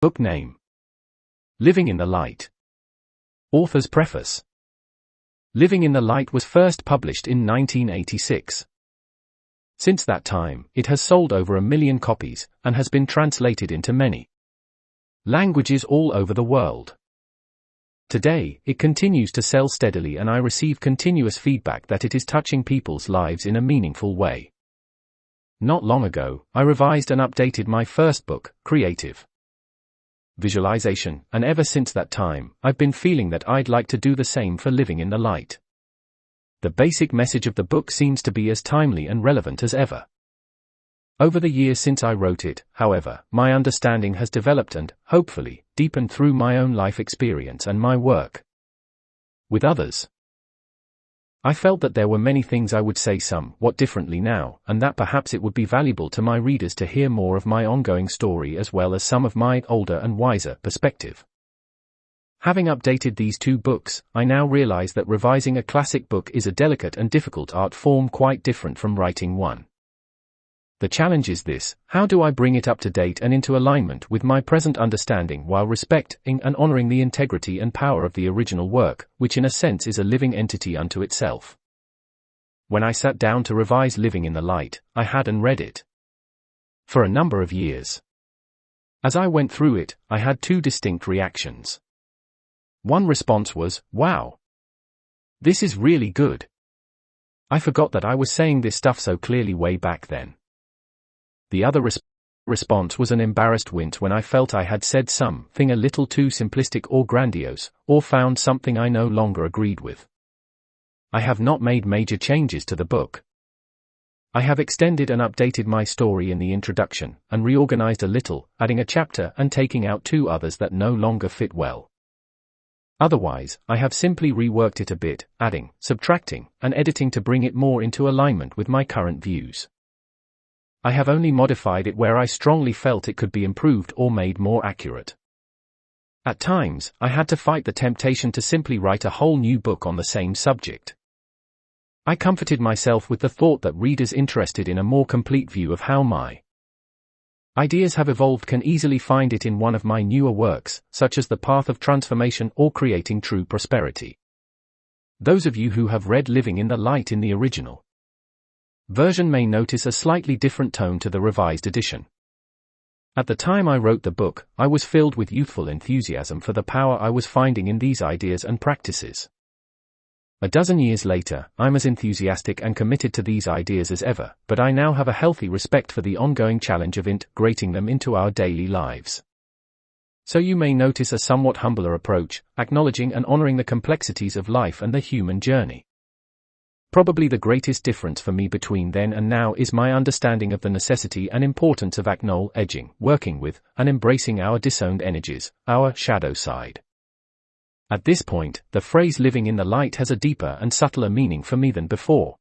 Book name: Living in the Light. Author's preface. Living in the Light was first published in 1986. Since that time, it has sold over 1 million copies, and has been translated into many languages all over the world. Today, it continues to sell steadily, and I receive continuous feedback that it is touching people's lives in a meaningful way. Not long ago, I revised and updated my first book, Creative Visualization, and ever since that time, I've been feeling that I'd like to do the same for Living in the Light. The basic message of the book seems to be as timely and relevant as ever. Over the years since I wrote it, however, my understanding has developed and, hopefully, deepened through my own life experience and my work with others. I felt that there were many things I would say somewhat differently now, and that perhaps it would be valuable to my readers to hear more of my ongoing story as well as some of my older and wiser perspective. Having updated these 2 books, I now realize that revising a classic book is a delicate and difficult art form quite different from writing one. The challenge is this: how do I bring it up to date and into alignment with my present understanding while respecting and honoring the integrity and power of the original work, which in a sense is a living entity unto itself? When I sat down to revise Living in the Light, I hadn't read it for a number of years. As I went through it, I had 2 distinct reactions. One response was, "Wow! This is really good. I forgot that I was saying this stuff so clearly way back then." The other response was an embarrassed wince when I felt I had said something a little too simplistic or grandiose, or found something I no longer agreed with. I have not made major changes to the book. I have extended and updated my story in the introduction, and reorganized a little, adding a chapter and taking out 2 others that no longer fit well. Otherwise, I have simply reworked it a bit, adding, subtracting, and editing to bring it more into alignment with my current views. I have only modified it where I strongly felt it could be improved or made more accurate. At times, I had to fight the temptation to simply write a whole new book on the same subject. I comforted myself with the thought that readers interested in a more complete view of how my ideas have evolved can easily find it in one of my newer works, such as The Path of Transformation or Creating True Prosperity. Those of you who have read Living in the Light in the original version may notice a slightly different tone to the revised edition. At the time I wrote the book, I was filled with youthful enthusiasm for the power I was finding in these ideas and practices. A dozen years later, I'm as enthusiastic and committed to these ideas as ever, but I now have a healthy respect for the ongoing challenge of integrating them into our daily lives. So you may notice a somewhat humbler approach, acknowledging and honoring the complexities of life and the human journey. Probably the greatest difference for me between then and now is my understanding of the necessity and importance of acknowledging, working with, and embracing our disowned energies, our shadow side. At this point, the phrase living in the light has a deeper and subtler meaning for me than before.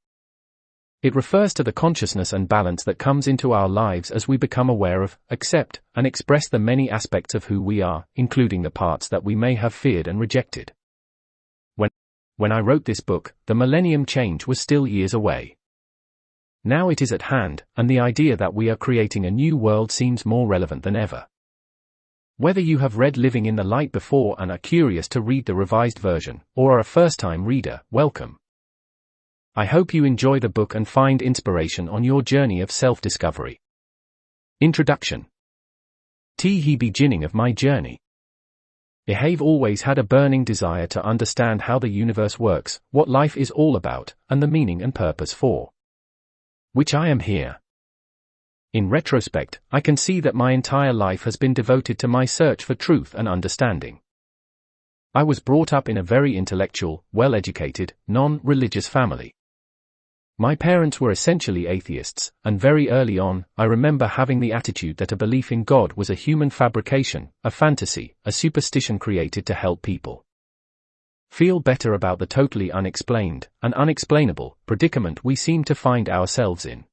It refers to the consciousness and balance that comes into our lives as we become aware of, accept, and express the many aspects of who we are, including the parts that we may have feared and rejected. When I wrote this book, the millennium change was still years away. Now it is at hand, and the idea that we are creating a new world seems more relevant than ever. Whether you have read Living in the Light before and are curious to read the revised version, or are a first-time reader, welcome. I hope you enjoy the book and find inspiration on your journey of self-discovery. Introduction. The beginning of my journey. I have always had a burning desire to understand how the universe works, what life is all about, and the meaning and purpose for which I am here. In retrospect, I can see that my entire life has been devoted to my search for truth and understanding. I was brought up in a very intellectual, well-educated, non-religious family. My parents were essentially atheists, and very early on, I remember having the attitude that a belief in God was a human fabrication, a fantasy, a superstition created to help people feel better about the totally unexplained, and unexplainable, predicament we seem to find ourselves in.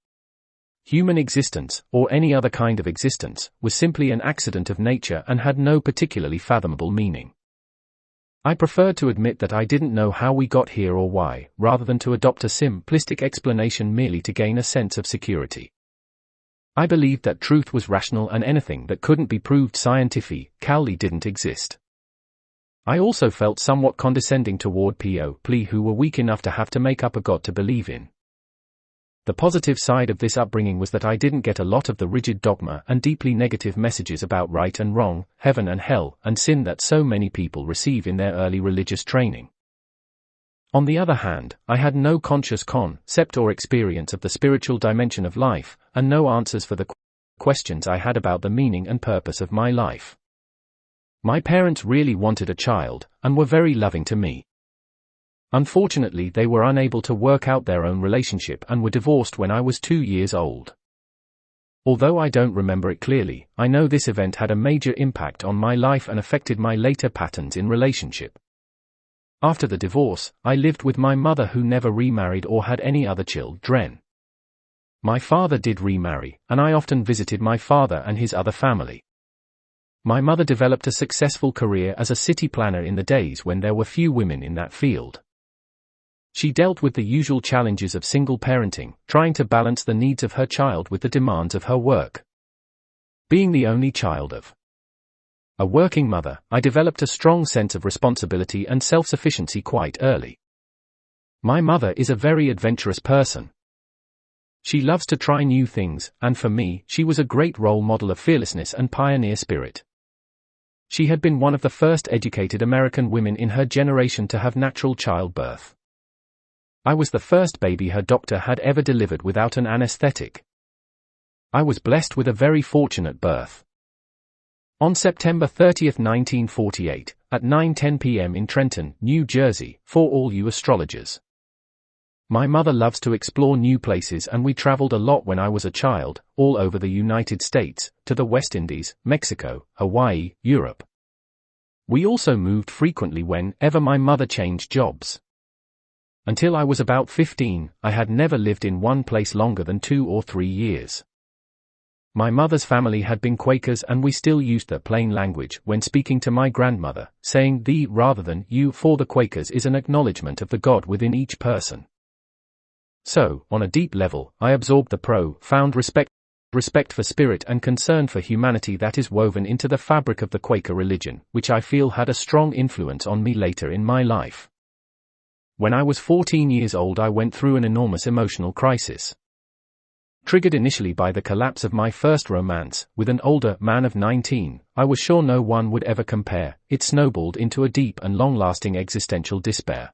Human existence, or any other kind of existence, was simply an accident of nature and had no particularly fathomable meaning. I preferred to admit that I didn't know how we got here or why, rather than to adopt a simplistic explanation merely to gain a sense of security. I believed that truth was rational and anything that couldn't be proved scientifically didn't exist. I also felt somewhat condescending toward people who were weak enough to have to make up a God to believe in. The positive side of this upbringing was that I didn't get a lot of the rigid dogma and deeply negative messages about right and wrong, heaven and hell, and sin that so many people receive in their early religious training. On the other hand, I had no conscious concept or experience of the spiritual dimension of life, and no answers for the questions I had about the meaning and purpose of my life. My parents really wanted a child, and were very loving to me. Unfortunately, they were unable to work out their own relationship and were divorced when I was 2 years old. Although I don't remember it clearly, I know this event had a major impact on my life and affected my later patterns in relationship. After the divorce, I lived with my mother, who never remarried or had any other children. My father did remarry, and I often visited my father and his other family. My mother developed a successful career as a city planner in the days when there were few women in that field. She dealt with the usual challenges of single parenting, trying to balance the needs of her child with the demands of her work. Being the only child of a working mother, I developed a strong sense of responsibility and self-sufficiency quite early. My mother is a very adventurous person. She loves to try new things, and for me, she was a great role model of fearlessness and pioneer spirit. She had been one of the first educated American women in her generation to have natural childbirth. I was the first baby her doctor had ever delivered without an anesthetic. I was blessed with a very fortunate birth. On September 30, 1948, at 9:10 p.m. in Trenton, New Jersey, for all you astrologers. My mother loves to explore new places, and we traveled a lot when I was a child, all over the United States, to the West Indies, Mexico, Hawaii, Europe. We also moved frequently whenever my mother changed jobs. Until I was about 15, I had never lived in one place longer than 2 or 3 years. My mother's family had been Quakers, and we still used the plain language when speaking to my grandmother, saying "thee" rather than "you" for the Quakers is an acknowledgement of the God within each person. So, on a deep level, I absorbed the profound respect for spirit and concern for humanity that is woven into the fabric of the Quaker religion, which I feel had a strong influence on me later in my life. When I was 14 years old, I went through an enormous emotional crisis. Triggered initially by the collapse of my first romance, with an older man of 19, I was sure no one would ever compare, it snowballed into a deep and long-lasting existential despair.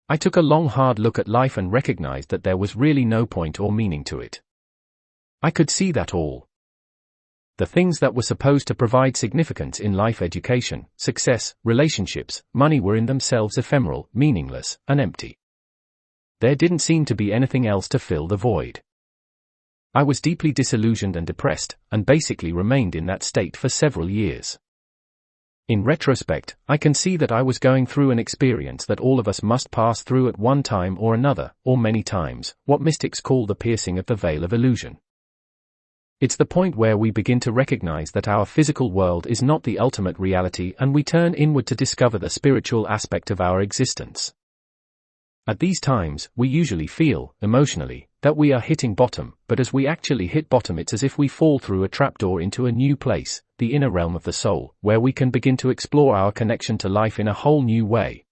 I took a long hard look at life and recognized that there was really no point or meaning to it. I could see that all the things that were supposed to provide significance in life, education, success, relationships, money, were in themselves ephemeral, meaningless, and empty. There didn't seem to be anything else to fill the void. I was deeply disillusioned and depressed, and basically remained in that state for several years. In retrospect, I can see that I was going through an experience that all of us must pass through at one time or another, or many times, what mystics call the piercing of the veil of illusion. It's the point where we begin to recognize that our physical world is not the ultimate reality, and we turn inward to discover the spiritual aspect of our existence. At these times, we usually feel, emotionally, that we are hitting bottom, but as we actually hit bottom, it's as if we fall through a trapdoor into a new place, the inner realm of the soul, where we can begin to explore our connection to life in a whole new way.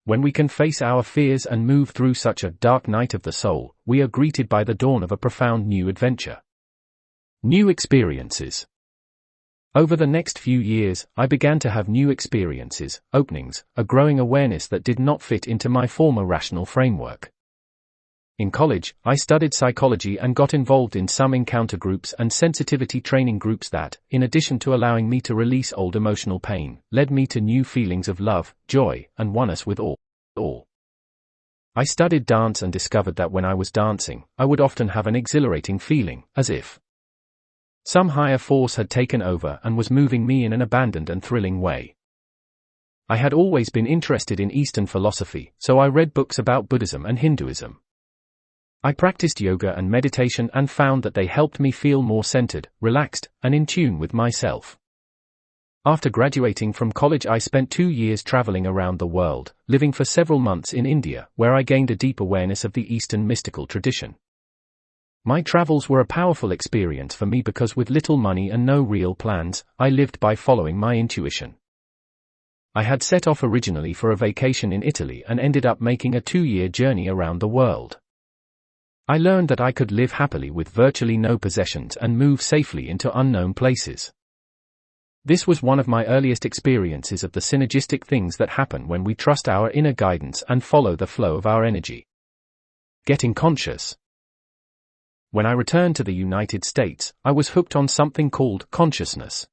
When we can face our fears and move through such a dark night of the soul, we are greeted by the dawn of a profound new adventure. New experiences. Over the next few years, I began to have new experiences, openings, a growing awareness that did not fit into my former rational framework. In college, I studied psychology and got involved in some encounter groups and sensitivity training groups that, in addition to allowing me to release old emotional pain, led me to new feelings of love, joy, and oneness with all. I studied dance and discovered that when I was dancing, I would often have an exhilarating feeling, as if some higher force had taken over and was moving me in an abandoned and thrilling way. I had always been interested in Eastern philosophy, so I read books about Buddhism and Hinduism. I practiced yoga and meditation and found that they helped me feel more centered, relaxed, and in tune with myself. After graduating from college, I spent 2 years traveling around the world, living for several months in India, where I gained a deep awareness of the Eastern mystical tradition. My travels were a powerful experience for me because with little money and no real plans, I lived by following my intuition. I had set off originally for a vacation in Italy and ended up making a 2-year journey around the world. I learned that I could live happily with virtually no possessions and move safely into unknown places. This was one of my earliest experiences of the synergistic things that happen when we trust our inner guidance and follow the flow of our energy. Getting conscious. When I returned to the United States, I was hooked on something called consciousness.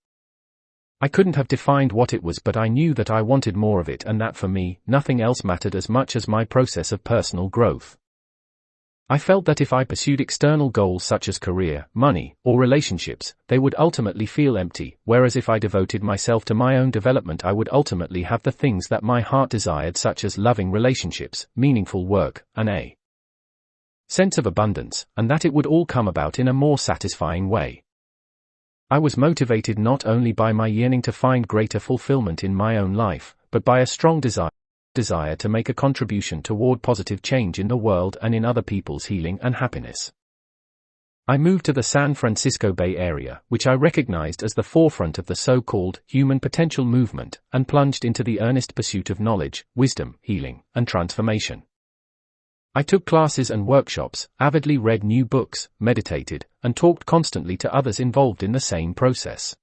I couldn't have defined what it was, but I knew that I wanted more of it and that for me, nothing else mattered as much as my process of personal growth. I felt that if I pursued external goals such as career, money, or relationships, they would ultimately feel empty, whereas if I devoted myself to my own development, I would ultimately have the things that my heart desired, such as loving relationships, meaningful work, and a sense of abundance, and that it would all come about in a more satisfying way. I was motivated not only by my yearning to find greater fulfillment in my own life, but by a strong desire to make a contribution toward positive change in the world and in other people's healing and happiness. I moved to the San Francisco Bay Area, which I recognized as the forefront of the so-called human potential movement, and plunged into the earnest pursuit of knowledge, wisdom, healing, and transformation. I took classes and workshops, avidly read new books, meditated, and talked constantly to others involved in the same process.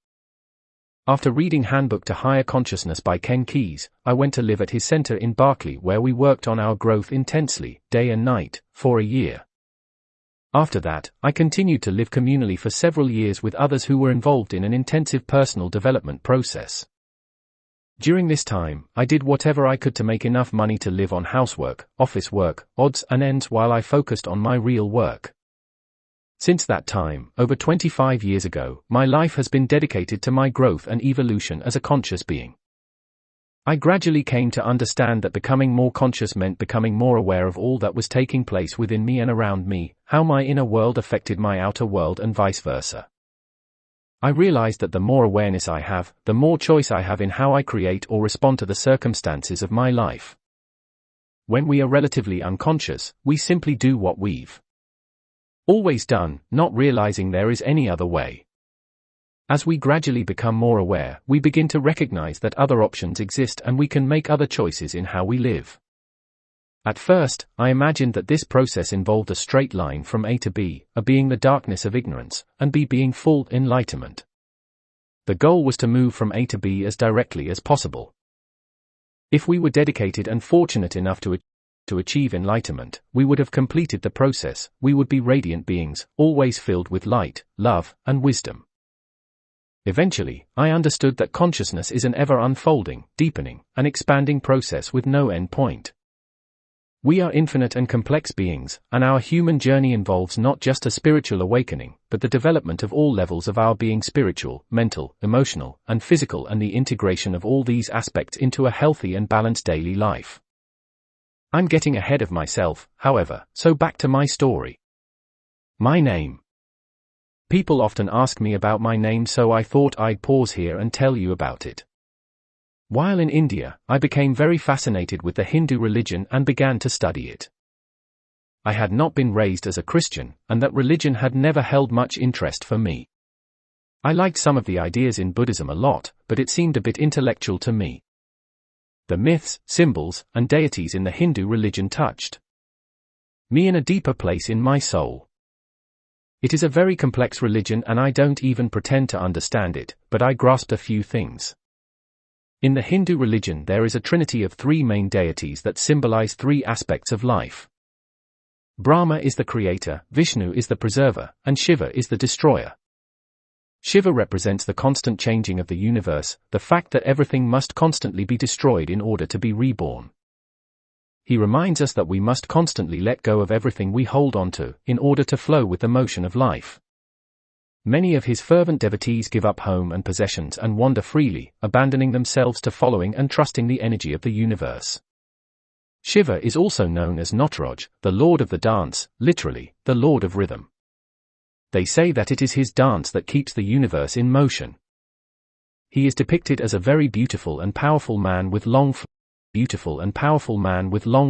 After reading Handbook to Higher Consciousness by Ken Keyes, I went to live at his center in Berkeley, where we worked on our growth intensely, day and night, for a year. After that, I continued to live communally for several years with others who were involved in an intensive personal development process. During this time, I did whatever I could to make enough money to live on housework, office work, odds and ends while I focused on my real work. Since that time, over 25 years ago, my life has been dedicated to my growth and evolution as a conscious being. I gradually came to understand that becoming more conscious meant becoming more aware of all that was taking place within me and around me, how my inner world affected my outer world and vice versa. I realized that the more awareness I have, the more choice I have in how I create or respond to the circumstances of my life. When we are relatively unconscious, we simply do what we've always done, not realizing there is any other way. As we gradually become more aware, we begin to recognize that other options exist and we can make other choices in how we live. At first, I imagined that this process involved a straight line from A to B, A being the darkness of ignorance, and B being full enlightenment. The goal was to move from A to B as directly as possible. If we were dedicated and fortunate enough to achieve enlightenment, we would have completed the process. We would be radiant beings, always filled with light, love, and wisdom. Eventually, I understood that consciousness is an ever-unfolding, deepening, and expanding process with no end point. We are infinite and complex beings, and our human journey involves not just a spiritual awakening, but the development of all levels of our being: spiritual, mental, emotional, and physical, and the integration of all these aspects into a healthy and balanced daily life. I'm getting ahead of myself, however, so back to my story. My name. People often ask me about my name, so I thought I'd pause here and tell you about it. While in India, I became very fascinated with the Hindu religion and began to study it. I had not been raised as a Christian, and that religion had never held much interest for me. I liked some of the ideas in Buddhism a lot, but it seemed a bit intellectual to me. The myths, symbols, and deities in the Hindu religion touched me in a deeper place in my soul. It is a very complex religion and I don't even pretend to understand it, but I grasped a few things. In the Hindu religion there is a trinity of 3 main deities that symbolize 3 aspects of life. Brahma is the creator, Vishnu is the preserver, and Shiva is the destroyer. Shiva represents the constant changing of the universe, the fact that everything must constantly be destroyed in order to be reborn. He reminds us that we must constantly let go of everything we hold on to, in order to flow with the motion of life. Many of his fervent devotees give up home and possessions and wander freely, abandoning themselves to following and trusting the energy of the universe. Shiva is also known as Nataraj, the lord of the dance, literally, the lord of rhythm. They say that it is his dance that keeps the universe in motion. He is depicted as a very beautiful and powerful man with long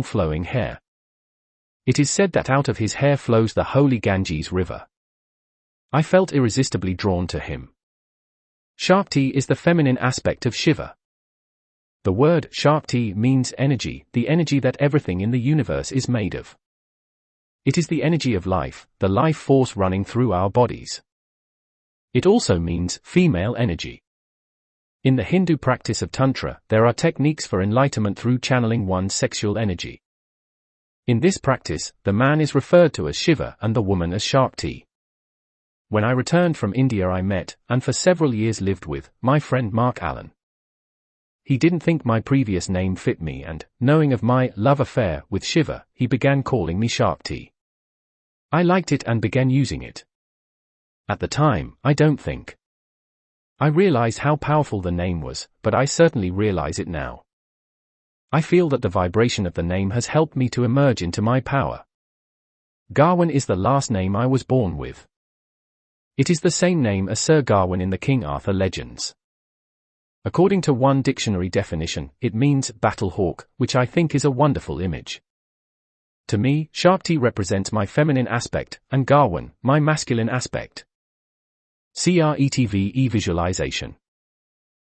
flowing hair. It is said that out of his hair flows the holy Ganges river. I felt irresistibly drawn to him. Shakti is the feminine aspect of Shiva. The word Shakti means energy, the energy that everything in the universe is made of. It is the energy of life, the life force running through our bodies. It also means female energy. In the Hindu practice of Tantra, there are techniques for enlightenment through channeling one's sexual energy. In this practice, the man is referred to as Shiva and the woman as Shakti. When I returned from India, I met, and for several years lived with, my friend Mark Allen. He didn't think my previous name fit me, and, knowing of my love affair with Shiva, he began calling me Shakti. I liked it and began using it. At the time, I don't think I realized how powerful the name was, but I certainly realize it now. I feel that the vibration of the name has helped me to emerge into my power. Gawain is the last name I was born with. It is the same name as Sir Gawain in the King Arthur legends. According to one dictionary definition, it means battle hawk, which I think is a wonderful image. To me, Shakti represents my feminine aspect, and Gawain, my masculine aspect. CRETV visualization.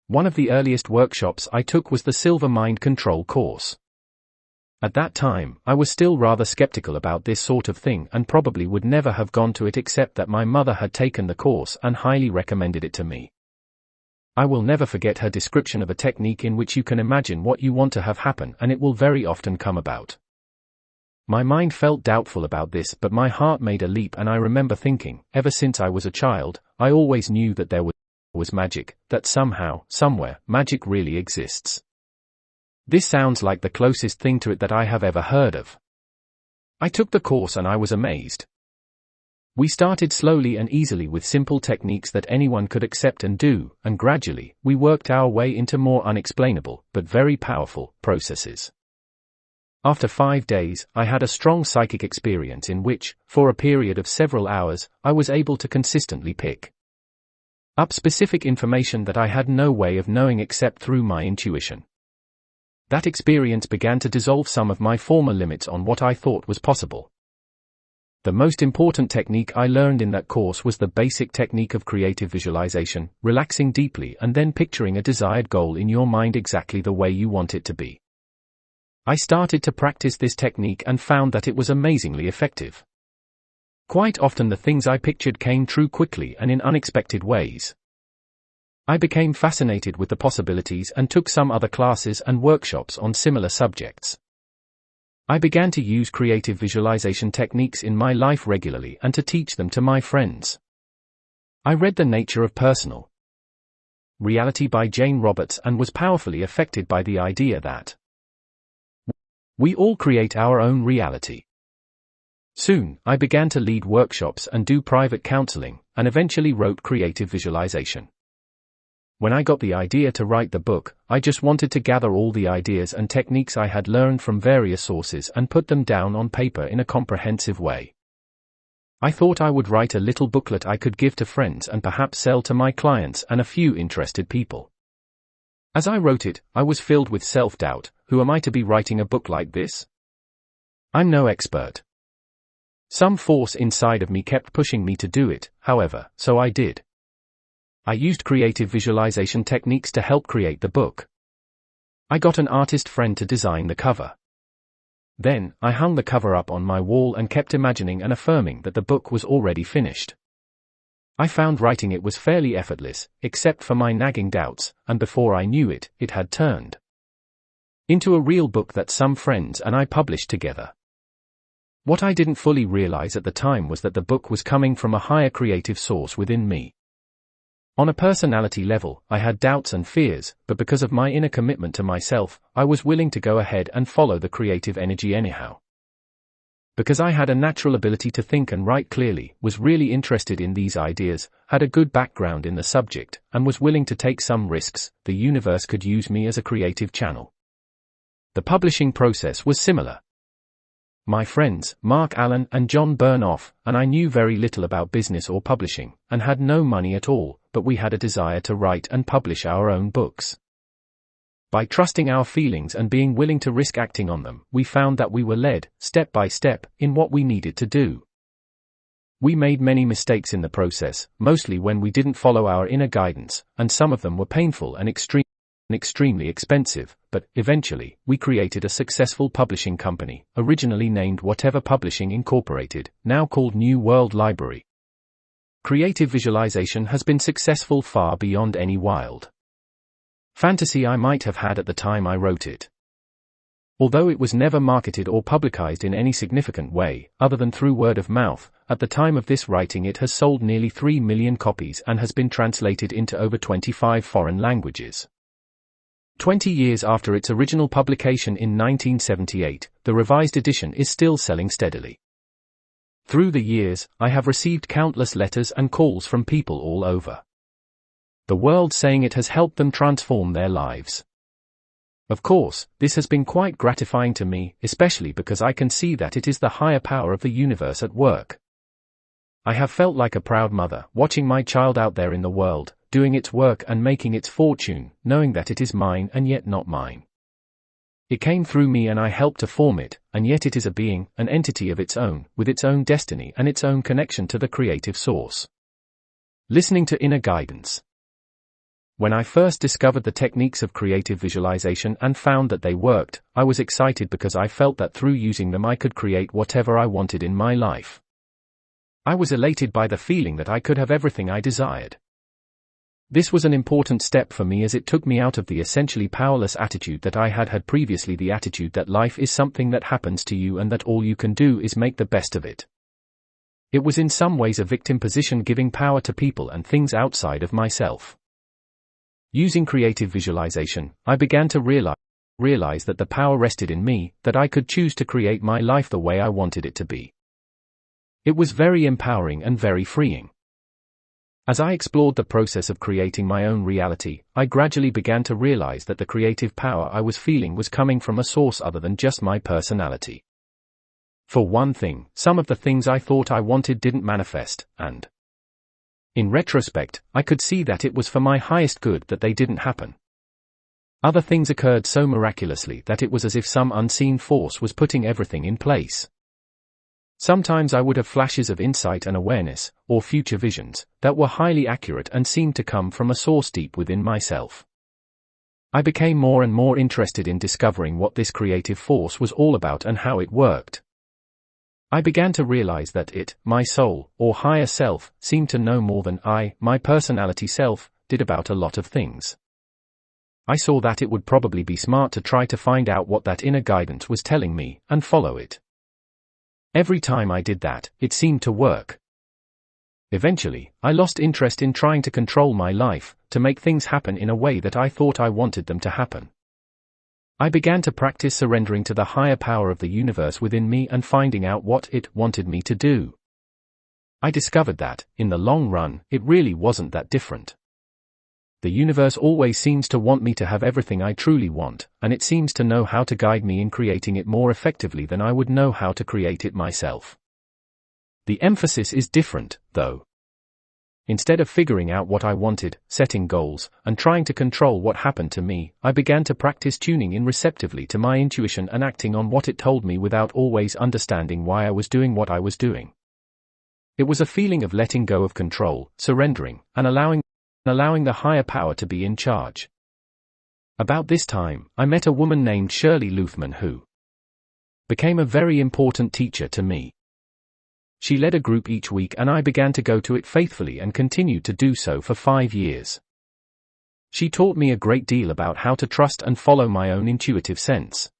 One of the earliest workshops I took was the Silver Mind Control course. At that time, I was still rather skeptical about this sort of thing and probably would never have gone to it except that my mother had taken the course and highly recommended it to me. I will never forget her description of a technique in which you can imagine what you want to have happen and it will very often come about. My mind felt doubtful about this, but my heart made a leap, and I remember thinking, ever since I was a child, I always knew that there was magic, that somehow, somewhere, magic really exists. This sounds like the closest thing to it that I have ever heard of. I took the course and I was amazed. We started slowly and easily with simple techniques that anyone could accept and do, and gradually, we worked our way into more unexplainable, but very powerful, processes. After 5 days, I had a strong psychic experience in which, for a period of several hours, I was able to consistently pick up specific information that I had no way of knowing except through my intuition. That experience began to dissolve some of my former limits on what I thought was possible. The most important technique I learned in that course was the basic technique of creative visualization, relaxing deeply and then picturing a desired goal in your mind exactly the way you want it to be. I started to practice this technique and found that it was amazingly effective. Quite often the things I pictured came true quickly and in unexpected ways. I became fascinated with the possibilities and took some other classes and workshops on similar subjects. I began to use creative visualization techniques in my life regularly and to teach them to my friends. I read The Nature of Personal Reality by Jane Roberts and was powerfully affected by the idea that we all create our own reality. Soon, I began to lead workshops and do private counseling, and eventually wrote creative visualization. When I got the idea to write the book, I just wanted to gather all the ideas and techniques I had learned from various sources and put them down on paper in a comprehensive way. I thought I would write a little booklet I could give to friends and perhaps sell to my clients and a few interested people. As I wrote it, I was filled with self-doubt. Who am I to be writing a book like this? I'm no expert. Some force inside of me kept pushing me to do it, however, so I did. I used creative visualization techniques to help create the book. I got an artist friend to design the cover. Then, I hung the cover up on my wall and kept imagining and affirming that the book was already finished. I found writing it was fairly effortless, except for my nagging doubts, and before I knew it, it had turned into a real book that some friends and I published together. What I didn't fully realize at the time was that the book was coming from a higher creative source within me. On a personality level, I had doubts and fears, but because of my inner commitment to myself, I was willing to go ahead and follow the creative energy anyhow. Because I had a natural ability to think and write clearly, was really interested in these ideas, had a good background in the subject, and was willing to take some risks, the universe could use me as a creative channel. The publishing process was similar. My friends, Mark Allen and John Burnoff, and I knew very little about business or publishing, and had no money at all, but we had a desire to write and publish our own books. By trusting our feelings and being willing to risk acting on them, we found that we were led, step by step, in what we needed to do. We made many mistakes in the process, mostly when we didn't follow our inner guidance, and some of them were painful and extremely expensive, but eventually, we created a successful publishing company, originally named Whatever Publishing Incorporated, now called New World Library. Creative visualization has been successful far beyond any wild fantasy I might have had at the time I wrote it. Although it was never marketed or publicized in any significant way, other than through word of mouth, at the time of this writing it has sold nearly 3 million copies and has been translated into over 25 foreign languages. 20 years after its original publication in 1978, the revised edition is still selling steadily. Through the years, I have received countless letters and calls from people all over the world saying it has helped them transform their lives. Of course, this has been quite gratifying to me, especially because I can see that it is the higher power of the universe at work. I have felt like a proud mother, watching my child out there in the world, doing its work and making its fortune, knowing that it is mine and yet not mine. It came through me and I helped to form it, and yet it is a being, an entity of its own, with its own destiny and its own connection to the creative source. Listening to inner guidance. When I first discovered the techniques of creative visualization and found that they worked, I was excited because I felt that through using them I could create whatever I wanted in my life. I was elated by the feeling that I could have everything I desired. This was an important step for me as it took me out of the essentially powerless attitude that I had had previously, the attitude that life is something that happens to you and that all you can do is make the best of it. It was in some ways a victim position, giving power to people and things outside of myself. Using creative visualization, I began to realize that the power rested in me, that I could choose to create my life the way I wanted it to be. It was very empowering and very freeing. As I explored the process of creating my own reality, I gradually began to realize that the creative power I was feeling was coming from a source other than just my personality. For one thing, some of the things I thought I wanted didn't manifest, and in retrospect, I could see that it was for my highest good that they didn't happen. Other things occurred so miraculously that it was as if some unseen force was putting everything in place. Sometimes I would have flashes of insight and awareness, or future visions, that were highly accurate and seemed to come from a source deep within myself. I became more and more interested in discovering what this creative force was all about and how it worked. I began to realize that it, my soul, or higher self, seemed to know more than I, my personality self, did about a lot of things. I saw that it would probably be smart to try to find out what that inner guidance was telling me, and follow it. Every time I did that, it seemed to work. Eventually, I lost interest in trying to control my life, to make things happen in a way that I thought I wanted them to happen. I began to practice surrendering to the higher power of the universe within me and finding out what it wanted me to do. I discovered that, in the long run, it really wasn't that different. The universe always seems to want me to have everything I truly want, and it seems to know how to guide me in creating it more effectively than I would know how to create it myself. The emphasis is different, though. Instead of figuring out what I wanted, setting goals, and trying to control what happened to me, I began to practice tuning in receptively to my intuition and acting on what it told me without always understanding why I was doing what I was doing. It was a feeling of letting go of control, surrendering, and allowing the higher power to be in charge. About this time, I met a woman named Shirley Luthman who became a very important teacher to me. She led a group each week and I began to go to it faithfully and continued to do so for 5 years. She taught me a great deal about how to trust and follow my own intuitive sense.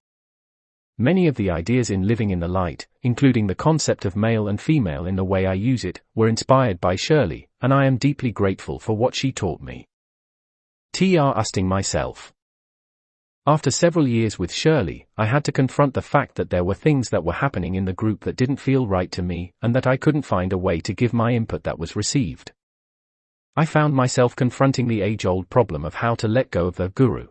Many of the ideas in Living in the Light, including the concept of male and female in the way I use it, were inspired by Shirley, and I am deeply grateful for what she taught me. Trusting myself. After several years with Shirley, I had to confront the fact that there were things that were happening in the group that didn't feel right to me, and that I couldn't find a way to give my input that was received. I found myself confronting the age-old problem of how to let go of the guru.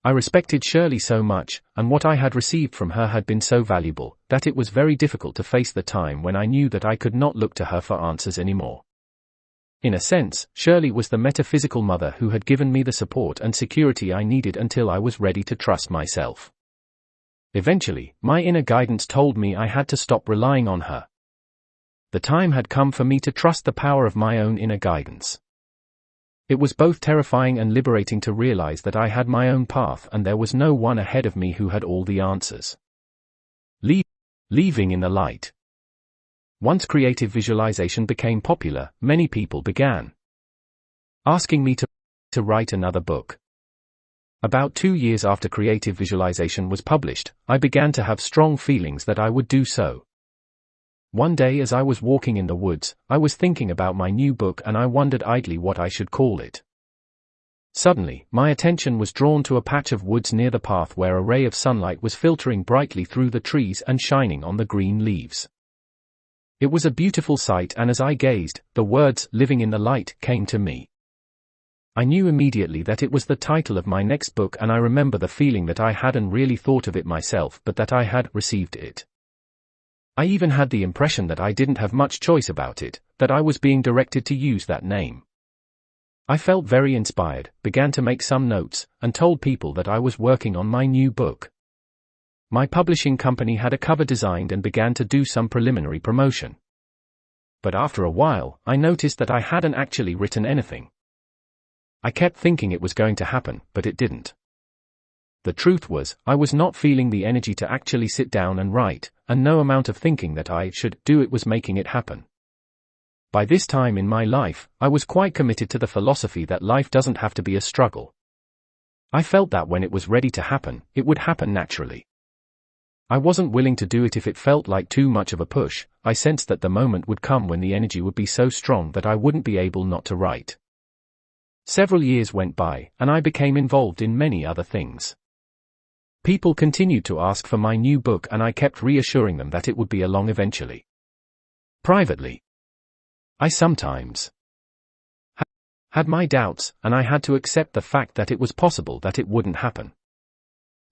I respected Shirley so much, and what I had received from her had been so valuable, that it was very difficult to face the time when I knew that I could not look to her for answers anymore. In a sense, Shirley was the metaphysical mother who had given me the support and security I needed until I was ready to trust myself. Eventually, my inner guidance told me I had to stop relying on her. The time had come for me to trust the power of my own inner guidance. It was both terrifying and liberating to realize that I had my own path and there was no one ahead of me who had all the answers. Leaving in the light. Once creative visualization became popular, many people began asking me to write another book. About 2 years after creative visualization was published, I began to have strong feelings that I would do so. One day as I was walking in the woods, I was thinking about my new book and I wondered idly what I should call it. Suddenly, my attention was drawn to a patch of woods near the path where a ray of sunlight was filtering brightly through the trees and shining on the green leaves. It was a beautiful sight, and as I gazed, the words, "Living in the Light," came to me. I knew immediately that it was the title of my next book, and I remember the feeling that I hadn't really thought of it myself but that I had received it. I even had the impression that I didn't have much choice about it, that I was being directed to use that name. I felt very inspired, began to make some notes, and told people that I was working on my new book. My publishing company had a cover designed and began to do some preliminary promotion. But after a while, I noticed that I hadn't actually written anything. I kept thinking it was going to happen, but it didn't. The truth was, I was not feeling the energy to actually sit down and write, and no amount of thinking that I should do it was making it happen. By this time in my life, I was quite committed to the philosophy that life doesn't have to be a struggle. I felt that when it was ready to happen, it would happen naturally. I wasn't willing to do it if it felt like too much of a push. I sensed that the moment would come when the energy would be so strong that I wouldn't be able not to write. Several years went by, and I became involved in many other things. People continued to ask for my new book and I kept reassuring them that it would be along eventually. Privately, I sometimes had my doubts, and I had to accept the fact that it was possible that it wouldn't happen.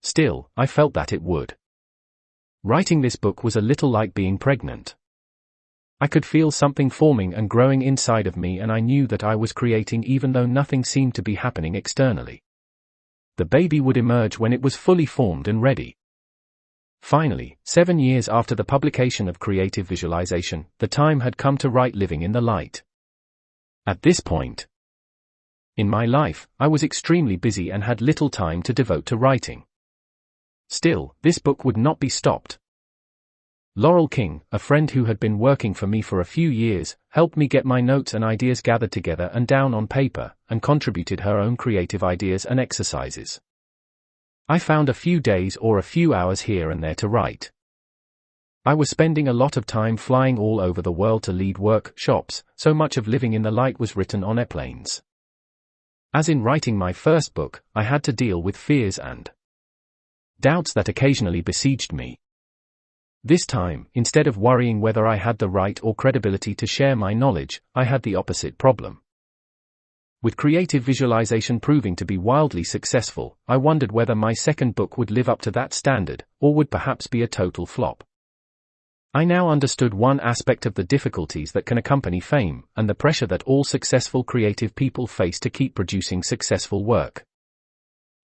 Still, I felt that it would. Writing this book was a little like being pregnant. I could feel something forming and growing inside of me, and I knew that I was creating even though nothing seemed to be happening externally. The baby would emerge when it was fully formed and ready. Finally, 7 years after the publication of Creative Visualization, the time had come to write Living in the Light. At this point in my life, I was extremely busy and had little time to devote to writing. Still, this book would not be stopped. Laurel King, a friend who had been working for me for a few years, helped me get my notes and ideas gathered together and down on paper, and contributed her own creative ideas and exercises. I found a few days or a few hours here and there to write. I was spending a lot of time flying all over the world to lead workshops, so much of Living in the Light was written on airplanes. As in writing my first book, I had to deal with fears and doubts that occasionally besieged me. This time, instead of worrying whether I had the right or credibility to share my knowledge, I had the opposite problem. With creative visualization proving to be wildly successful, I wondered whether my second book would live up to that standard, or would perhaps be a total flop. I now understood one aspect of the difficulties that can accompany fame, and the pressure that all successful creative people face to keep producing successful work.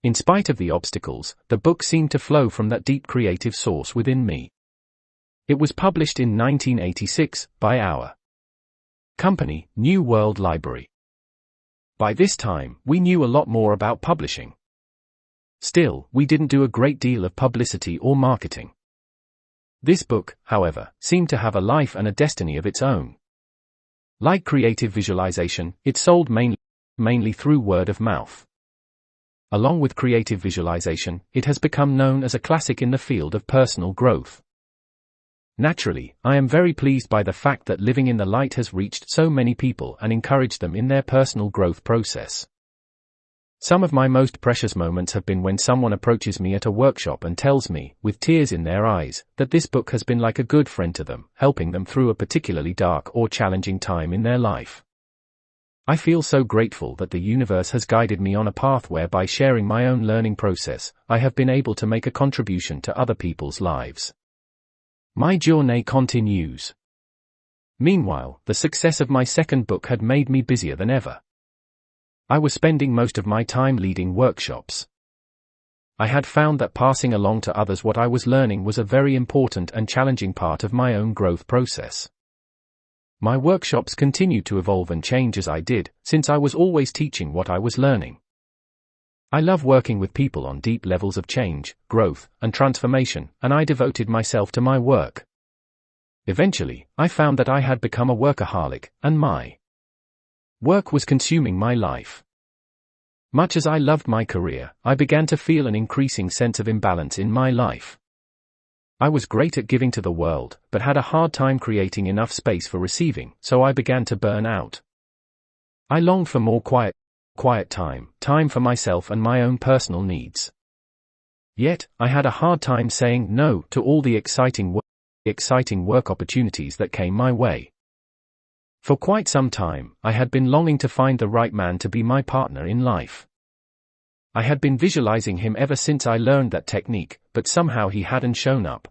In spite of the obstacles, the book seemed to flow from that deep creative source within me. It was published in 1986, by our company, New World Library. By this time, we knew a lot more about publishing. Still, we didn't do a great deal of publicity or marketing. This book, however, seemed to have a life and a destiny of its own. Like creative visualization, it sold mainly through word of mouth. Along with creative visualization, it has become known as a classic in the field of personal growth. Naturally, I am very pleased by the fact that Living in the Light has reached so many people and encouraged them in their personal growth process. Some of my most precious moments have been when someone approaches me at a workshop and tells me, with tears in their eyes, that this book has been like a good friend to them, helping them through a particularly dark or challenging time in their life. I feel so grateful that the universe has guided me on a path where, by sharing my own learning process, I have been able to make a contribution to other people's lives. My journée continues. Meanwhile, the success of my second book had made me busier than ever. I was spending most of my time leading workshops. I had found that passing along to others what I was learning was a very important and challenging part of my own growth process. My workshops continued to evolve and change as I did, since I was always teaching what I was learning. I love working with people on deep levels of change, growth, and transformation, and I devoted myself to my work. Eventually, I found that I had become a workaholic, and my work was consuming my life. Much as I loved my career, I began to feel an increasing sense of imbalance in my life. I was great at giving to the world, but had a hard time creating enough space for receiving, so I began to burn out. I longed for more quiet time for myself and my own personal needs. Yet, I had a hard time saying no to all the exciting work opportunities that came my way. For quite some time, I had been longing to find the right man to be my partner in life. I had been visualizing him ever since I learned that technique, but somehow he hadn't shown up.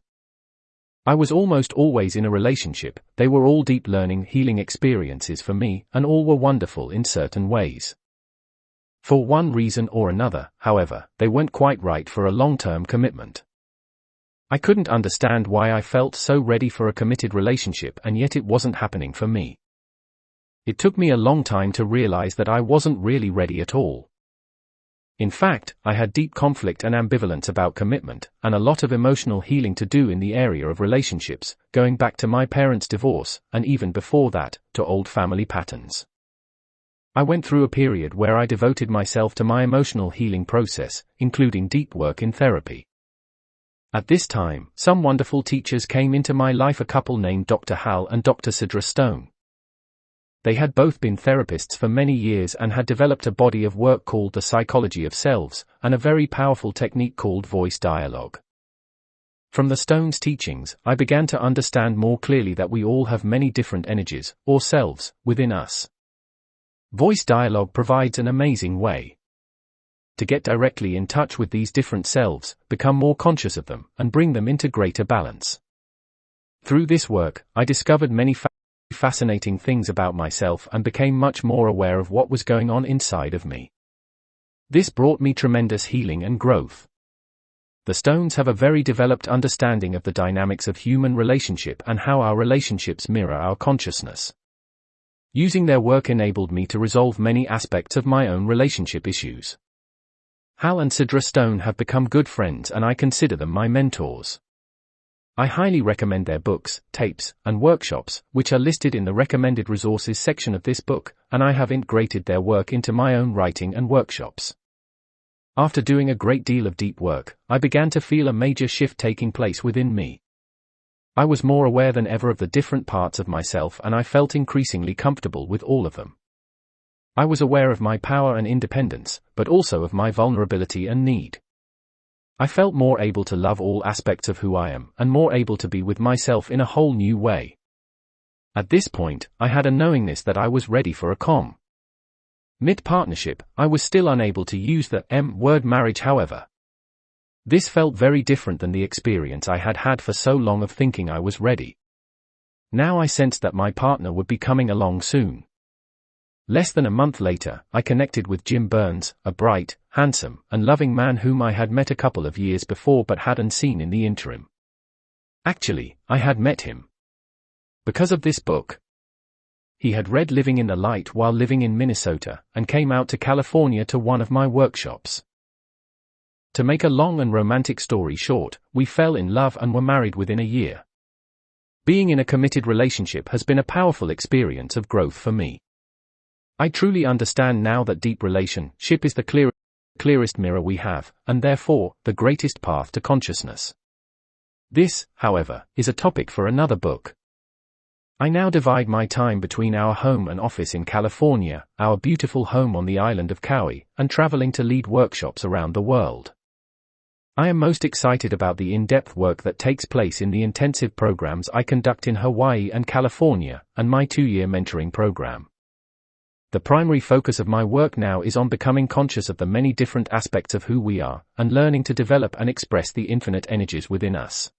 I was almost always in a relationship, they were all deep learning, healing experiences for me, and all were wonderful in certain ways. For one reason or another, however, they weren't quite right for a long-term commitment. I couldn't understand why I felt so ready for a committed relationship and yet it wasn't happening for me. It took me a long time to realize that I wasn't really ready at all. In fact, I had deep conflict and ambivalence about commitment, and a lot of emotional healing to do in the area of relationships, going back to my parents' divorce, and even before that, to old family patterns. I went through a period where I devoted myself to my emotional healing process, including deep work in therapy. At this time, some wonderful teachers came into my life, a couple named Dr. Hal and Dr. Sidra Stone. They had both been therapists for many years and had developed a body of work called the psychology of selves, and a very powerful technique called voice dialogue. From the Stones' teachings, I began to understand more clearly that we all have many different energies, or selves, within us. Voice dialogue provides an amazing way to get directly in touch with these different selves, become more conscious of them, and bring them into greater balance. Through this work, I discovered many fascinating things about myself and became much more aware of what was going on inside of me. This brought me tremendous healing and growth. The Stones have a very developed understanding of the dynamics of human relationship and how our relationships mirror our consciousness. Using their work enabled me to resolve many aspects of my own relationship issues. Hal and Sidra Stone have become good friends and I consider them my mentors. I highly recommend their books, tapes, and workshops, which are listed in the recommended resources section of this book, and I have integrated their work into my own writing and workshops. After doing a great deal of deep work, I began to feel a major shift taking place within me. I was more aware than ever of the different parts of myself and I felt increasingly comfortable with all of them. I was aware of my power and independence, but also of my vulnerability and need. I felt more able to love all aspects of who I am, and more able to be with myself in a whole new way. At this point, I had a knowingness that I was ready for a commit partnership. I was still unable to use the word marriage, however. This felt very different than the experience I had had for so long of thinking I was ready. Now I sensed that my partner would be coming along soon. Less than a month later, I connected with Jim Burns, a bright, handsome, and loving man whom I had met a couple of years before but hadn't seen in the interim. Actually, I had met him because of this book. He had read Living in the Light while living in Minnesota, and came out to California to one of my workshops. To make a long and romantic story short, we fell in love and were married within a year. Being in a committed relationship has been a powerful experience of growth for me. I truly understand now that deep relationship is the clearest mirror we have, and therefore, the greatest path to consciousness. This, however, is a topic for another book. I now divide my time between our home and office in California, our beautiful home on the island of Kauai, and traveling to lead workshops around the world. I am most excited about the in-depth work that takes place in the intensive programs I conduct in Hawaii and California, and my 2-year mentoring program. The primary focus of my work now is on becoming conscious of the many different aspects of who we are, and learning to develop and express the infinite energies within us.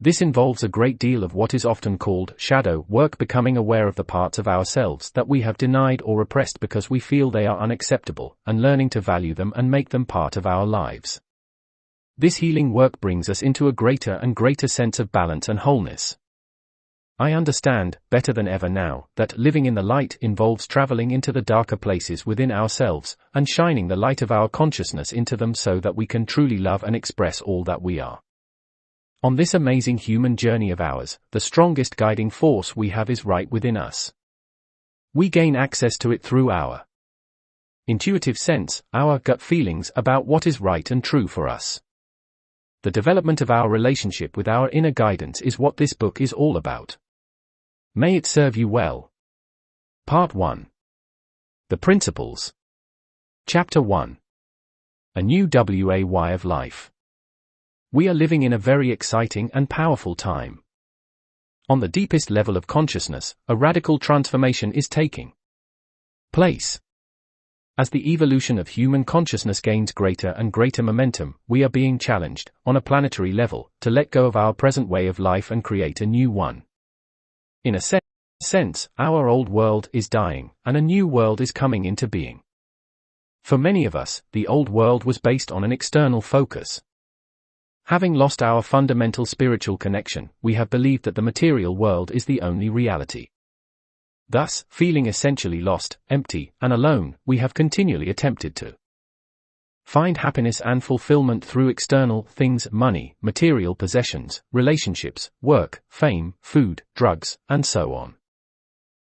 This involves a great deal of what is often called shadow work, becoming aware of the parts of ourselves that we have denied or repressed because we feel they are unacceptable, and learning to value them and make them part of our lives. This healing work brings us into a greater and greater sense of balance and wholeness. I understand, better than ever now, that living in the light involves traveling into the darker places within ourselves, and shining the light of our consciousness into them so that we can truly love and express all that we are. On this amazing human journey of ours, the strongest guiding force we have is right within us. We gain access to it through our intuitive sense, our gut feelings about what is right and true for us. The development of our relationship with our inner guidance is what this book is all about. May it serve you well. Part 1. The Principles. Chapter 1. A New Way of Life. We are living in a very exciting and powerful time. On the deepest level of consciousness, a radical transformation is taking place. As the evolution of human consciousness gains greater and greater momentum, we are being challenged, on a planetary level, to let go of our present way of life and create a new one. In a sense, our old world is dying, and a new world is coming into being. For many of us, the old world was based on an external focus. Having lost our fundamental spiritual connection, we have believed that the material world is the only reality. Thus, feeling essentially lost, empty, and alone, we have continually attempted to find happiness and fulfillment through external things, money, material possessions, relationships, work, fame, food, drugs, and so on.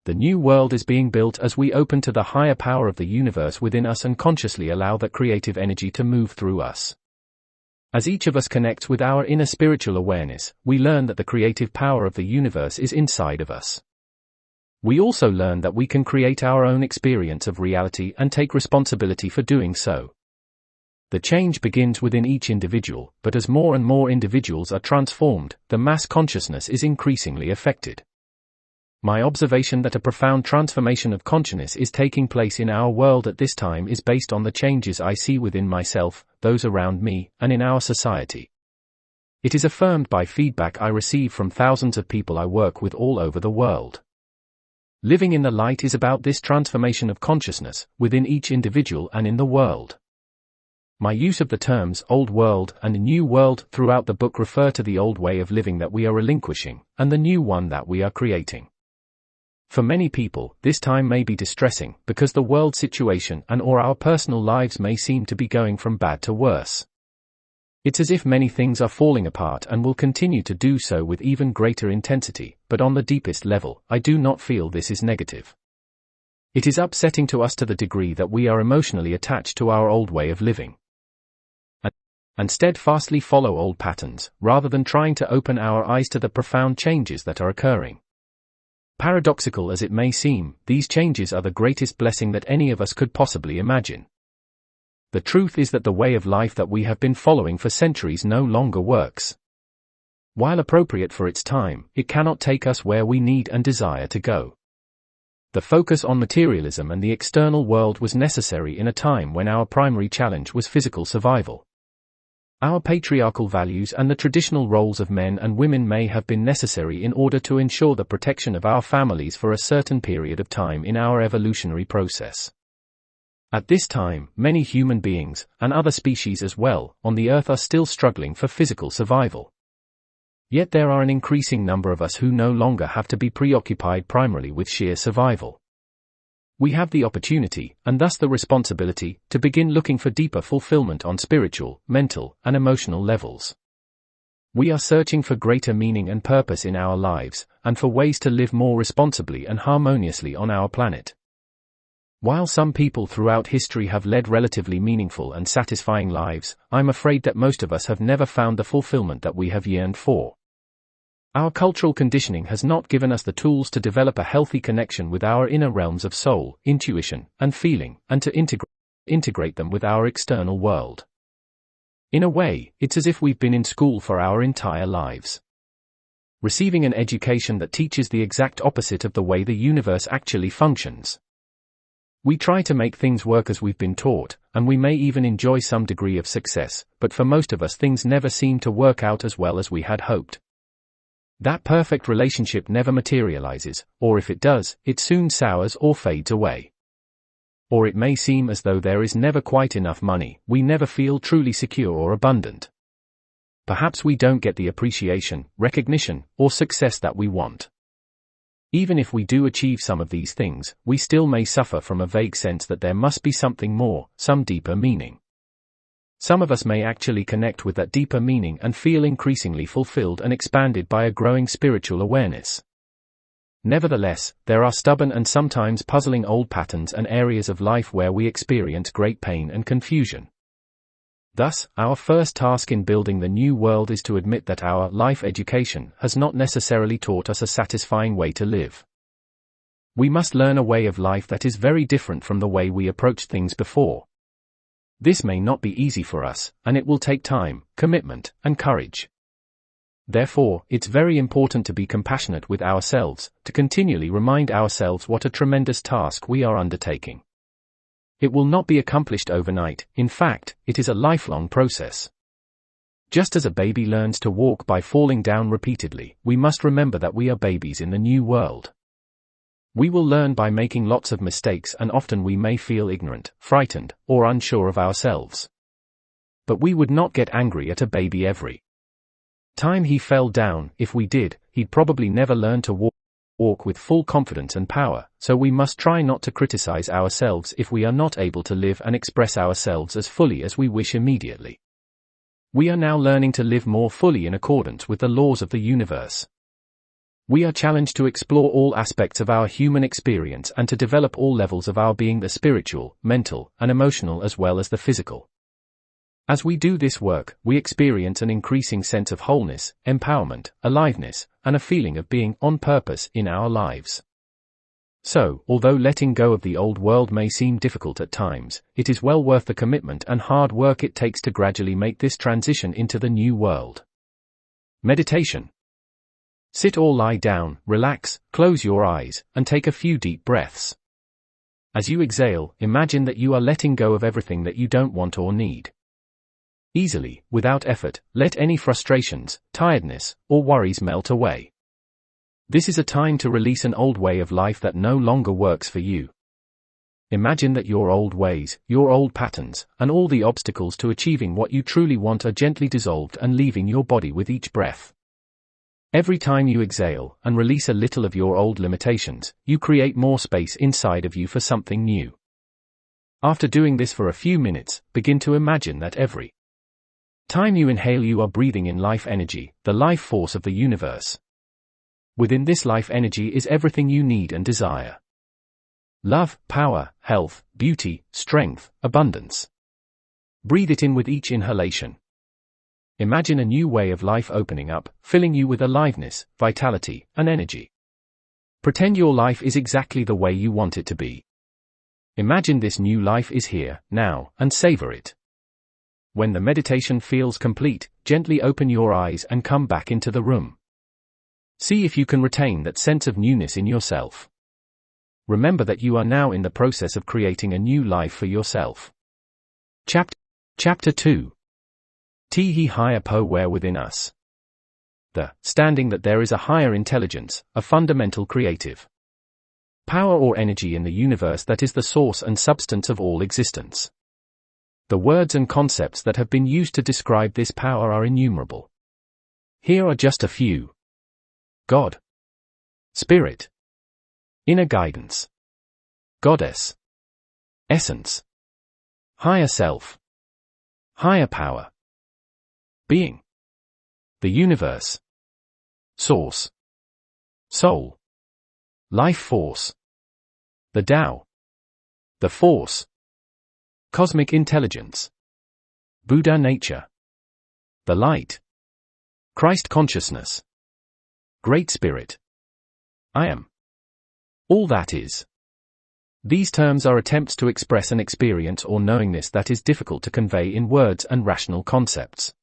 The new world is being built as we open to the higher power of the universe within us and consciously allow that creative energy to move through us. As each of us connects with our inner spiritual awareness, we learn that the creative power of the universe is inside of us. We also learn that we can create our own experience of reality and take responsibility for doing so. The change begins within each individual, but as more and more individuals are transformed, the mass consciousness is increasingly affected. My observation that a profound transformation of consciousness is taking place in our world at this time is based on the changes I see within myself, those around me, and in our society. It is affirmed by feedback I receive from thousands of people I work with all over the world. Living in the light is about this transformation of consciousness, within each individual and in the world. My use of the terms old world and new world throughout the book refer to the old way of living that we are relinquishing, and the new one that we are creating. For many people, this time may be distressing, because the world situation and/or our personal lives may seem to be going from bad to worse. It's as if many things are falling apart and will continue to do so with even greater intensity, but on the deepest level, I do not feel this is negative. It is upsetting to us to the degree that we are emotionally attached to our old way of living and steadfastly follow old patterns, rather than trying to open our eyes to the profound changes that are occurring. Paradoxical as it may seem, these changes are the greatest blessing that any of us could possibly imagine. The truth is that the way of life that we have been following for centuries no longer works. While appropriate for its time, it cannot take us where we need and desire to go. The focus on materialism and the external world was necessary in a time when our primary challenge was physical survival. Our patriarchal values and the traditional roles of men and women may have been necessary in order to ensure the protection of our families for a certain period of time in our evolutionary process. At this time, many human beings, and other species as well, on the earth are still struggling for physical survival. Yet there are an increasing number of us who no longer have to be preoccupied primarily with sheer survival. We have the opportunity, and thus the responsibility, to begin looking for deeper fulfillment on spiritual, mental, and emotional levels. We are searching for greater meaning and purpose in our lives, and for ways to live more responsibly and harmoniously on our planet. While some people throughout history have led relatively meaningful and satisfying lives, I'm afraid that most of us have never found the fulfillment that we have yearned for. Our cultural conditioning has not given us the tools to develop a healthy connection with our inner realms of soul, intuition, and feeling, and to integrate them with our external world. In a way, it's as if we've been in school for our entire lives, receiving an education that teaches the exact opposite of the way the universe actually functions. We try to make things work as we've been taught, and we may even enjoy some degree of success, but for most of us things never seem to work out as well as we had hoped. That perfect relationship never materializes, or if it does, it soon sours or fades away. Or it may seem as though there is never quite enough money, we never feel truly secure or abundant. Perhaps we don't get the appreciation, recognition, or success that we want. Even if we do achieve some of these things, we still may suffer from a vague sense that there must be something more, some deeper meaning. Some of us may actually connect with that deeper meaning and feel increasingly fulfilled and expanded by a growing spiritual awareness. Nevertheless, there are stubborn and sometimes puzzling old patterns and areas of life where we experience great pain and confusion. Thus, our first task in building the new world is to admit that our life education has not necessarily taught us a satisfying way to live. We must learn a way of life that is very different from the way we approached things before. This may not be easy for us, and it will take time, commitment, and courage. Therefore, it's very important to be compassionate with ourselves, to continually remind ourselves what a tremendous task we are undertaking. It will not be accomplished overnight, in fact, it is a lifelong process. Just as a baby learns to walk by falling down repeatedly, we must remember that we are babies in the new world. We will learn by making lots of mistakes, and often we may feel ignorant, frightened, or unsure of ourselves. But we would not get angry at a baby every time he fell down. If we did, he'd probably never learn to walk with full confidence and power, so we must try not to criticize ourselves if we are not able to live and express ourselves as fully as we wish immediately. We are now learning to live more fully in accordance with the laws of the universe. We are challenged to explore all aspects of our human experience and to develop all levels of our being, the spiritual, mental, and emotional as well as the physical. As we do this work, we experience an increasing sense of wholeness, empowerment, aliveness, and a feeling of being on purpose in our lives. So, although letting go of the old world may seem difficult at times, it is well worth the commitment and hard work it takes to gradually make this transition into the new world. Meditation. Sit or lie down, relax, close your eyes, and take a few deep breaths. As you exhale, imagine that you are letting go of everything that you don't want or need. Easily, without effort, let any frustrations, tiredness, or worries melt away. This is a time to release an old way of life that no longer works for you. Imagine that your old ways, your old patterns, and all the obstacles to achieving what you truly want are gently dissolved and leaving your body with each breath. Every time you exhale and release a little of your old limitations, you create more space inside of you for something new. After doing this for a few minutes, begin to imagine that every time you inhale you are breathing in life energy, the life force of the universe. Within this life energy is everything you need and desire. Love, power, health, beauty, strength, abundance. Breathe it in with each inhalation. Imagine a new way of life opening up, filling you with aliveness, vitality, and energy. Pretend your life is exactly the way you want it to be. Imagine this new life is here, now, and savor it. When the meditation feels complete, gently open your eyes and come back into the room. See if you can retain that sense of newness in yourself. Remember that you are now in the process of creating a new life for yourself. Chapter 2. He higher power within us. The standing that there is a higher intelligence, a fundamental creative power or energy in the universe that is the source and substance of all existence. The words and concepts that have been used to describe this power are innumerable. Here are just a few. God, Spirit, inner guidance, Goddess, Essence, Higher Self, Higher Power, Being, the Universe, Source, Soul, Life Force, the Tao, the Force, Cosmic Intelligence, Buddha Nature, the Light, Christ Consciousness, Great Spirit, I Am. All that is. These terms are attempts to express an experience or knowingness that is difficult to convey in words and rational concepts.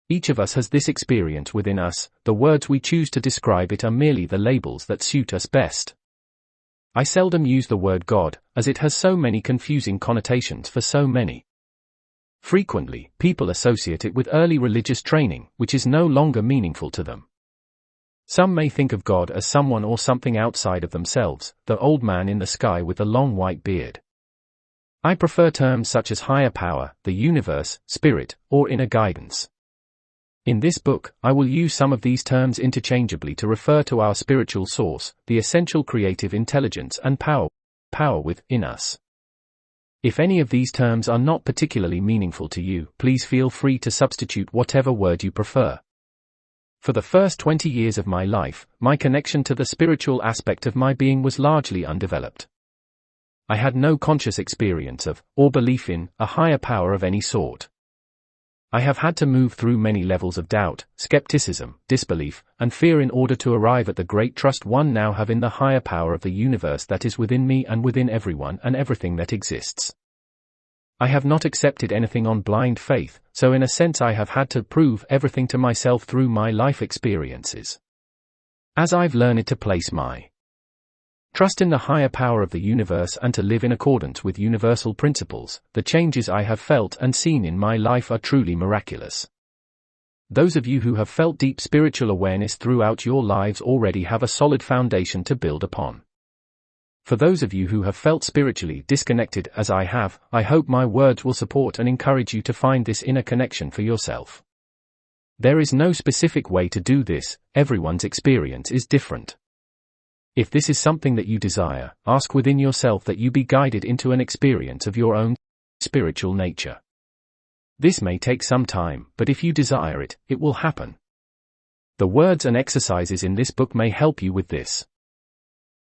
Each of us has this experience within us, the words we choose to describe it are merely the labels that suit us best. I seldom use the word God, as it has so many confusing connotations for so many. Frequently, people associate it with early religious training, which is no longer meaningful to them. Some may think of God as someone or something outside of themselves, the old man in the sky with the long white beard. I prefer terms such as higher power, the universe, spirit, or inner guidance. In this book, I will use some of these terms interchangeably to refer to our spiritual source, the essential creative intelligence and power within us. If any of these terms are not particularly meaningful to you, please feel free to substitute whatever word you prefer. For the first 20 years of my life, my connection to the spiritual aspect of my being was largely undeveloped. I had no conscious experience of, or belief in, a higher power of any sort. I have had to move through many levels of doubt, skepticism, disbelief, and fear in order to arrive at the great trust one now have in the higher power of the universe that is within me and within everyone and everything that exists. I have not accepted anything on blind faith, so in a sense I have had to prove everything to myself through my life experiences. As I've learned to place my trust in the higher power of the universe and to live in accordance with universal principles, the changes I have felt and seen in my life are truly miraculous. Those of you who have felt deep spiritual awareness throughout your lives already have a solid foundation to build upon. For those of you who have felt spiritually disconnected as I have, I hope my words will support and encourage you to find this inner connection for yourself. There is no specific way to do this, everyone's experience is different. If this is something that you desire, ask within yourself that you be guided into an experience of your own spiritual nature. This may take some time, but if you desire it, it will happen. The words and exercises in this book may help you with this.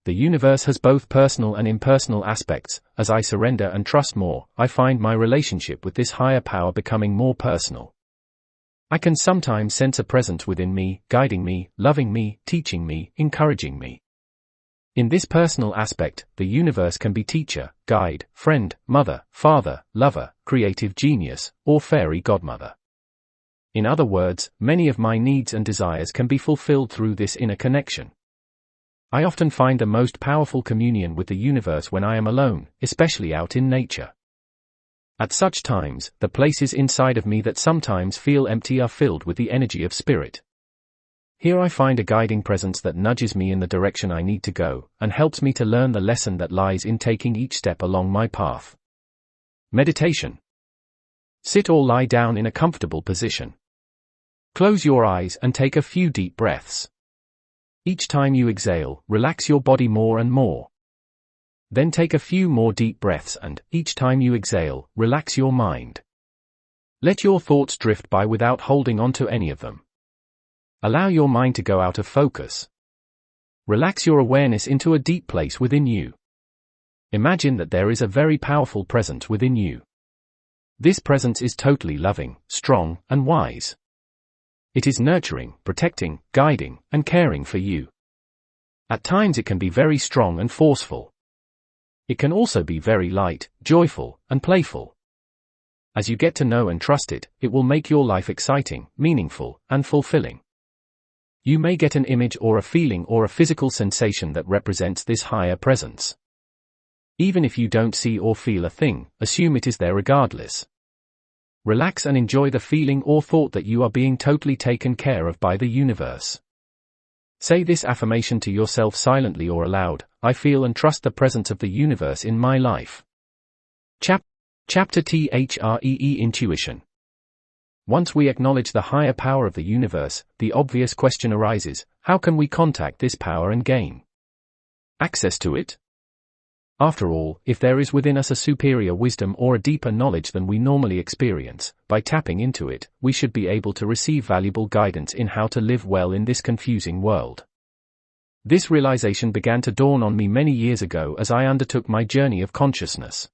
The universe has both personal and impersonal aspects. As I surrender and trust more, I find my relationship with this higher power becoming more personal. I can sometimes sense a presence within me, guiding me, loving me, teaching me, encouraging me. In this personal aspect, the universe can be teacher, guide, friend, mother, father, lover, creative genius, or fairy godmother. In other words, many of my needs and desires can be fulfilled through this inner connection. I often find the most powerful communion with the universe when I am alone, especially out in nature. At such times, the places inside of me that sometimes feel empty are filled with the energy of spirit. Here I find a guiding presence that nudges me in the direction I need to go, and helps me to learn the lesson that lies in taking each step along my path. Meditation. Sit or lie down in a comfortable position. Close your eyes and take a few deep breaths. Each time you exhale, relax your body more and more. Then take a few more deep breaths and, each time you exhale, relax your mind. Let your thoughts drift by without holding on to any of them. Allow your mind to go out of focus. Relax your awareness into a deep place within you. Imagine that there is a very powerful presence within you. This presence is totally loving, strong, and wise. It is nurturing, protecting, guiding, and caring for you. At times it can be very strong and forceful. It can also be very light, joyful, and playful. As you get to know and trust it, it will make your life exciting, meaningful, and fulfilling. You may get an image or a feeling or a physical sensation that represents this higher presence. Even if you don't see or feel a thing, assume it is there regardless. Relax and enjoy the feeling or thought that you are being totally taken care of by the universe. Say this affirmation to yourself silently or aloud: I feel and trust the presence of the universe in my life. Chapter THREE Intuition. Once we acknowledge the higher power of the universe, the obvious question arises: how can we contact this power and gain access to it? After all, if there is within us a superior wisdom or a deeper knowledge than we normally experience, by tapping into it, we should be able to receive valuable guidance in how to live well in this confusing world. This realization began to dawn on me many years ago as I undertook my journey of consciousness.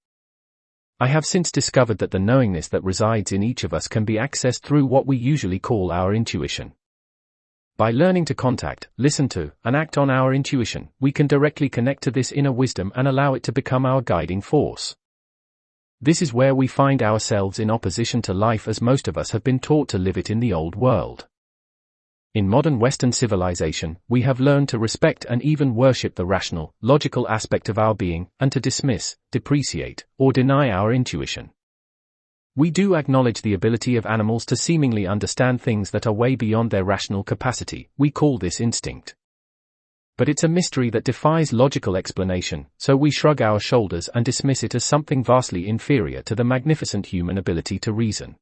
I have since discovered that the knowingness that resides in each of us can be accessed through what we usually call our intuition. By learning to contact, listen to, and act on our intuition, we can directly connect to this inner wisdom and allow it to become our guiding force. This is where we find ourselves in opposition to life as most of us have been taught to live it in the old world. In modern Western civilization, we have learned to respect and even worship the rational, logical aspect of our being, and to dismiss, depreciate, or deny our intuition. We do acknowledge the ability of animals to seemingly understand things that are way beyond their rational capacity. We call this instinct. But it's a mystery that defies logical explanation, so we shrug our shoulders and dismiss it as something vastly inferior to the magnificent human ability to reason.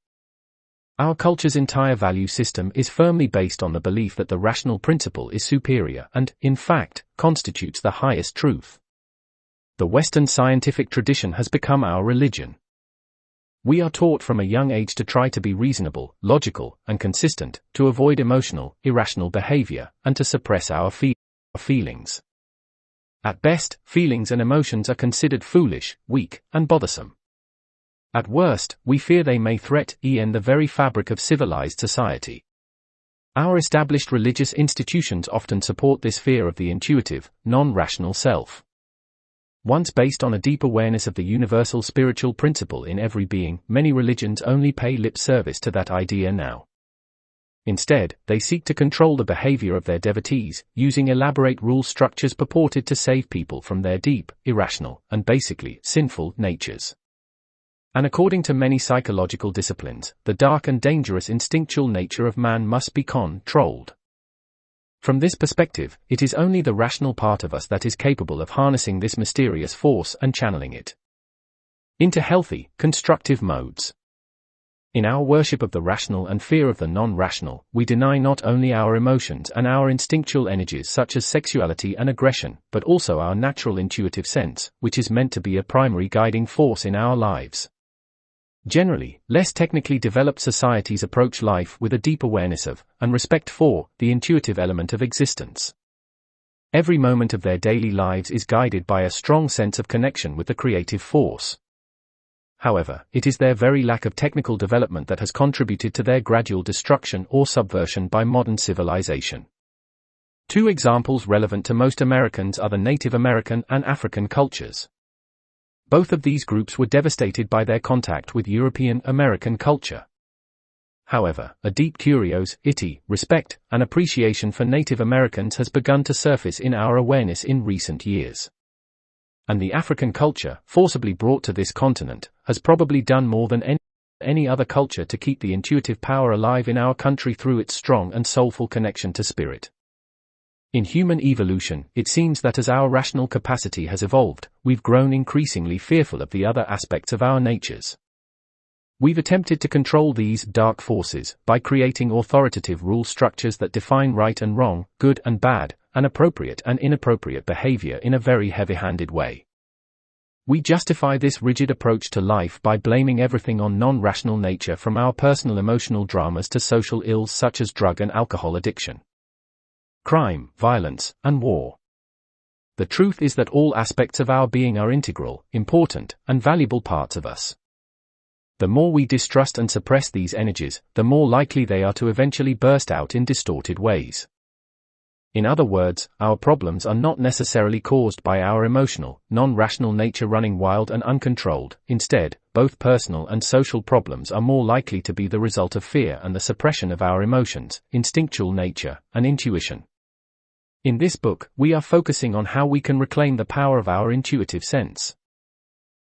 Our culture's entire value system is firmly based on the belief that the rational principle is superior and, in fact, constitutes the highest truth. The Western scientific tradition has become our religion. We are taught from a young age to try to be reasonable, logical, and consistent, to avoid emotional, irrational behavior, and to suppress our feelings. At best, feelings and emotions are considered foolish, weak, and bothersome. At worst, we fear they may threaten the very fabric of civilized society. Our established religious institutions often support this fear of the intuitive, non-rational self. Once based on a deep awareness of the universal spiritual principle in every being, many religions only pay lip service to that idea now. Instead, they seek to control the behavior of their devotees, using elaborate rule structures purported to save people from their deep, irrational, and basically sinful natures. And according to many psychological disciplines, the dark and dangerous instinctual nature of man must be controlled. From this perspective, it is only the rational part of us that is capable of harnessing this mysterious force and channeling it into healthy, constructive modes. In our worship of the rational and fear of the non-rational, we deny not only our emotions and our instinctual energies such as sexuality and aggression, but also our natural intuitive sense, which is meant to be a primary guiding force in our lives. Generally, less technically developed societies approach life with a deep awareness of, and respect for, the intuitive element of existence. Every moment of their daily lives is guided by a strong sense of connection with the creative force. However, it is their very lack of technical development that has contributed to their gradual destruction or subversion by modern civilization. Two examples relevant to most Americans are the Native American and African cultures. Both of these groups were devastated by their contact with European American culture. However, a deep curiosity, respect, and appreciation for Native Americans has begun to surface in our awareness in recent years. And the African culture, forcibly brought to this continent, has probably done more than any other culture to keep the intuitive power alive in our country through its strong and soulful connection to spirit. In human evolution, it seems that as our rational capacity has evolved, we've grown increasingly fearful of the other aspects of our natures. We've attempted to control these dark forces by creating authoritative rule structures that define right and wrong, good and bad, and appropriate and inappropriate behavior in a very heavy-handed way. We justify this rigid approach to life by blaming everything on non-rational nature, from our personal emotional dramas to social ills such as drug and alcohol addiction, crime, violence, and war. The truth is that all aspects of our being are integral, important, and valuable parts of us. The more we distrust and suppress these energies, the more likely they are to eventually burst out in distorted ways. In other words, our problems are not necessarily caused by our emotional, non-rational nature running wild and uncontrolled. Instead, both personal and social problems are more likely to be the result of fear and the suppression of our emotions, instinctual nature, and intuition. In this book, we are focusing on how we can reclaim the power of our intuitive sense.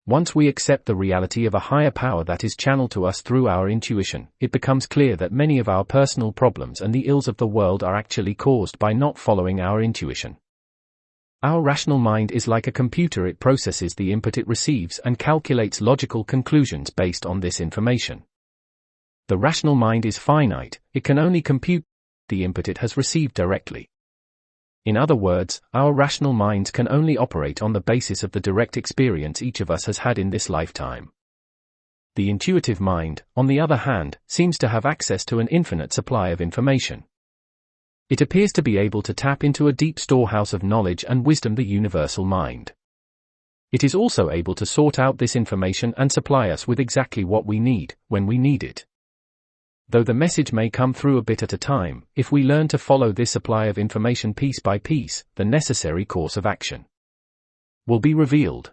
Once we accept the reality of a higher power that is channeled to us through our intuition, it becomes clear that many of our personal problems and the ills of the world are actually caused by not following our intuition. Our rational mind is like a computer. It processes the input it receives and calculates logical conclusions based on this information. The rational mind is finite, it can only compute the input it has received directly. In other words, our rational minds can only operate on the basis of the direct experience each of us has had in this lifetime. The intuitive mind, on the other hand, seems to have access to an infinite supply of information. It appears to be able to tap into a deep storehouse of knowledge and wisdom, the universal mind. It is also able to sort out this information and supply us with exactly what we need, when we need it. Though the message may come through a bit at a time, if we learn to follow this supply of information piece by piece, the necessary course of action will be revealed.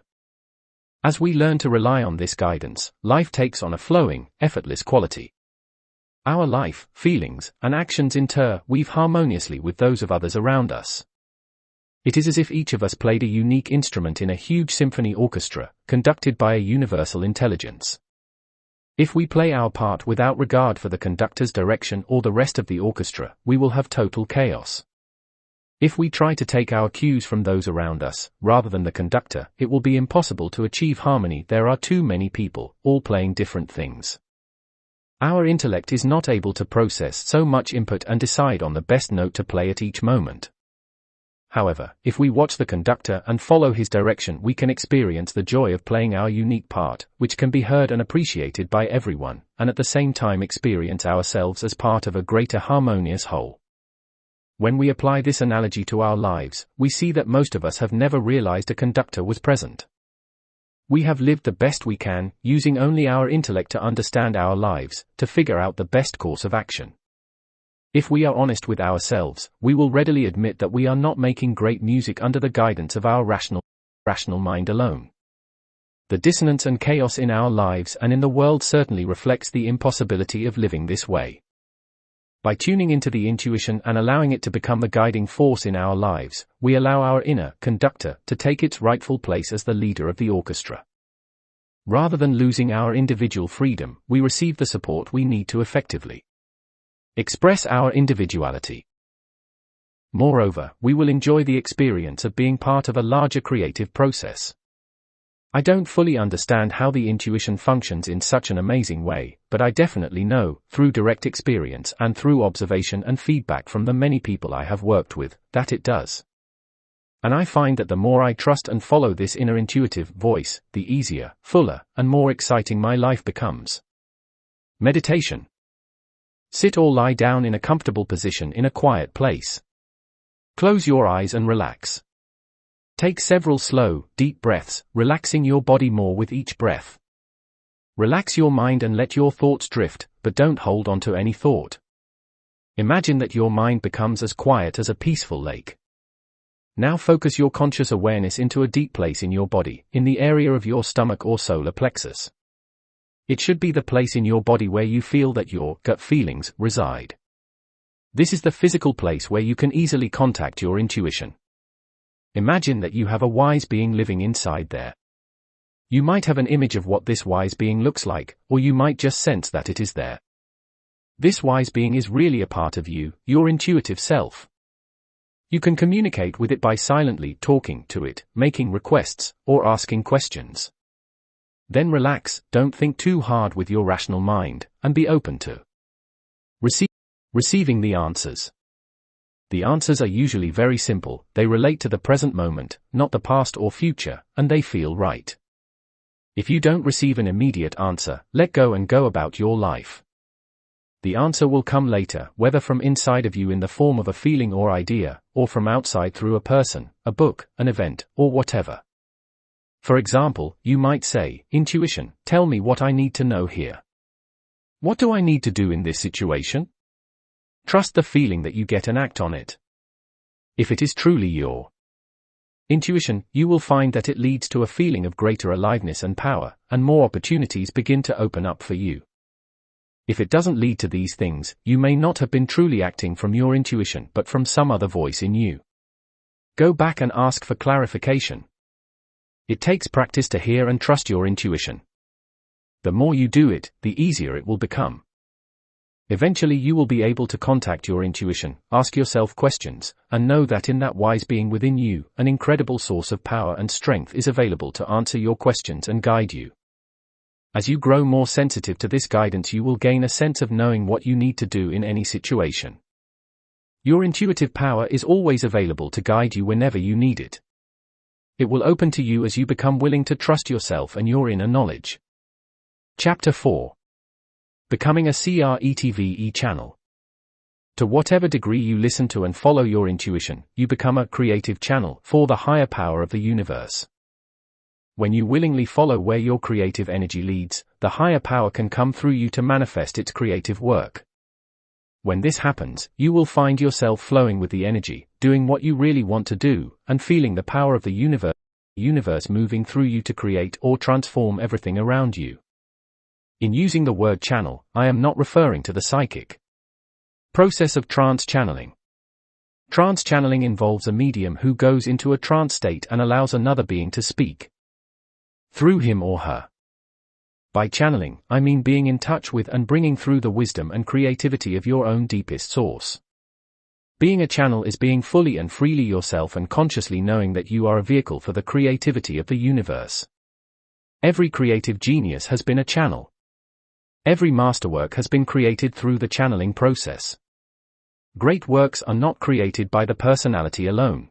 As we learn to rely on this guidance, life takes on a flowing, effortless quality. Our life, feelings, and actions interweave harmoniously with those of others around us. It is as if each of us played a unique instrument in a huge symphony orchestra, conducted by a universal intelligence. If we play our part without regard for the conductor's direction or the rest of the orchestra, we will have total chaos. If we try to take our cues from those around us, rather than the conductor, it will be impossible to achieve harmony. There are too many people, all playing different things. Our intellect is not able to process so much input and decide on the best note to play at each moment. However, if we watch the conductor and follow his direction, we can experience the joy of playing our unique part, which can be heard and appreciated by everyone, and at the same time experience ourselves as part of a greater harmonious whole. When we apply this analogy to our lives, we see that most of us have never realized a conductor was present. We have lived the best we can, using only our intellect to understand our lives, to figure out the best course of action. If we are honest with ourselves, we will readily admit that we are not making great music under the guidance of our rational mind alone. The dissonance and chaos in our lives and in the world certainly reflects the impossibility of living this way. By tuning into the intuition and allowing it to become the guiding force in our lives, we allow our inner conductor to take its rightful place as the leader of the orchestra. Rather than losing our individual freedom, we receive the support we need to effectively express our individuality. Moreover, we will enjoy the experience of being part of a larger creative process. I don't fully understand how the intuition functions in such an amazing way, but I definitely know, through direct experience and through observation and feedback from the many people I have worked with, that it does. And I find that the more I trust and follow this inner intuitive voice, the easier, fuller, and more exciting my life becomes. Meditation. Sit or lie down in a comfortable position in a quiet place. Close your eyes and relax. Take several slow, deep breaths, relaxing your body more with each breath. Relax your mind and let your thoughts drift, but don't hold on to any thought. Imagine that your mind becomes as quiet as a peaceful lake. Now focus your conscious awareness into a deep place in your body, in the area of your stomach or solar plexus. It should be the place in your body where you feel that your gut feelings reside. This is the physical place where you can easily contact your intuition. Imagine that you have a wise being living inside there. You might have an image of what this wise being looks like, or you might just sense that it is there. This wise being is really a part of you, your intuitive self. You can communicate with it by silently talking to it, making requests, or asking questions. Then relax, don't think too hard with your rational mind, and be open to receiving the answers. The answers are usually very simple, they relate to the present moment, not the past or future, and they feel right. If you don't receive an immediate answer, let go and go about your life. The answer will come later, whether from inside of you in the form of a feeling or idea, or from outside through a person, a book, an event, or whatever. For example, you might say, "Intuition, tell me what I need to know here. What do I need to do in this situation?" Trust the feeling that you get and act on it. If it is truly your intuition, you will find that it leads to a feeling of greater aliveness and power, and more opportunities begin to open up for you. If it doesn't lead to these things, you may not have been truly acting from your intuition but from some other voice in you. Go back and ask for clarification. It takes practice to hear and trust your intuition. The more you do it, the easier it will become. Eventually you will be able to contact your intuition, ask yourself questions, and know that in that wise being within you, an incredible source of power and strength is available to answer your questions and guide you. As you grow more sensitive to this guidance, you will gain a sense of knowing what you need to do in any situation. Your intuitive power is always available to guide you whenever you need it. It will open to you as you become willing to trust yourself and your inner knowledge. Chapter 4. Becoming a CRETVE channel. To whatever degree you listen to and follow your intuition, you become a creative channel for the higher power of the universe. When you willingly follow where your creative energy leads, the higher power can come through you to manifest its creative work. When this happens, you will find yourself flowing with the energy, doing what you really want to do, and feeling the power of the universe moving through you to create or transform everything around you. In using the word channel, I am not referring to the psychic process of trance channeling. Trance channeling involves a medium who goes into a trance state and allows another being to speak through him or her. By channeling, I mean being in touch with and bringing through the wisdom and creativity of your own deepest source. Being a channel is being fully and freely yourself and consciously knowing that you are a vehicle for the creativity of the universe. Every creative genius has been a channel. Every masterwork has been created through the channeling process. Great works are not created by the personality alone.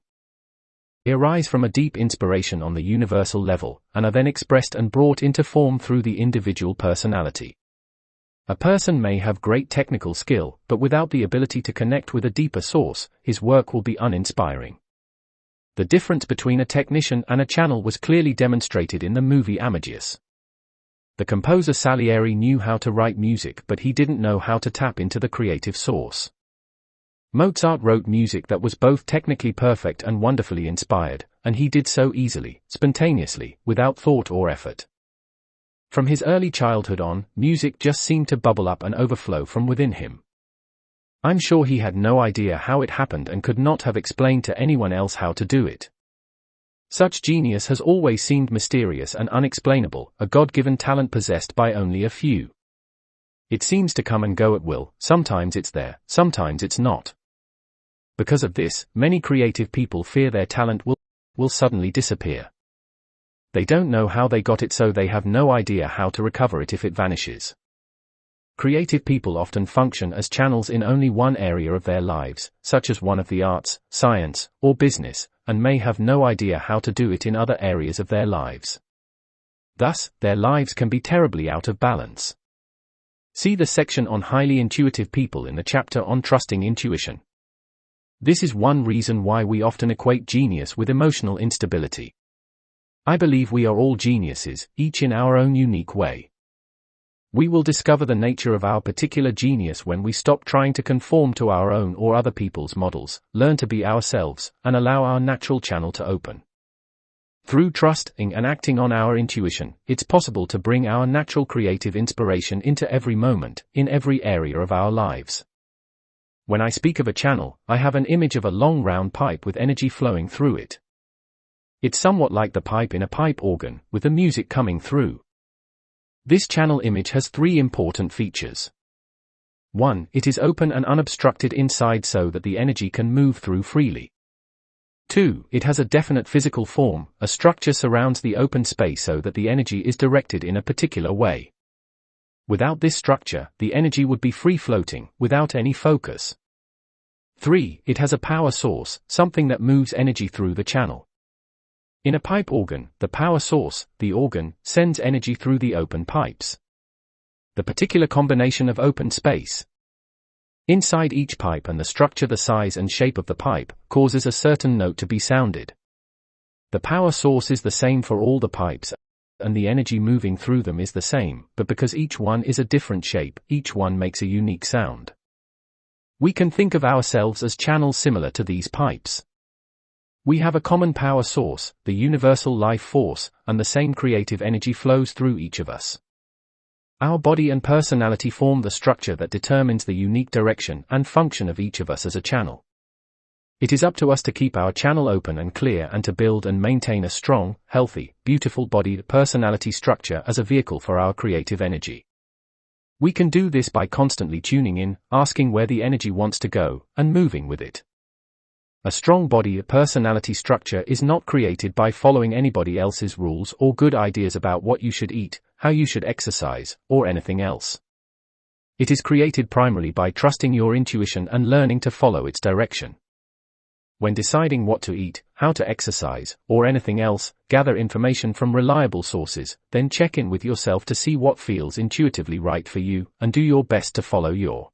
They arise from a deep inspiration on the universal level, and are then expressed and brought into form through the individual personality. A person may have great technical skill, but without the ability to connect with a deeper source, his work will be uninspiring. The difference between a technician and a channel was clearly demonstrated in the movie Amadeus. The composer Salieri knew how to write music, but he didn't know how to tap into the creative source. Mozart wrote music that was both technically perfect and wonderfully inspired, and he did so easily, spontaneously, without thought or effort. From his early childhood on, music just seemed to bubble up and overflow from within him. I'm sure he had no idea how it happened and could not have explained to anyone else how to do it. Such genius has always seemed mysterious and unexplainable, a God-given talent possessed by only a few. It seems to come and go at will, sometimes it's there, sometimes it's not. Because of this, many creative people fear their talent will suddenly disappear. They don't know how they got it, so they have no idea how to recover it if it vanishes. Creative people often function as channels in only one area of their lives, such as one of the arts, science, or business, and may have no idea how to do it in other areas of their lives. Thus, their lives can be terribly out of balance. See the section on highly intuitive people in the chapter on trusting intuition. This is one reason why we often equate genius with emotional instability. I believe we are all geniuses, each in our own unique way. We will discover the nature of our particular genius when we stop trying to conform to our own or other people's models, learn to be ourselves, and allow our natural channel to open. Through trusting and acting on our intuition, it's possible to bring our natural creative inspiration into every moment, in every area of our lives. When I speak of a channel, I have an image of a long round pipe with energy flowing through it. It's somewhat like the pipe in a pipe organ, with the music coming through. This channel image has three important features. 1. It is open and unobstructed inside so that the energy can move through freely. 2. It has a definite physical form, a structure surrounds the open space so that the energy is directed in a particular way. Without this structure, the energy would be free-floating, without any focus. 3. It has a power source, something that moves energy through the channel. In a pipe organ, the power source, the organ, sends energy through the open pipes. The particular combination of open space inside each pipe and the structure, the size and shape of the pipe, causes a certain note to be sounded. The power source is the same for all the pipes, and the energy moving through them is the same, but because each one is a different shape, each one makes a unique sound. We can think of ourselves as channels similar to these pipes. We have a common power source, the universal life force, and the same creative energy flows through each of us. Our body and personality form the structure that determines the unique direction and function of each of us as a channel. It is up to us to keep our channel open and clear and to build and maintain a strong, healthy, beautiful-bodied personality structure as a vehicle for our creative energy. We can do this by constantly tuning in, asking where the energy wants to go, and moving with it. A strong body personality structure is not created by following anybody else's rules or good ideas about what you should eat, how you should exercise, or anything else. It is created primarily by trusting your intuition and learning to follow its direction. When deciding what to eat, how to exercise, or anything else, gather information from reliable sources, then check in with yourself to see what feels intuitively right for you, and do your best to follow your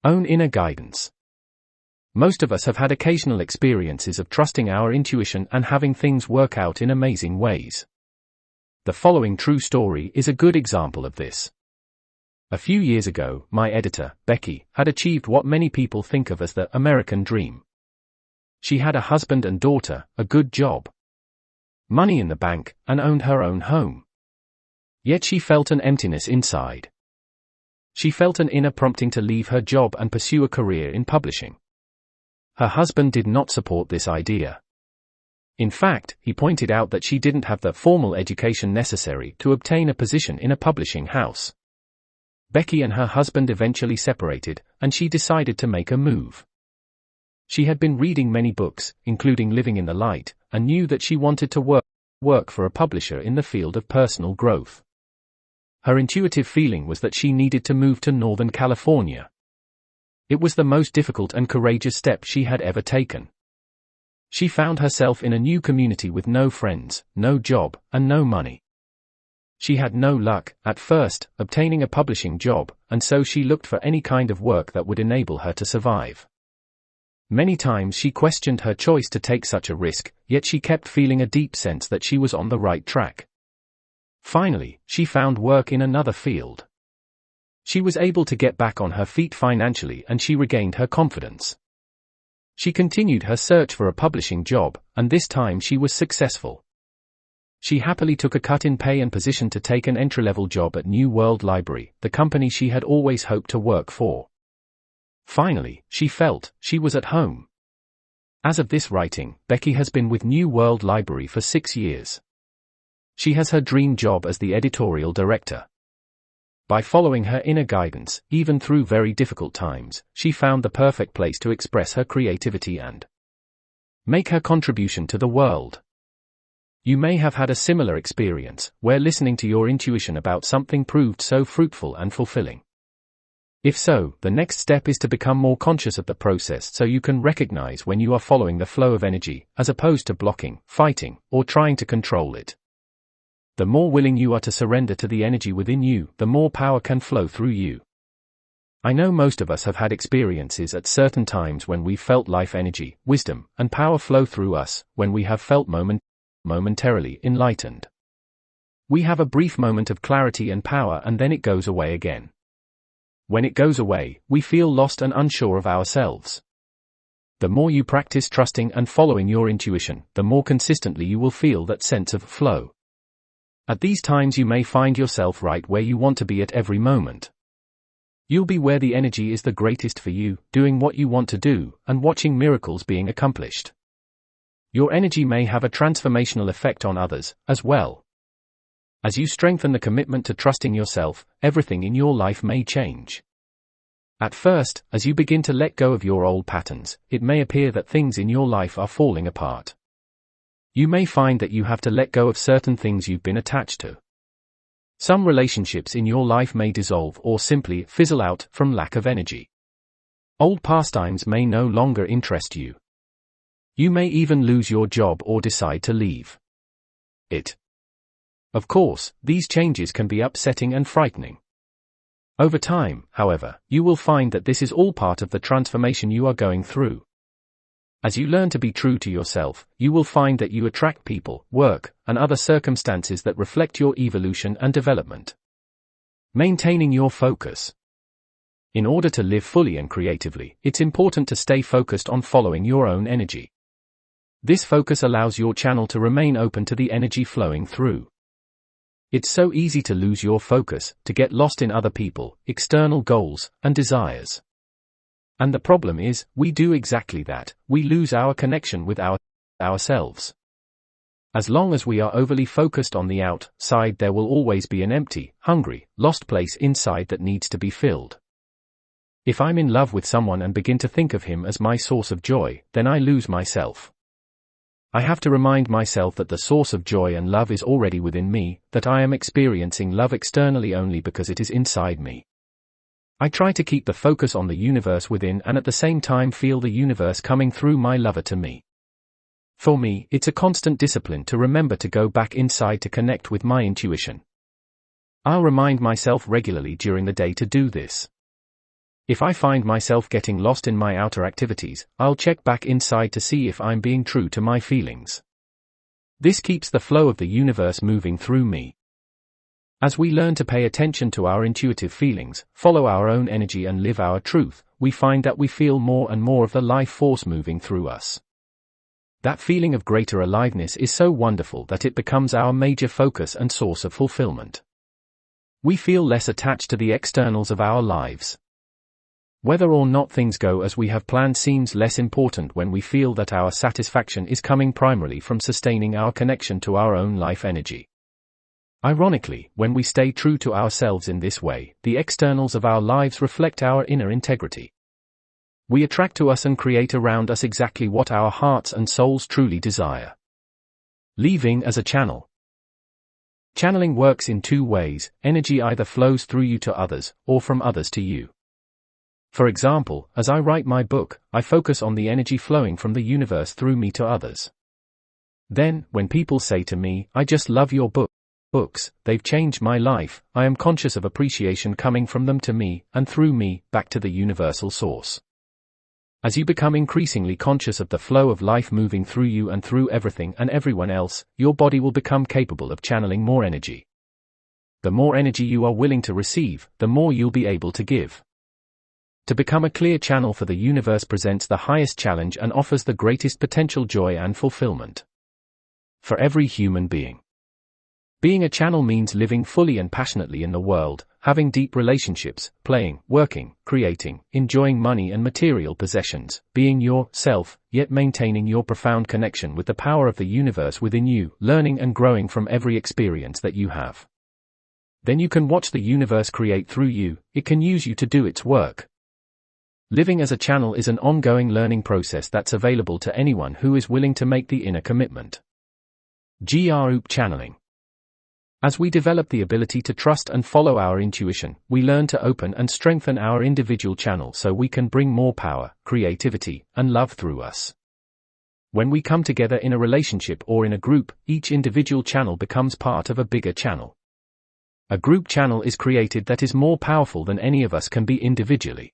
own inner guidance. Most of us have had occasional experiences of trusting our intuition and having things work out in amazing ways. The following true story is a good example of this. A few years ago, my editor, Becky, had achieved what many people think of as the American dream. She had a husband and daughter, a good job, money in the bank, and owned her own home. Yet she felt an emptiness inside. She felt an inner prompting to leave her job and pursue a career in publishing. Her husband did not support this idea. In fact, he pointed out that she didn't have the formal education necessary to obtain a position in a publishing house. Becky and her husband eventually separated, and she decided to make a move. She had been reading many books, including Living in the Light, and knew that she wanted to work for a publisher in the field of personal growth. Her intuitive feeling was that she needed to move to Northern California. It was the most difficult and courageous step she had ever taken. She found herself in a new community with no friends, no job, and no money. She had no luck, at first, obtaining a publishing job, and so she looked for any kind of work that would enable her to survive. Many times she questioned her choice to take such a risk, yet she kept feeling a deep sense that she was on the right track. Finally, she found work in another field. She was able to get back on her feet financially and she regained her confidence. She continued her search for a publishing job, and this time she was successful. She happily took a cut in pay and position to take an entry-level job at New World Library, the company she had always hoped to work for. Finally, she felt she was at home. As of this writing, Becky has been with New World Library for 6 years. She has her dream job as the editorial director. By following her inner guidance, even through very difficult times, she found the perfect place to express her creativity and make her contribution to the world. You may have had a similar experience, where listening to your intuition about something proved so fruitful and fulfilling. If so, the next step is to become more conscious of the process so you can recognize when you are following the flow of energy, as opposed to blocking, fighting, or trying to control it. The more willing you are to surrender to the energy within you, the more power can flow through you. I know most of us have had experiences at certain times when we felt life energy, wisdom, and power flow through us, when we have felt momentarily enlightened. We have a brief moment of clarity and power and then it goes away again. When it goes away, we feel lost and unsure of ourselves. The more you practice trusting and following your intuition, the more consistently you will feel that sense of flow. At these times you may find yourself right where you want to be at every moment. You'll be where the energy is the greatest for you, doing what you want to do, and watching miracles being accomplished. Your energy may have a transformational effect on others, as well. As you strengthen the commitment to trusting yourself, everything in your life may change. At first, as you begin to let go of your old patterns, it may appear that things in your life are falling apart. You may find that you have to let go of certain things you've been attached to. Some relationships in your life may dissolve or simply fizzle out from lack of energy. Old pastimes may no longer interest you. You may even lose your job or decide to leave it. Of course, these changes can be upsetting and frightening. Over time, however, you will find that this is all part of the transformation you are going through. As you learn to be true to yourself, you will find that you attract people, work, and other circumstances that reflect your evolution and development. Maintaining your focus. In order to live fully and creatively, it's important to stay focused on following your own energy. This focus allows your channel to remain open to the energy flowing through. It's so easy to lose your focus, to get lost in other people, external goals, and desires. And the problem is, we do exactly that, we lose our connection with ourselves. As long as we are overly focused on the outside, there will always be an empty, hungry, lost place inside that needs to be filled. If I'm in love with someone and begin to think of him as my source of joy, then I lose myself. I have to remind myself that the source of joy and love is already within me, that I am experiencing love externally only because it is inside me. I try to keep the focus on the universe within and at the same time feel the universe coming through my lover to me. For me, it's a constant discipline to remember to go back inside to connect with my intuition. I'll remind myself regularly during the day to do this. If I find myself getting lost in my outer activities, I'll check back inside to see if I'm being true to my feelings. This keeps the flow of the universe moving through me. As we learn to pay attention to our intuitive feelings, follow our own energy and live our truth, we find that we feel more and more of the life force moving through us. That feeling of greater aliveness is so wonderful that it becomes our major focus and source of fulfillment. We feel less attached to the externals of our lives. Whether or not things go as we have planned seems less important when we feel that our satisfaction is coming primarily from sustaining our connection to our own life energy. Ironically, when we stay true to ourselves in this way, the externals of our lives reflect our inner integrity. We attract to us and create around us exactly what our hearts and souls truly desire. Leaving as a channel. Channeling works in two ways: energy either flows through you to others, or from others to you. For example, as I write my book, I focus on the energy flowing from the universe through me to others. Then, when people say to me, "I just love your books, they've changed my life," I am conscious of appreciation coming from them to me, and through me, back to the universal source. As you become increasingly conscious of the flow of life moving through you and through everything and everyone else, your body will become capable of channeling more energy. The more energy you are willing to receive, the more you'll be able to give. To become a clear channel for the universe presents the highest challenge and offers the greatest potential joy and fulfillment. For every human being. Being a channel means living fully and passionately in the world, having deep relationships, playing, working, creating, enjoying money and material possessions, being yourself, yet maintaining your profound connection with the power of the universe within you, learning and growing from every experience that you have. Then you can watch the universe create through you, it can use you to do its work. Living as a channel is an ongoing learning process that's available to anyone who is willing to make the inner commitment. Group channeling. As we develop the ability to trust and follow our intuition, we learn to open and strengthen our individual channel so we can bring more power, creativity, and love through us. When we come together in a relationship or in a group, each individual channel becomes part of a bigger channel. A group channel is created that is more powerful than any of us can be individually.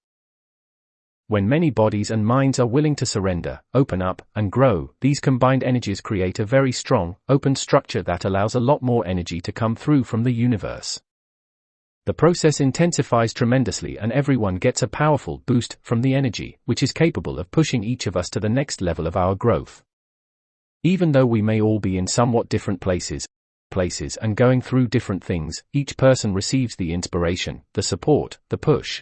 When many bodies and minds are willing to surrender, open up, and grow, these combined energies create a very strong, open structure that allows a lot more energy to come through from the universe. The process intensifies tremendously and everyone gets a powerful boost from the energy, which is capable of pushing each of us to the next level of our growth. Even though we may all be in somewhat different places and going through different things, each person receives the inspiration, the support, the push,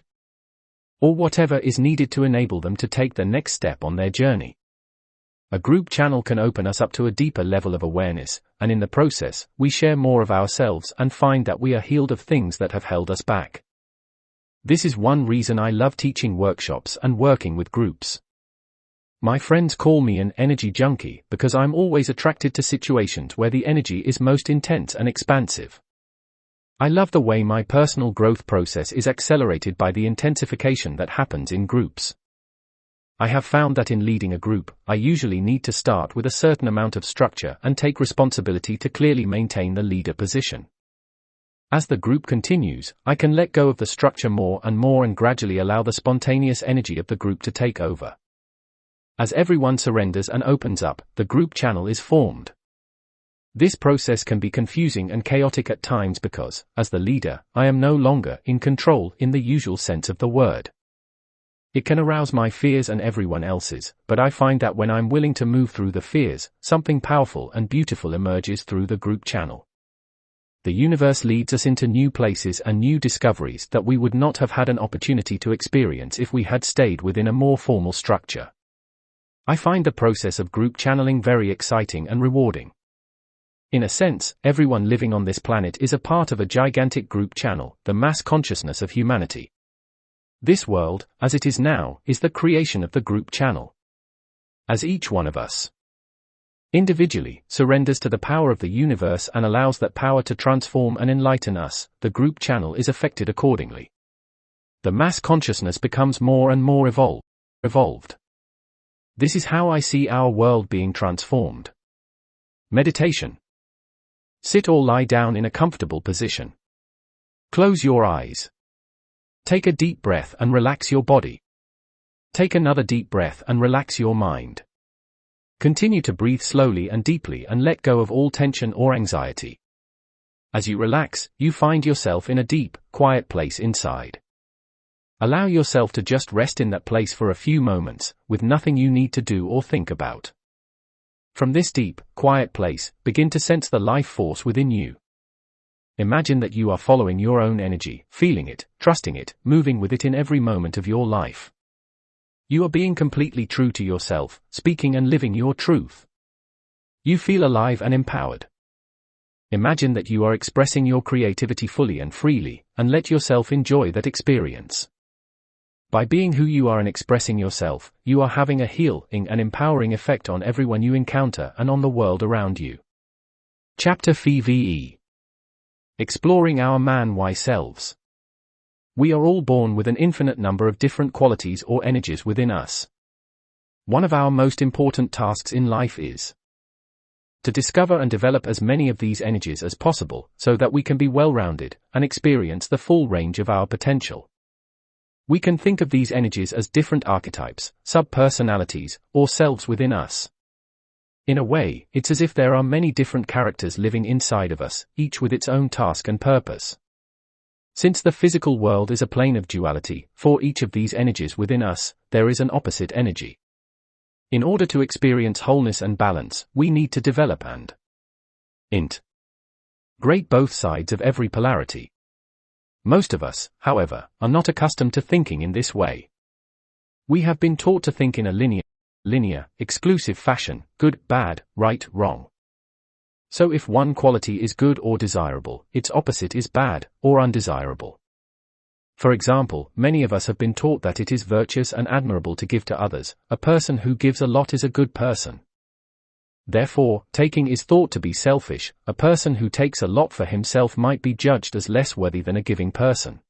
or whatever is needed to enable them to take the next step on their journey. A group channel can open us up to a deeper level of awareness, and in the process, we share more of ourselves and find that we are healed of things that have held us back. This is one reason I love teaching workshops and working with groups. My friends call me an energy junkie because I'm always attracted to situations where the energy is most intense and expansive. I love the way my personal growth process is accelerated by the intensification that happens in groups. I have found that in leading a group, I usually need to start with a certain amount of structure and take responsibility to clearly maintain the leader position. As the group continues, I can let go of the structure more and gradually allow the spontaneous energy of the group to take over. As everyone surrenders and opens up, the group channel is formed. This process can be confusing and chaotic at times because, as the leader, I am no longer in control in the usual sense of the word. It can arouse my fears and everyone else's, but I find that when I'm willing to move through the fears, something powerful and beautiful emerges through the group channel. The universe leads us into new places and new discoveries that we would not have had an opportunity to experience if we had stayed within a more formal structure. I find the process of group channeling very exciting and rewarding. In a sense, everyone living on this planet is a part of a gigantic group channel, the mass consciousness of humanity. This world, as it is now, is the creation of the group channel. As each one of us, individually, surrenders to the power of the universe and allows that power to transform and enlighten us, the group channel is affected accordingly. The mass consciousness becomes more and more evolved. This is how I see our world being transformed. Meditation. Sit or lie down in a comfortable position. Close your eyes. Take a deep breath and relax your body. Take another deep breath and relax your mind. Continue to breathe slowly and deeply and let go of all tension or anxiety. As you relax, you find yourself in a deep, quiet place inside. Allow yourself to just rest in that place for a few moments, with nothing you need to do or think about. From this deep, quiet place, begin to sense the life force within you. Imagine that you are following your own energy, feeling it, trusting it, moving with it in every moment of your life. You are being completely true to yourself, speaking and living your truth. You feel alive and empowered. Imagine that you are expressing your creativity fully and freely, and let yourself enjoy that experience. By being who you are and expressing yourself, you are having a healing and empowering effect on everyone you encounter and on the world around you. Chapter 5. Exploring our man-why selves. We are all born with an infinite number of different qualities or energies within us. One of our most important tasks in life is to discover and develop as many of these energies as possible, so that we can be well-rounded and experience the full range of our potential. We can think of these energies as different archetypes, sub-personalities, or selves within us. In a way, it's as if there are many different characters living inside of us, each with its own task and purpose. Since the physical world is a plane of duality, for each of these energies within us, there is an opposite energy. In order to experience wholeness and balance, we need to develop and integrate both sides of every polarity. Most of us, however, are not accustomed to thinking in this way. We have been taught to think in a linear, exclusive fashion, good, bad, right, wrong. So if one quality is good or desirable, its opposite is bad, or undesirable. For example, many of us have been taught that it is virtuous and admirable to give to others. A person who gives a lot is a good person. Therefore, taking is thought to be selfish. A person who takes a lot for himself might be judged as less worthy than a giving person.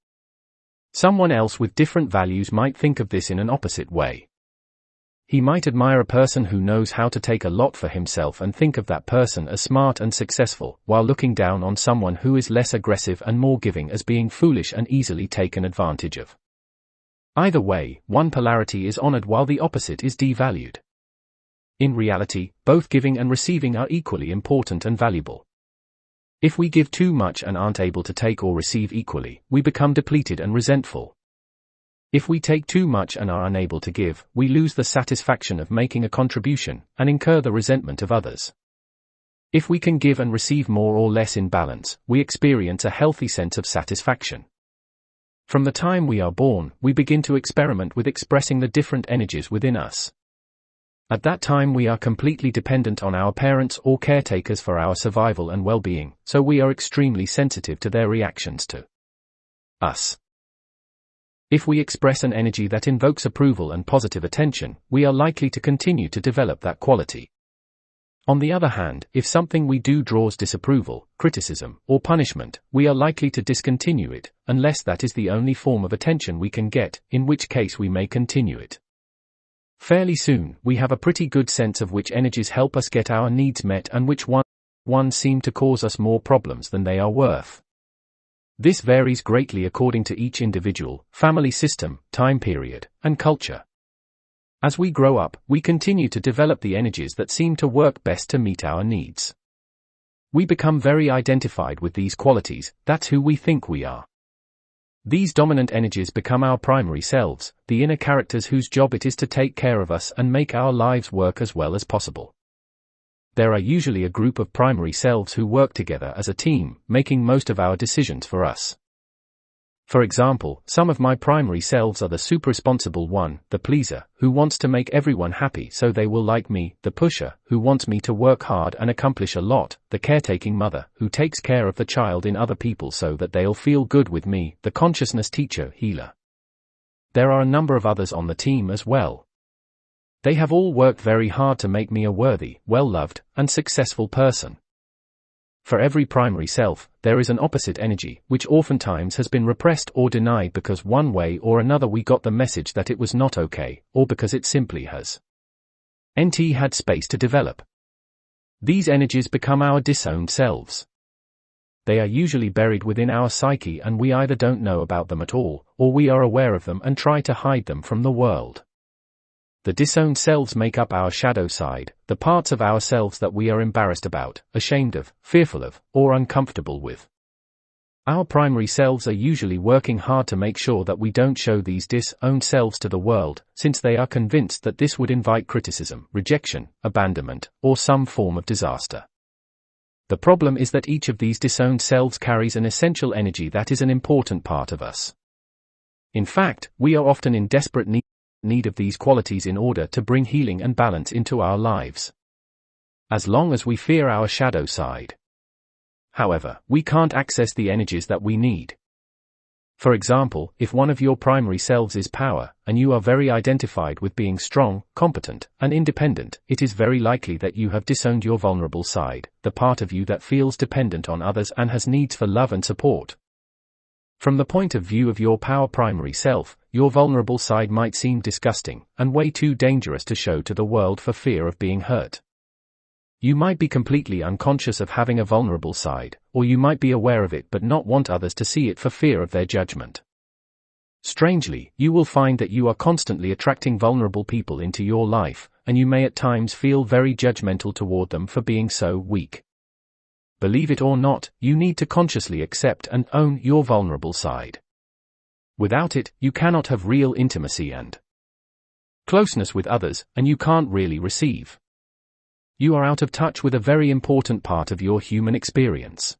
Someone else with different values might think of this in an opposite way. He might admire a person who knows how to take a lot for himself and think of that person as smart and successful, while looking down on someone who is less aggressive and more giving as being foolish and easily taken advantage of. Either way, one polarity is honored while the opposite is devalued. In reality, both giving and receiving are equally important and valuable. If we give too much and aren't able to take or receive equally, we become depleted and resentful. If we take too much and are unable to give, we lose the satisfaction of making a contribution, and incur the resentment of others. If we can give and receive more or less in balance, we experience a healthy sense of satisfaction. From the time we are born, we begin to experiment with expressing the different energies within us. At that time we are completely dependent on our parents or caretakers for our survival and well-being, so we are extremely sensitive to their reactions to us. If we express an energy that invokes approval and positive attention, we are likely to continue to develop that quality. On the other hand, if something we do draws disapproval, criticism, or punishment, we are likely to discontinue it, unless that is the only form of attention we can get, in which case we may continue it. Fairly soon, we have a pretty good sense of which energies help us get our needs met and which ones seem to cause us more problems than they are worth. This varies greatly according to each individual, family system, time period, and culture. As we grow up, we continue to develop the energies that seem to work best to meet our needs. We become very identified with these qualities. That's who we think we are. These dominant energies become our primary selves, the inner characters whose job it is to take care of us and make our lives work as well as possible. There are usually a group of primary selves who work together as a team, making most of our decisions for us. For example, some of my primary selves are the super responsible one, the pleaser, who wants to make everyone happy so they will like me, the pusher, who wants me to work hard and accomplish a lot, the caretaking mother, who takes care of the child in other people so that they'll feel good with me, the consciousness teacher, healer. There are a number of others on the team as well. They have all worked very hard to make me a worthy, well-loved, and successful person. For every primary self, there is an opposite energy, which oftentimes has been repressed or denied because one way or another we got the message that it was not okay, or because it simply has not had space to develop. These energies become our disowned selves. They are usually buried within our psyche and we either don't know about them at all, or we are aware of them and try to hide them from the world. The disowned selves make up our shadow side, the parts of ourselves that we are embarrassed about, ashamed of, fearful of, or uncomfortable with. Our primary selves are usually working hard to make sure that we don't show these disowned selves to the world, since they are convinced that this would invite criticism, rejection, abandonment, or some form of disaster. The problem is that each of these disowned selves carries an essential energy that is an important part of us. In fact, we are often in desperate need of these qualities in order to bring healing and balance into our lives. As long as we fear our shadow side, however, we can't access the energies that we need. For example, if one of your primary selves is power, and you are very identified with being strong, competent, and independent, it is very likely that you have disowned your vulnerable side, the part of you that feels dependent on others and has needs for love and support. From the point of view of your power primary self, your vulnerable side might seem disgusting, and way too dangerous to show to the world for fear of being hurt. You might be completely unconscious of having a vulnerable side, or you might be aware of it but not want others to see it for fear of their judgment. Strangely, you will find that you are constantly attracting vulnerable people into your life, and you may at times feel very judgmental toward them for being so weak. Believe it or not, you need to consciously accept and own your vulnerable side. Without it, you cannot have real intimacy and closeness with others, and you can't really receive. You are out of touch with a very important part of your human experience.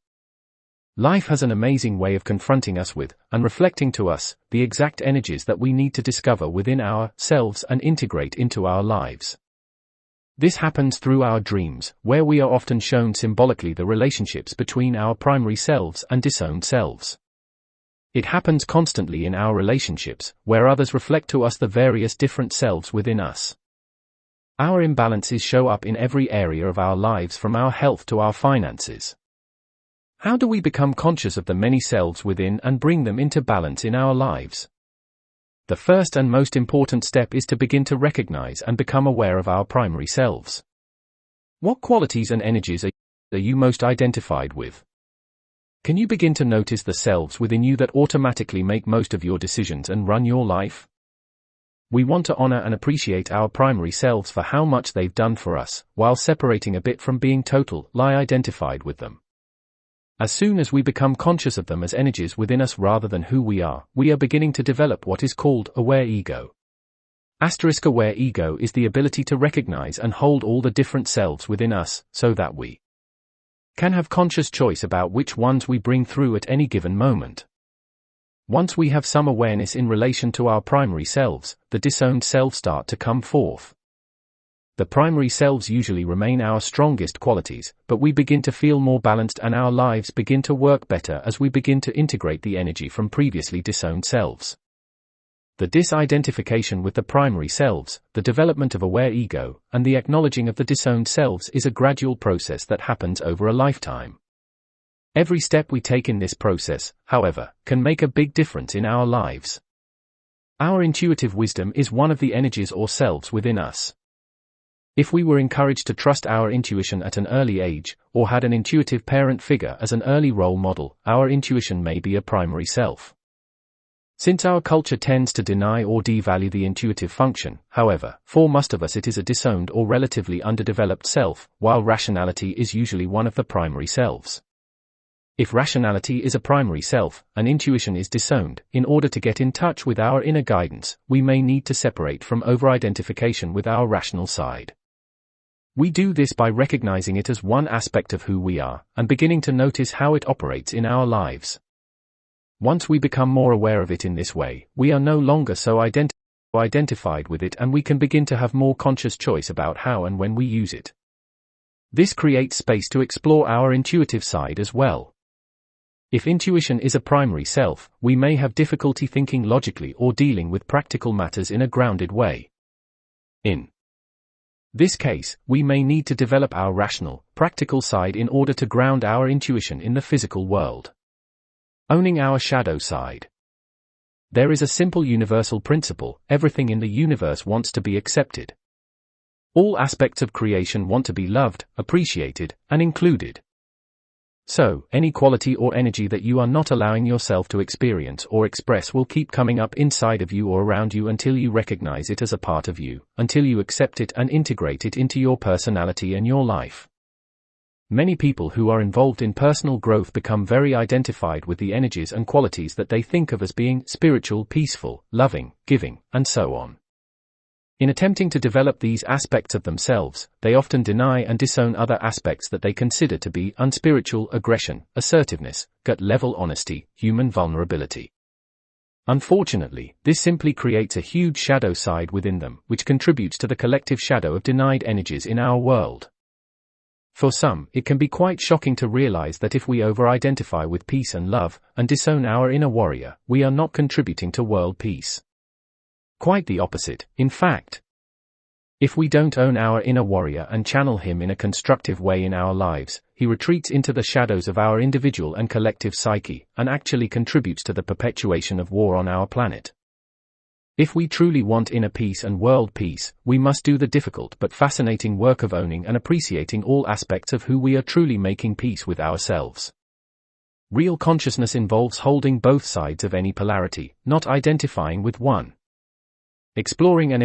Life has an amazing way of confronting us with, and reflecting to us, the exact energies that we need to discover within ourselves and integrate into our lives. This happens through our dreams, where we are often shown symbolically the relationships between our primary selves and disowned selves. It happens constantly in our relationships, where others reflect to us the various different selves within us. Our imbalances show up in every area of our lives, from our health to our finances. How do we become conscious of the many selves within and bring them into balance in our lives? The first and most important step is to begin to recognize and become aware of our primary selves. What qualities and energies are you most identified with? Can you begin to notice the selves within you that automatically make most of your decisions and run your life? We want to honor and appreciate our primary selves for how much they've done for us, while separating a bit from being totally identified with them. As soon as we become conscious of them as energies within us rather than who we are beginning to develop what is called aware ego. Aware ego is the ability to recognize and hold all the different selves within us, so that we can have conscious choice about which ones we bring through at any given moment. Once we have some awareness in relation to our primary selves, the disowned selves start to come forth. The primary selves usually remain our strongest qualities, but we begin to feel more balanced and our lives begin to work better as we begin to integrate the energy from previously disowned selves. The disidentification with the primary selves, the development of aware ego, and the acknowledging of the disowned selves is a gradual process that happens over a lifetime. Every step we take in this process, however, can make a big difference in our lives. Our intuitive wisdom is one of the energies or selves within us. If we were encouraged to trust our intuition at an early age, or had an intuitive parent figure as an early role model, our intuition may be a primary self. Since our culture tends to deny or devalue the intuitive function, however, for most of us it is a disowned or relatively underdeveloped self, while rationality is usually one of the primary selves. If rationality is a primary self, and intuition is disowned, in order to get in touch with our inner guidance, we may need to separate from over-identification with our rational side. We do this by recognizing it as one aspect of who we are, and beginning to notice how it operates in our lives. Once we become more aware of it in this way, we are no longer so identified with it, and we can begin to have more conscious choice about how and when we use it. This creates space to explore our intuitive side as well. If intuition is a primary self, we may have difficulty thinking logically or dealing with practical matters in a grounded way. In this case, we may need to develop our rational, practical side in order to ground our intuition in the physical world. Owning our shadow side. There is a simple universal principle: everything in the universe wants to be accepted. All aspects of creation want to be loved, appreciated, and included. So, any quality or energy that you are not allowing yourself to experience or express will keep coming up inside of you or around you until you recognize it as a part of you, until you accept it and integrate it into your personality and your life. Many people who are involved in personal growth become very identified with the energies and qualities that they think of as being spiritual, peaceful, loving, giving, and so on. In attempting to develop these aspects of themselves, they often deny and disown other aspects that they consider to be unspiritual: aggression, assertiveness, gut-level honesty, human vulnerability. Unfortunately, this simply creates a huge shadow side within them, which contributes to the collective shadow of denied energies in our world. For some, it can be quite shocking to realize that if we over-identify with peace and love, and disown our inner warrior, we are not contributing to world peace. Quite the opposite, in fact. If we don't own our inner warrior and channel him in a constructive way in our lives, he retreats into the shadows of our individual and collective psyche, and actually contributes to the perpetuation of war on our planet. If we truly want inner peace and world peace, we must do the difficult but fascinating work of owning and appreciating all aspects of who we are, truly making peace with ourselves. Real consciousness involves holding both sides of any polarity, not identifying with one. Exploring and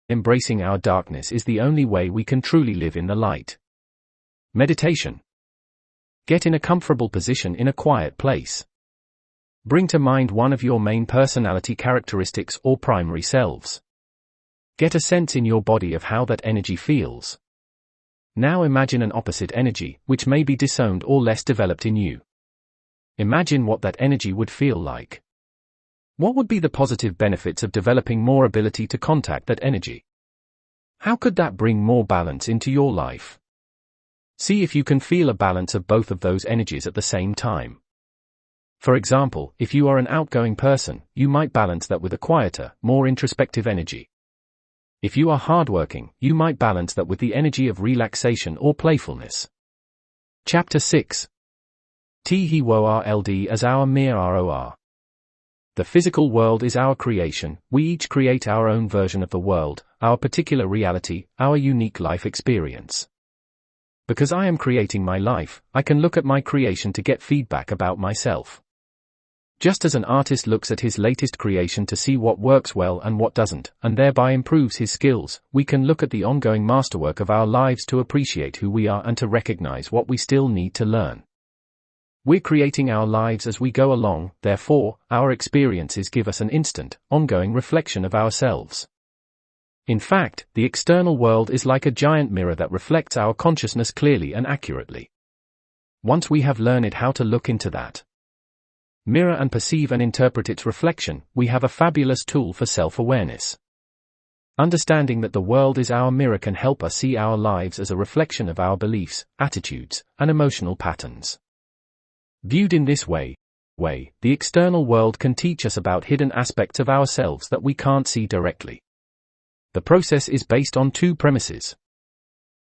embracing our darkness is the only way we can truly live in the light. Meditation. Get in a comfortable position in a quiet place. Bring to mind one of your main personality characteristics or primary selves. Get a sense in your body of how that energy feels. Now imagine an opposite energy, which may be disowned or less developed in you. Imagine what that energy would feel like. What would be the positive benefits of developing more ability to contact that energy? How could that bring more balance into your life? See if you can feel a balance of both of those energies at the same time. For example, if you are an outgoing person, you might balance that with a quieter, more introspective energy. If you are hardworking, you might balance that with the energy of relaxation or playfulness. Chapter 6. Te World as our mere ROR. The physical world is our creation. We each create our own version of the world, our particular reality, our unique life experience. Because I am creating my life, I can look at my creation to get feedback about myself. Just as an artist looks at his latest creation to see what works well and what doesn't, and thereby improves his skills, we can look at the ongoing masterwork of our lives to appreciate who we are and to recognize what we still need to learn. We're creating our lives as we go along, therefore, our experiences give us an instant, ongoing reflection of ourselves. In fact, the external world is like a giant mirror that reflects our consciousness clearly and accurately. Once we have learned how to look into that mirror and perceive and interpret its reflection, we have a fabulous tool for self-awareness. Understanding that the world is our mirror can help us see our lives as a reflection of our beliefs, attitudes, and emotional patterns. Viewed in this way, the external world can teach us about hidden aspects of ourselves that we can't see directly. The process is based on two premises.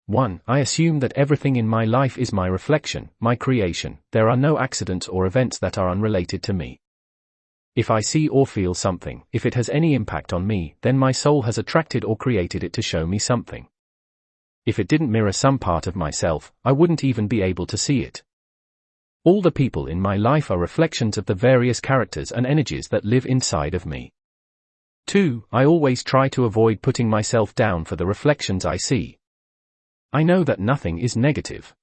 1. I assume that everything in my life is my reflection, my creation. There are no accidents or events that are unrelated to me. If I see or feel something, if it has any impact on me, then my soul has attracted or created it to show me something. If it didn't mirror some part of myself, I wouldn't even be able to see it. All the people in my life are reflections of the various characters and energies that live inside of me. 2. I always try to avoid putting myself down for the reflections I see. I know that nothing is negative.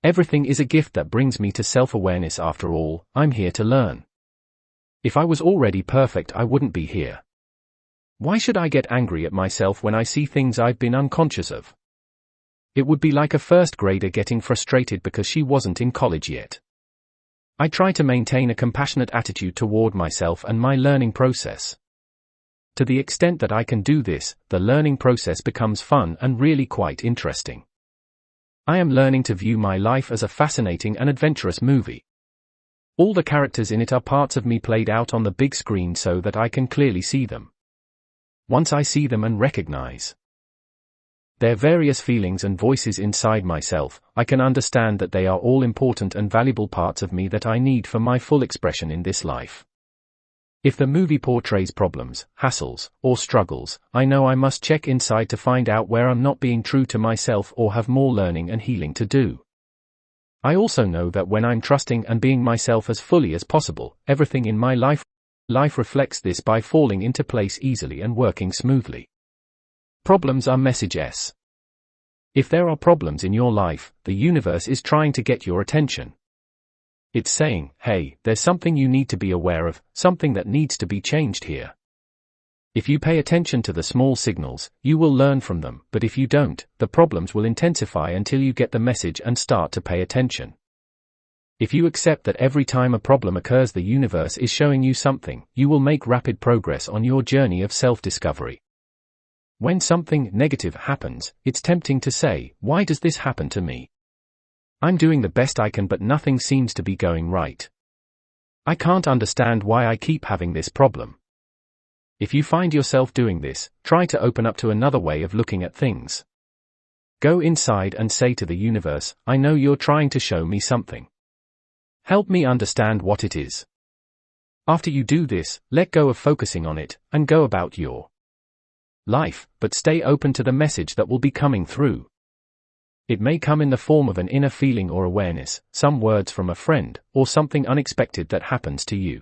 Everything is a gift that brings me to self-awareness. After all, I'm here to learn. If I was already perfect, I wouldn't be here. Why should I get angry at myself when I see things I've been unconscious of? It would be like a first grader getting frustrated because she wasn't in college yet. I try to maintain a compassionate attitude toward myself and my learning process. To the extent that I can do this, the learning process becomes fun and really quite interesting. I am learning to view my life as a fascinating and adventurous movie. All the characters in it are parts of me played out on the big screen so that I can clearly see them. Once I see them and recognize their various feelings and voices inside myself, I can understand that they are all important and valuable parts of me that I need for my full expression in this life. If the movie portrays problems, hassles, or struggles, I know I must check inside to find out where I'm not being true to myself or have more learning and healing to do. I also know that when I'm trusting and being myself as fully as possible, everything in my life reflects this by falling into place easily and working smoothly. Problems are messages. If there are problems in your life, the universe is trying to get your attention. It's saying, hey, there's something you need to be aware of, something that needs to be changed here. If you pay attention to the small signals, you will learn from them, but if you don't, the problems will intensify until you get the message and start to pay attention. If you accept that every time a problem occurs the universe is showing you something, you will make rapid progress on your journey of self-discovery. When something negative happens, it's tempting to say, "Why does this happen to me? I'm doing the best I can but nothing seems to be going right. I can't understand why I keep having this problem." If you find yourself doing this, try to open up to another way of looking at things. Go inside and say to the universe, "I know you're trying to show me something. Help me understand what it is." After you do this, let go of focusing on it, and go about your life, but stay open to the message that will be coming through. It may come in the form of an inner feeling or awareness, some words from a friend, or something unexpected that happens to you.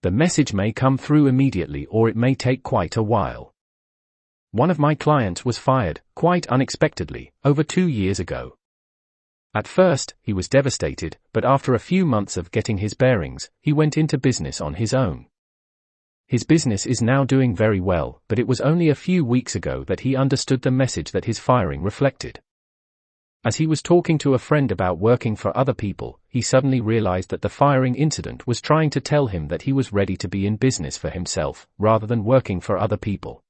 The message may come through immediately or it may take quite a while. One of my clients was fired, quite unexpectedly, over 2 years ago. At first, he was devastated, but after a few months of getting his bearings, he went into business on his own. His business is now doing very well, but it was only a few weeks ago that he understood the message that his firing reflected. As he was talking to a friend about working for other people, he suddenly realized that the firing incident was trying to tell him that he was ready to be in business for himself, rather than working for other people.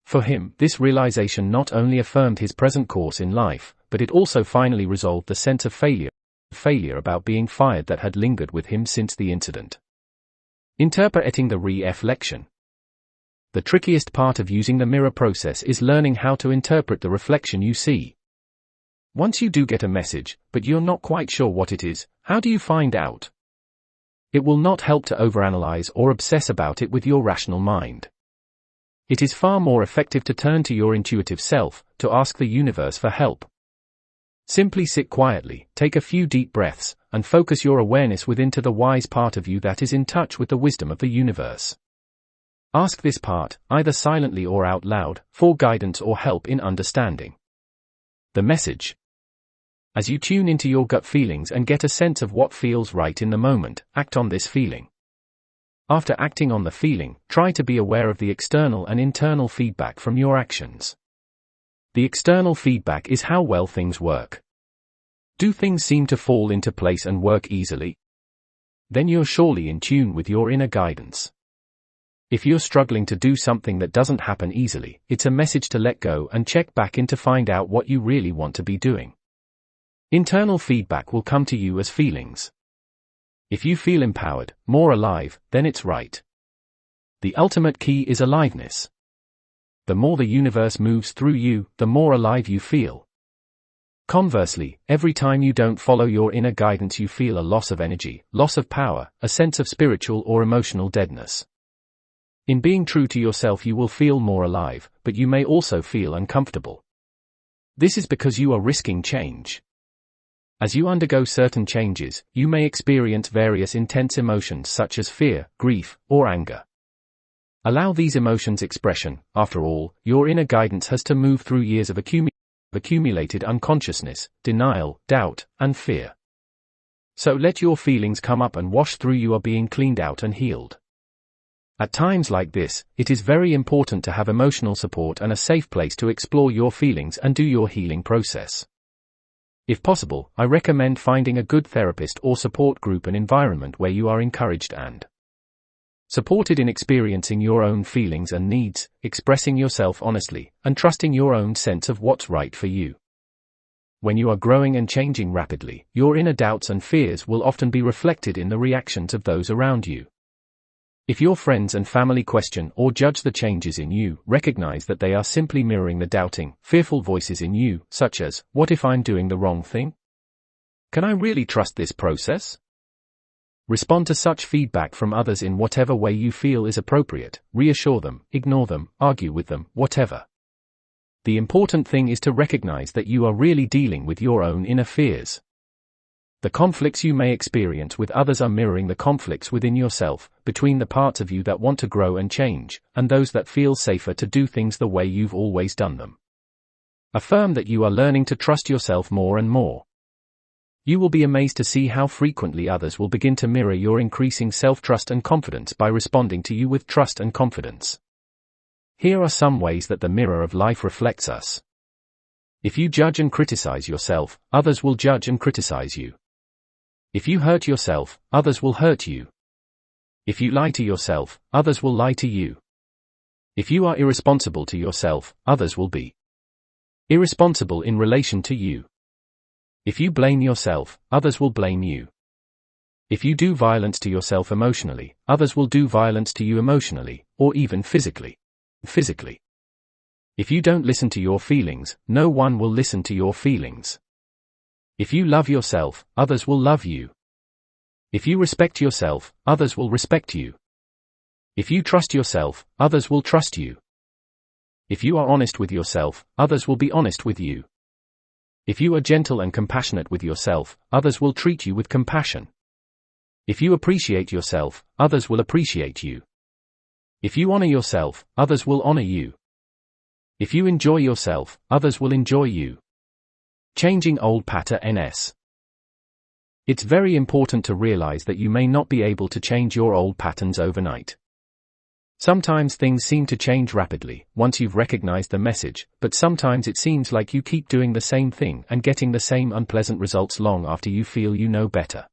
For him, this realization not only affirmed his present course in life, but it also finally resolved the sense of failure about being fired that had lingered with him since the incident. Interpreting the reflection. The trickiest part of using the mirror process is learning how to interpret the reflection you see. Once you do get a message, but you're not quite sure what it is, how do you find out? It will not help to overanalyze or obsess about it with your rational mind. It is far more effective to turn to your intuitive self, to ask the universe for help. Simply sit quietly, take a few deep breaths, and focus your awareness within to the wise part of you that is in touch with the wisdom of the universe. Ask this part, either silently or out loud, for guidance or help in understanding the message. As you tune into your gut feelings and get a sense of what feels right in the moment, act on this feeling. After acting on the feeling, try to be aware of the external and internal feedback from your actions. The external feedback is how well things work. Do things seem to fall into place and work easily? Then you're surely in tune with your inner guidance. If you're struggling to do something that doesn't happen easily, it's a message to let go and check back in to find out what you really want to be doing. Internal feedback will come to you as feelings. If you feel empowered, more alive, then it's right. The ultimate key is aliveness. The more the universe moves through you, the more alive you feel. Conversely, every time you don't follow your inner guidance you feel a loss of energy, loss of power, a sense of spiritual or emotional deadness. In being true to yourself you will feel more alive, but you may also feel uncomfortable. This is because you are risking change. As you undergo certain changes, you may experience various intense emotions such as fear, grief, or anger. Allow these emotions expression. After all, your inner guidance has to move through years of accumulated unconsciousness, denial, doubt, and fear. So let your feelings come up and wash through. You are being cleaned out and healed. At times like this, it is very important to have emotional support and a safe place to explore your feelings and do your healing process. If possible, I recommend finding a good therapist or support group, an environment where you are encouraged and supported in experiencing your own feelings and needs, expressing yourself honestly, and trusting your own sense of what's right for you. When you are growing and changing rapidly, your inner doubts and fears will often be reflected in the reactions of those around you. If your friends and family question or judge the changes in you, recognize that they are simply mirroring the doubting, fearful voices in you, such as, "What if I'm doing the wrong thing? Can I really trust this process?" Respond to such feedback from others in whatever way you feel is appropriate. Reassure them, ignore them, argue with them, whatever. The important thing is to recognize that you are really dealing with your own inner fears. The conflicts you may experience with others are mirroring the conflicts within yourself, between the parts of you that want to grow and change, and those that feel safer to do things the way you've always done them. Affirm that you are learning to trust yourself more and more. You will be amazed to see how frequently others will begin to mirror your increasing self-trust and confidence by responding to you with trust and confidence. Here are some ways that the mirror of life reflects us. If you judge and criticize yourself, others will judge and criticize you. If you hurt yourself, others will hurt you. If you lie to yourself, others will lie to you. If you are irresponsible to yourself, others will be irresponsible in relation to you. If you blame yourself, others will blame you. If you do violence to yourself emotionally, others will do violence to you emotionally, or even physically. If you don't listen to your feelings, no one will listen to your feelings. If you love yourself, others will love you. If you respect yourself, others will respect you. If you trust yourself, others will trust you. If you are honest with yourself, others will be honest with you. If you are gentle and compassionate with yourself, others will treat you with compassion. If you appreciate yourself, others will appreciate you. If you honor yourself, others will honor you. If you enjoy yourself, others will enjoy you. Changing old patterns. It's very important to realize that you may not be able to change your old patterns overnight. Sometimes things seem to change rapidly, once you've recognized the message, but sometimes it seems like you keep doing the same thing and getting the same unpleasant results long after you feel you know better.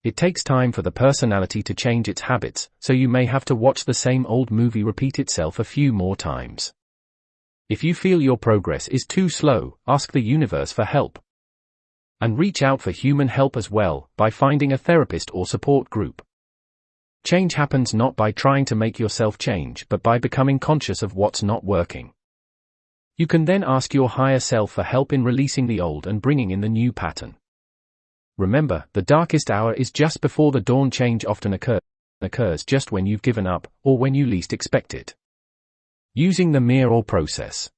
It takes time for the personality to change its habits, so you may have to watch the same old movie repeat itself a few more times. If you feel your progress is too slow, ask the universe for help. And reach out for human help as well, by finding a therapist or support group. Change happens not by trying to make yourself change, but by becoming conscious of what's not working. You can then ask your higher self for help in releasing the old and bringing in the new pattern. Remember, the darkest hour is just before the dawn. Change often occurs just when you've given up, or when you least expect it. Using the mirror or process.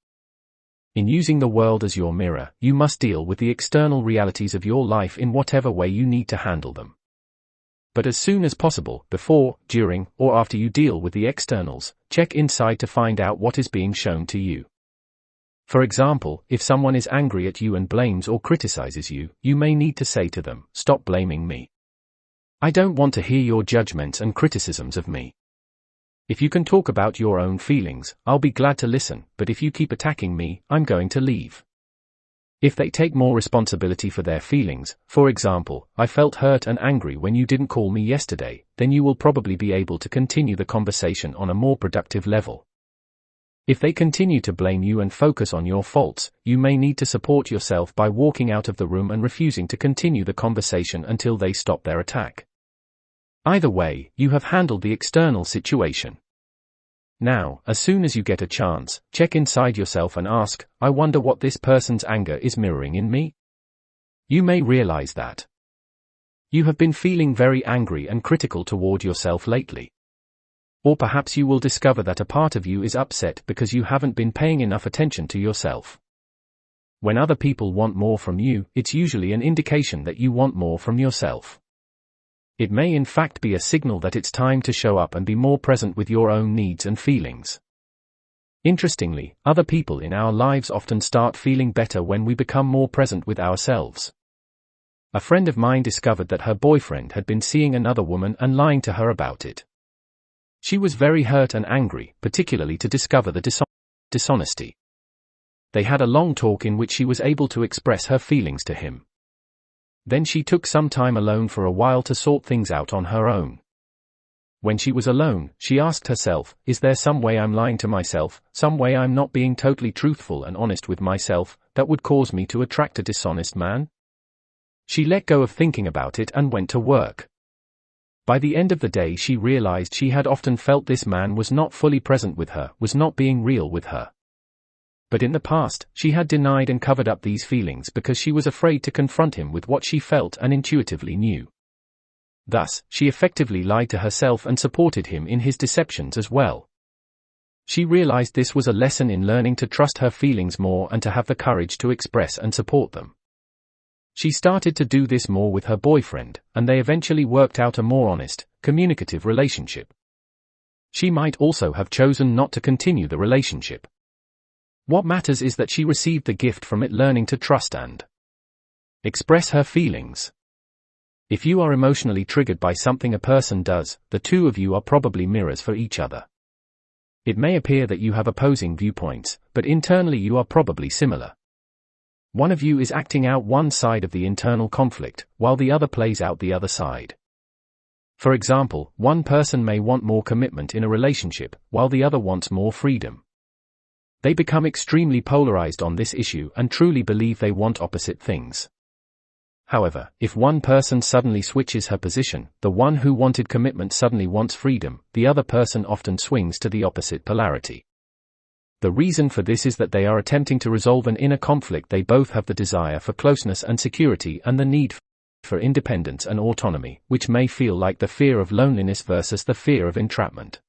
In using the world as your mirror, you must deal with the external realities of your life in whatever way you need to handle them. But as soon as possible, before, during, or after you deal with the externals, check inside to find out what is being shown to you. For example, if someone is angry at you and blames or criticizes you, you may need to say to them, "Stop blaming me. I don't want to hear your judgments and criticisms of me. If you can talk about your own feelings, I'll be glad to listen, but if you keep attacking me, I'm going to leave." If they take more responsibility for their feelings, for example, "I felt hurt and angry when you didn't call me yesterday," then you will probably be able to continue the conversation on a more productive level. If they continue to blame you and focus on your faults, you may need to support yourself by walking out of the room and refusing to continue the conversation until they stop their attack. Either way, you have handled the external situation. Now, as soon as you get a chance, check inside yourself and ask, "I wonder what this person's anger is mirroring in me?" You may realize that you have been feeling very angry and critical toward yourself lately. Or perhaps you will discover that a part of you is upset because you haven't been paying enough attention to yourself. When other people want more from you, it's usually an indication that you want more from yourself. It may in fact be a signal that it's time to show up and be more present with your own needs and feelings. Interestingly, other people in our lives often start feeling better when we become more present with ourselves. A friend of mine discovered that her boyfriend had been seeing another woman and lying to her about it. She was very hurt and angry, particularly to discover the dishonesty. They had a long talk in which she was able to express her feelings to him. Then she took some time alone for a while to sort things out on her own. When she was alone, she asked herself, "Is there some way I'm lying to myself, some way I'm not being totally truthful and honest with myself, that would cause me to attract a dishonest man?" She let go of thinking about it and went to work. By the end of the day she realized she had often felt this man was not fully present with her, was not being real with her. But in the past, she had denied and covered up these feelings because she was afraid to confront him with what she felt and intuitively knew. Thus, she effectively lied to herself and supported him in his deceptions as well. She realized this was a lesson in learning to trust her feelings more and to have the courage to express and support them. She started to do this more with her boyfriend, and they eventually worked out a more honest, communicative relationship. She might also have chosen not to continue the relationship. What matters is that she received the gift from it, learning to trust and express her feelings. If you are emotionally triggered by something a person does, the two of you are probably mirrors for each other. It may appear that you have opposing viewpoints, but internally you are probably similar. One of you is acting out one side of the internal conflict, while the other plays out the other side. For example, one person may want more commitment in a relationship, while the other wants more freedom. They become extremely polarized on this issue and truly believe they want opposite things. However, if one person suddenly switches her position, the one who wanted commitment suddenly wants freedom, the other person often swings to the opposite polarity. The reason for this is that they are attempting to resolve an inner conflict. They both have the desire for closeness and security and the need for independence and autonomy, which may feel like the fear of loneliness versus the fear of entrapment.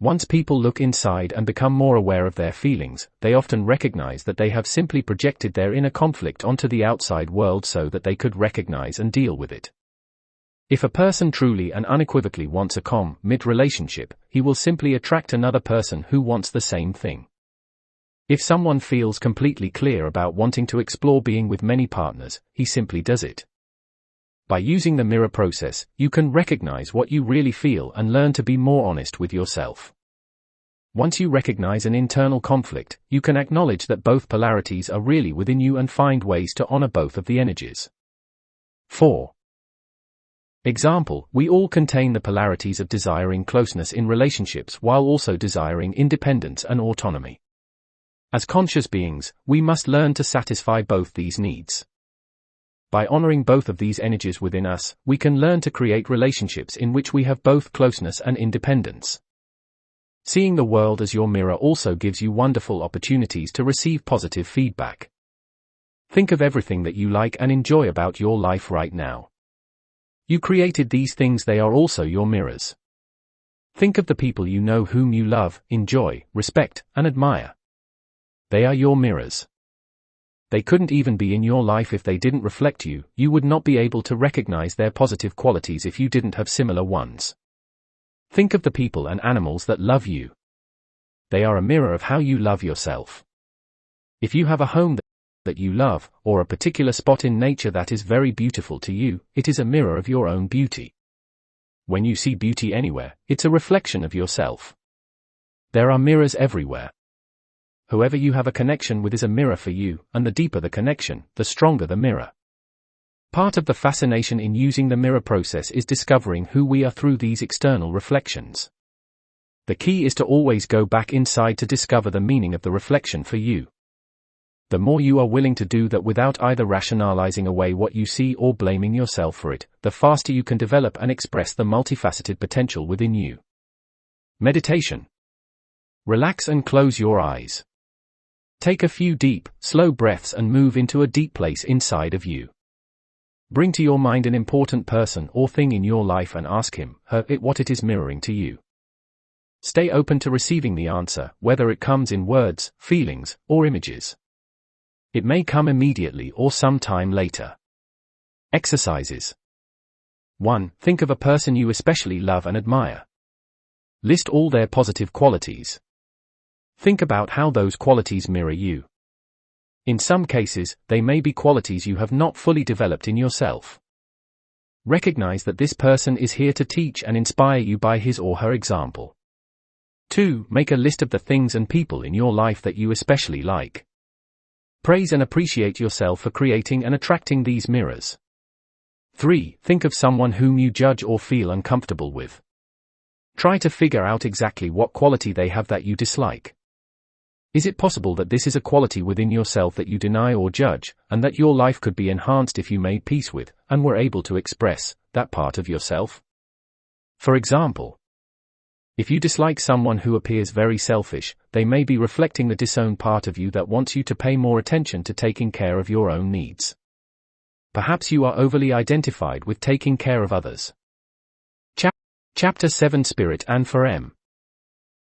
Once people look inside and become more aware of their feelings, they often recognize that they have simply projected their inner conflict onto the outside world so that they could recognize and deal with it. If a person truly and unequivocally wants a commit relationship, he will simply attract another person who wants the same thing. If someone feels completely clear about wanting to explore being with many partners, he simply does it. By using the mirror process, you can recognize what you really feel and learn to be more honest with yourself. Once you recognize an internal conflict, you can acknowledge that both polarities are really within you and find ways to honor both of the energies. 4. Example: we all contain the polarities of desiring closeness in relationships while also desiring independence and autonomy. As conscious beings, we must learn to satisfy both these needs. By honoring both of these energies within us, we can learn to create relationships in which we have both closeness and independence. Seeing the world as your mirror also gives you wonderful opportunities to receive positive feedback. Think of everything that you like and enjoy about your life right now. You created these things, they are also your mirrors. Think of the people you know whom you love, enjoy, respect, and admire. They are your mirrors. They couldn't even be in your life if they didn't reflect you. You would not be able to recognize their positive qualities if you didn't have similar ones. Think of the people and animals that love you. They are a mirror of how you love yourself. If you have a home that you love, or a particular spot in nature that is very beautiful to you, it is a mirror of your own beauty. When you see beauty anywhere, it's a reflection of yourself. There are mirrors everywhere. Whoever you have a connection with is a mirror for you, and the deeper the connection, the stronger the mirror. Part of the fascination in using the mirror process is discovering who we are through these external reflections. The key is to always go back inside to discover the meaning of the reflection for you. The more you are willing to do that without either rationalizing away what you see or blaming yourself for it, the faster you can develop and express the multifaceted potential within you. Meditation. Relax and close your eyes. Take a few deep, slow breaths and move into a deep place inside of you. Bring to your mind an important person or thing in your life and ask him, her, it what it is mirroring to you. Stay open to receiving the answer, whether it comes in words, feelings, or images. It may come immediately or some time later. Exercises. 1. Think of a person you especially love and admire. List all their positive qualities. Think about how those qualities mirror you. In some cases, they may be qualities you have not fully developed in yourself. Recognize that this person is here to teach and inspire you by his or her example. 2. Make a list of the things and people in your life that you especially like. Praise and appreciate yourself for creating and attracting these mirrors. 3. Think of someone whom you judge or feel uncomfortable with. Try to figure out exactly what quality they have that you dislike. Is it possible that this is a quality within yourself that you deny or judge, and that your life could be enhanced if you made peace with, and were able to express, that part of yourself? For example, if you dislike someone who appears very selfish, they may be reflecting the disowned part of you that wants you to pay more attention to taking care of your own needs. Perhaps you are overly identified with taking care of others. Chapter 7: Spirit and 4M.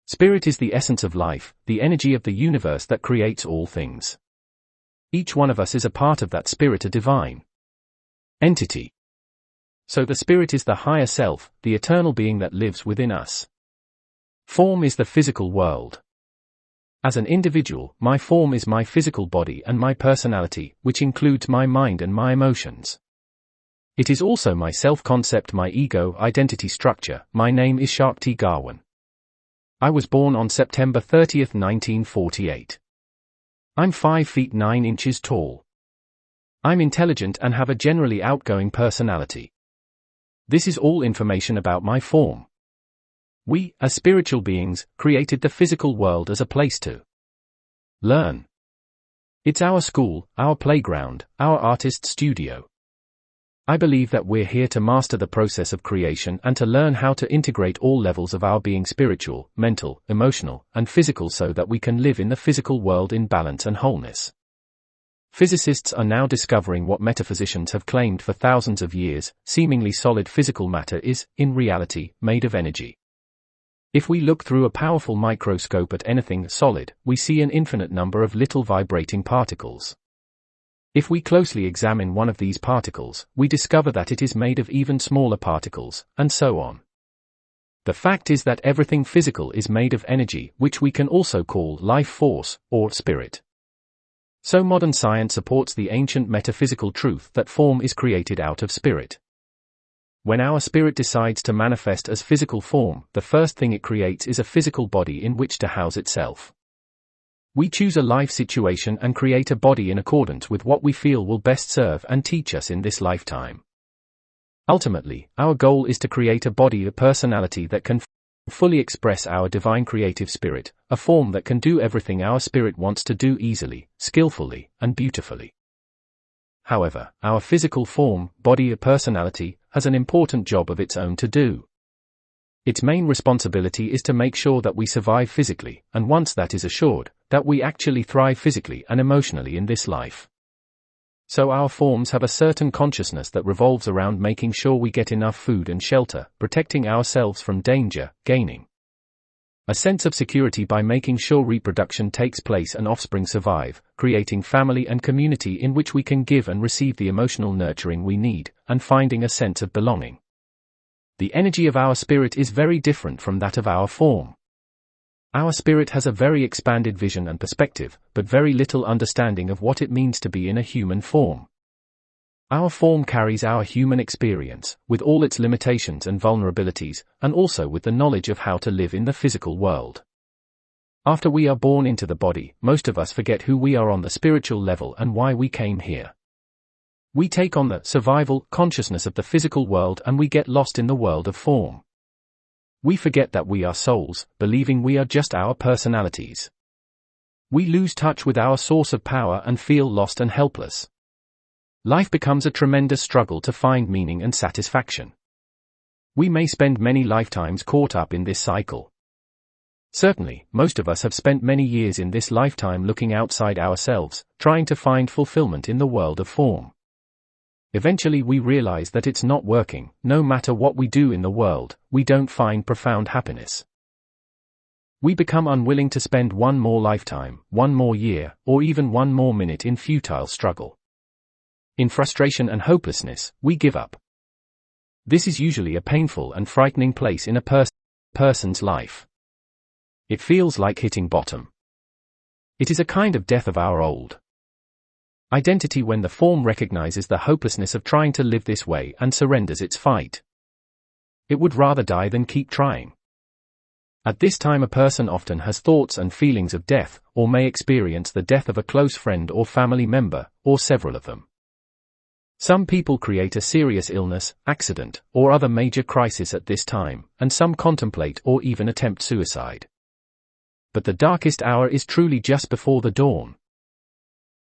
Spirit is the essence of life, the energy of the universe that creates all things. Each one of us is a part of that spirit, a divine entity. So the spirit is the higher self, the eternal being that lives within us. Form is the physical world. As an individual, my form is my physical body and my personality, which includes my mind and my emotions. It is also my self-concept, my ego, identity structure. My name is Shakti Gawan. I was born on September 30, 1948. I'm 5 feet 9 inches tall. I'm intelligent and have a generally outgoing personality. This is all information about my form. We, as spiritual beings, created the physical world as a place to learn. It's our school, our playground, our artist's studio. I believe that we're here to master the process of creation and to learn how to integrate all levels of our being, spiritual, mental, emotional, and physical, so that we can live in the physical world in balance and wholeness. Physicists are now discovering what metaphysicians have claimed for thousands of years: seemingly solid physical matter is, in reality, made of energy. If we look through a powerful microscope at anything solid, we see an infinite number of little vibrating particles. If we closely examine one of these particles, we discover that it is made of even smaller particles, and so on. The fact is that everything physical is made of energy, which we can also call life force, or spirit. So modern science supports the ancient metaphysical truth that form is created out of spirit. When our spirit decides to manifest as physical form, the first thing it creates is a physical body in which to house itself. We choose a life situation and create a body in accordance with what we feel will best serve and teach us in this lifetime. Ultimately, our goal is to create a body, a personality that can fully express our divine creative spirit, a form that can do everything our spirit wants to do easily, skillfully, and beautifully. However, our physical form, body, a personality, has an important job of its own to do. Its main responsibility is to make sure that we survive physically, and once that is assured, that we actually thrive physically and emotionally in this life. So our forms have a certain consciousness that revolves around making sure we get enough food and shelter, protecting ourselves from danger, gaining a sense of security by making sure reproduction takes place and offspring survive, creating family and community in which we can give and receive the emotional nurturing we need, and finding a sense of belonging. The energy of our spirit is very different from that of our form. Our spirit has a very expanded vision and perspective, but very little understanding of what it means to be in a human form. Our form carries our human experience, with all its limitations and vulnerabilities, and also with the knowledge of how to live in the physical world. After we are born into the body, most of us forget who we are on the spiritual level and why we came here. We take on the survival consciousness of the physical world and we get lost in the world of form. We forget that we are souls, believing we are just our personalities. We lose touch with our source of power and feel lost and helpless. Life becomes a tremendous struggle to find meaning and satisfaction. We may spend many lifetimes caught up in this cycle. Certainly, most of us have spent many years in this lifetime looking outside ourselves, trying to find fulfillment in the world of form. Eventually we realize that it's not working. No matter what we do in the world, we don't find profound happiness. We become unwilling to spend one more lifetime, one more year, or even one more minute in futile struggle. In frustration and hopelessness, we give up. This is usually a painful and frightening place in a person's life. It feels like hitting bottom. It is a kind of death of our old identity when the form recognizes the hopelessness of trying to live this way and surrenders its fight. It would rather die than keep trying. At this time a person often has thoughts and feelings of death, or may experience the death of a close friend or family member, or several of them. Some people create a serious illness, accident, or other major crisis at this time, and some contemplate or even attempt suicide. But the darkest hour is truly just before the dawn.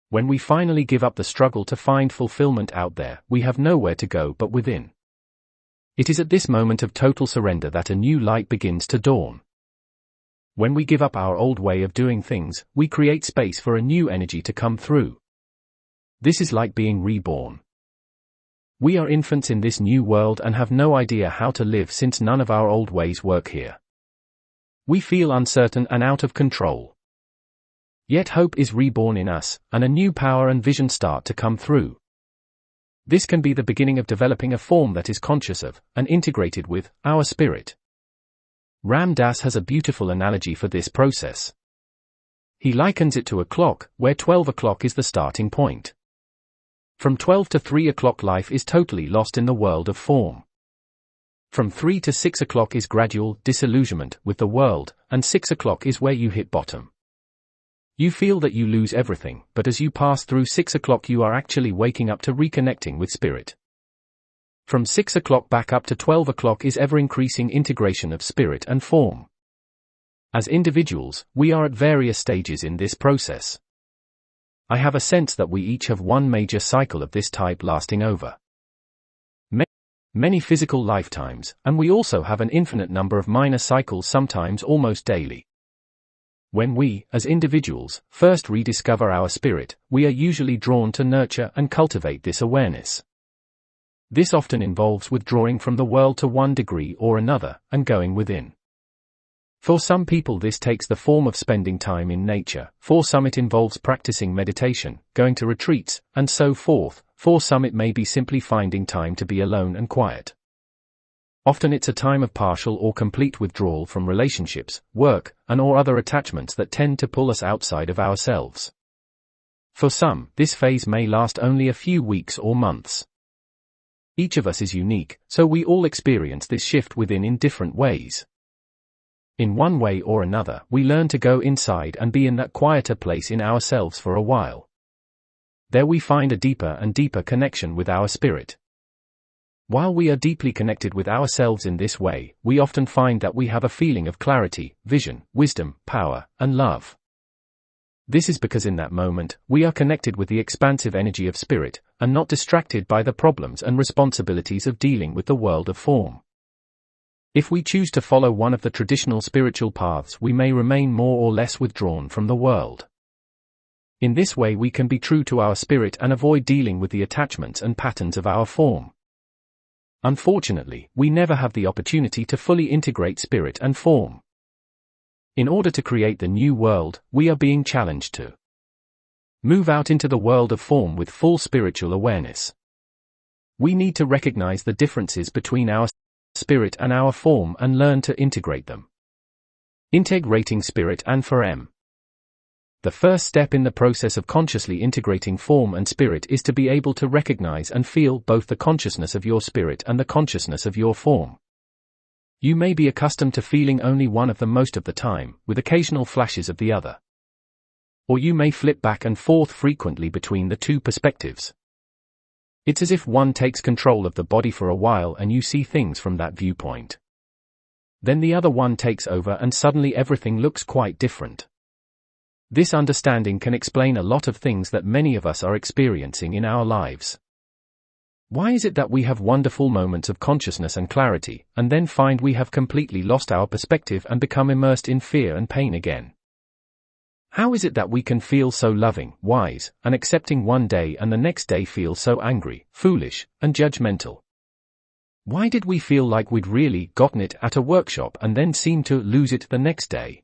When we finally give up the struggle to find fulfillment out there, we have nowhere to go but within. It is at this moment of total surrender that a new light begins to dawn. When we give up our old way of doing things, we create space for a new energy to come through. This is like being reborn. We are infants in this new world and have no idea how to live since none of our old ways work here. We feel uncertain and out of control. Yet hope is reborn in us, and a new power and vision start to come through. This can be the beginning of developing a form that is conscious of, and integrated with, our spirit. Ram Dass has a beautiful analogy for this process. He likens it to a clock, where 12 o'clock is the starting point. From 12 to 3 o'clock life is totally lost in the world of form. From 3 to 6 o'clock is gradual disillusionment with the world, and 6 o'clock is where you hit bottom. You feel that you lose everything, but as you pass through 6 o'clock you are actually waking up to reconnecting with spirit. From 6 o'clock back up to 12 o'clock is ever-increasing integration of spirit and form. As individuals, we are at various stages in this process. I have a sense that we each have one major cycle of this type lasting over many physical lifetimes, and we also have an infinite number of minor cycles, sometimes almost daily. When we, as individuals, first rediscover our spirit, we are usually drawn to nurture and cultivate this awareness. This often involves withdrawing from the world to one degree or another, and going within. For some people this takes the form of spending time in nature, for some it involves practicing meditation, going to retreats, and so forth. For some it may be simply finding time to be alone and quiet. Often it's a time of partial or complete withdrawal from relationships, work, and/or other attachments that tend to pull us outside of ourselves. For some, this phase may last only a few weeks or months. Each of us is unique, so we all experience this shift within in different ways. In one way or another, we learn to go inside and be in that quieter place in ourselves for a while. There we find a deeper and deeper connection with our spirit. While we are deeply connected with ourselves in this way, we often find that we have a feeling of clarity, vision, wisdom, power, and love. This is because in that moment, we are connected with the expansive energy of spirit, and not distracted by the problems and responsibilities of dealing with the world of form. If we choose to follow one of the traditional spiritual paths, we may remain more or less withdrawn from the world. In this way we can be true to our spirit and avoid dealing with the attachments and patterns of our form. Unfortunately, we never have the opportunity to fully integrate spirit and form. In order to create the new world, we are being challenged to move out into the world of form with full spiritual awareness. We need to recognize the differences between our spirit and our form and learn to integrate them. Integrating spirit and form. The first step in the process of consciously integrating form and spirit is to be able to recognize and feel both the consciousness of your spirit and the consciousness of your form. You may be accustomed to feeling only one of them most of the time, with occasional flashes of the other. Or you may flip back and forth frequently between the two perspectives. It's as if one takes control of the body for a while and you see things from that viewpoint. Then the other one takes over and suddenly everything looks quite different. This understanding can explain a lot of things that many of us are experiencing in our lives. Why is it that we have wonderful moments of consciousness and clarity, and then find we have completely lost our perspective and become immersed in fear and pain again? How is it that we can feel so loving, wise, and accepting one day and the next day feel so angry, foolish, and judgmental? Why did we feel like we'd really gotten it at a workshop and then seem to lose it the next day?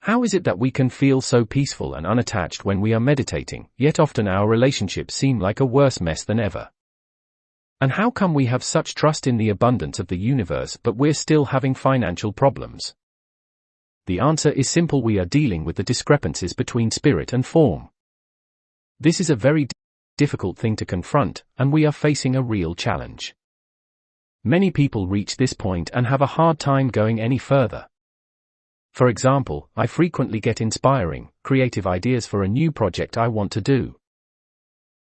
How is it that we can feel so peaceful and unattached when we are meditating, yet often our relationships seem like a worse mess than ever? And how come we have such trust in the abundance of the universe but we're still having financial problems? The answer is simple: we are dealing with the discrepancies between spirit and form. This is a very difficult thing to confront, and we are facing a real challenge. Many people reach this point and have a hard time going any further. For example, I frequently get inspiring, creative ideas for a new project I want to do.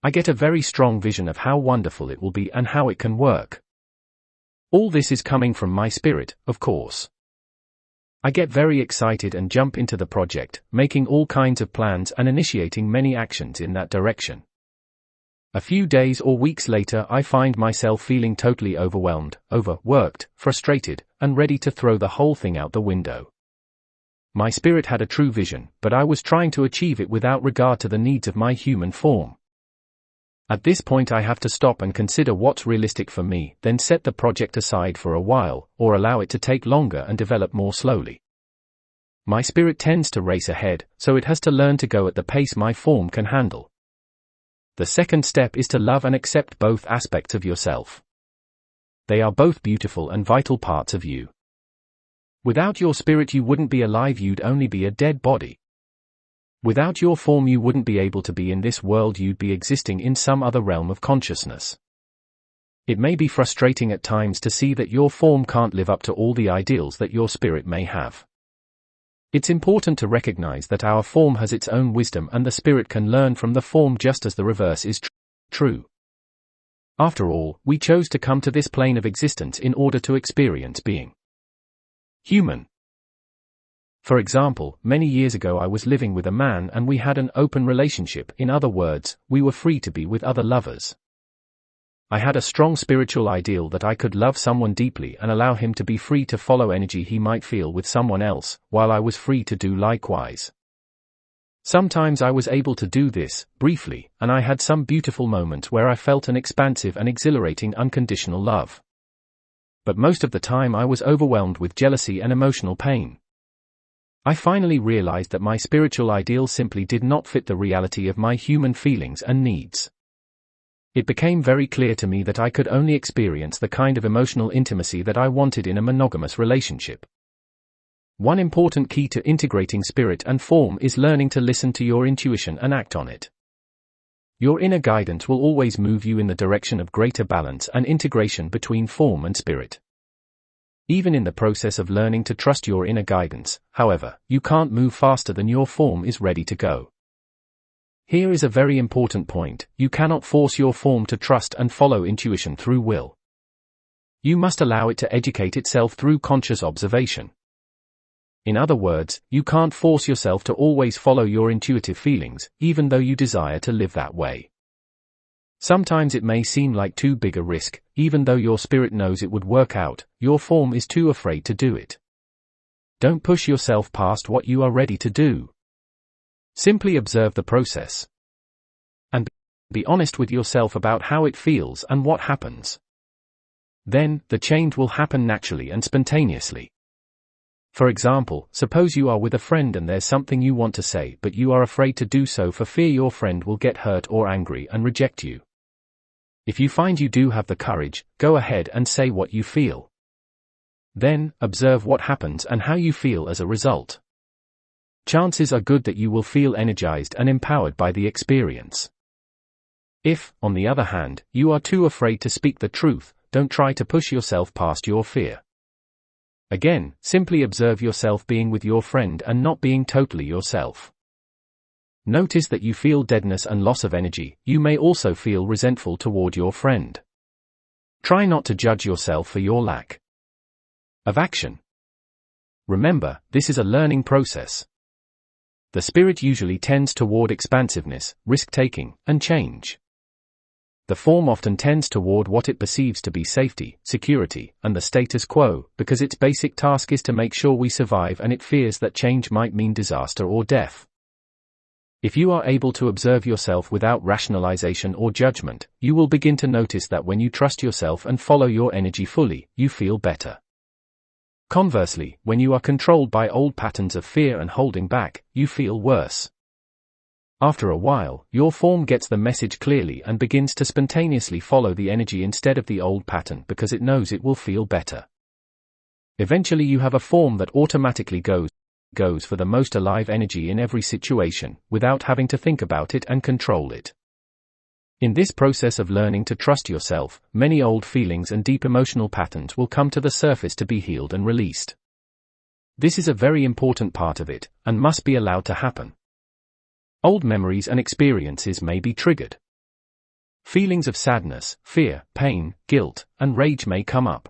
I get a very strong vision of how wonderful it will be and how it can work. All this is coming from my spirit, of course. I get very excited and jump into the project, making all kinds of plans and initiating many actions in that direction. A few days or weeks later I find myself feeling totally overwhelmed, overworked, frustrated, and ready to throw the whole thing out the window. My spirit had a true vision, but I was trying to achieve it without regard to the needs of my human form. At this point I have to stop and consider what's realistic for me, then set the project aside for a while, or allow it to take longer and develop more slowly. My spirit tends to race ahead, so it has to learn to go at the pace my form can handle. The second step is to love and accept both aspects of yourself. They are both beautiful and vital parts of you. Without your spirit you wouldn't be alive, you'd only be a dead body. Without your form you wouldn't be able to be in this world, you'd be existing in some other realm of consciousness. It may be frustrating at times to see that your form can't live up to all the ideals that your spirit may have. It's important to recognize that our form has its own wisdom and the spirit can learn from the form just as the reverse is true. After all, we chose to come to this plane of existence in order to experience being human. For example, many years ago I was living with a man and we had an open relationship. In other words, we were free to be with other lovers. I had a strong spiritual ideal that I could love someone deeply and allow him to be free to follow energy he might feel with someone else, while I was free to do likewise. Sometimes I was able to do this, briefly, and I had some beautiful moments where I felt an expansive and exhilarating unconditional love. But most of the time I was overwhelmed with jealousy and emotional pain. I finally realized that my spiritual ideal simply did not fit the reality of my human feelings and needs. It became very clear to me that I could only experience the kind of emotional intimacy that I wanted in a monogamous relationship. One important key to integrating spirit and form is learning to listen to your intuition and act on it. Your inner guidance will always move you in the direction of greater balance and integration between form and spirit. Even in the process of learning to trust your inner guidance, however, you can't move faster than your form is ready to go. Here is a very important point: you cannot force your form to trust and follow intuition through will. You must allow it to educate itself through conscious observation. In other words, you can't force yourself to always follow your intuitive feelings, even though you desire to live that way. Sometimes it may seem like too big a risk, even though your spirit knows it would work out, your form is too afraid to do it. Don't push yourself past what you are ready to do. Simply observe the process. And be honest with yourself about how it feels and what happens. Then, the change will happen naturally and spontaneously. For example, suppose you are with a friend and there's something you want to say but you are afraid to do so for fear your friend will get hurt or angry and reject you. If you find you do have the courage, go ahead and say what you feel. Then, observe what happens and how you feel as a result. Chances are good that you will feel energized and empowered by the experience. If, on the other hand, you are too afraid to speak the truth, don't try to push yourself past your fear. Again, simply observe yourself being with your friend and not being totally yourself. Notice that you feel deadness and loss of energy. You may also feel resentful toward your friend. Try not to judge yourself for your lack of action. Remember, this is a learning process. The spirit usually tends toward expansiveness, risk-taking, and change. The form often tends toward what it perceives to be safety, security, and the status quo, because its basic task is to make sure we survive and it fears that change might mean disaster or death. If you are able to observe yourself without rationalization or judgment, you will begin to notice that when you trust yourself and follow your energy fully, you feel better. Conversely, when you are controlled by old patterns of fear and holding back, you feel worse. After a while, your form gets the message clearly and begins to spontaneously follow the energy instead of the old pattern because it knows it will feel better. Eventually you have a form that automatically goes for the most alive energy in every situation, without having to think about it and control it. In this process of learning to trust yourself, many old feelings and deep emotional patterns will come to the surface to be healed and released. This is a very important part of it, and must be allowed to happen. Old memories and experiences may be triggered. Feelings of sadness, fear, pain, guilt, and rage may come up.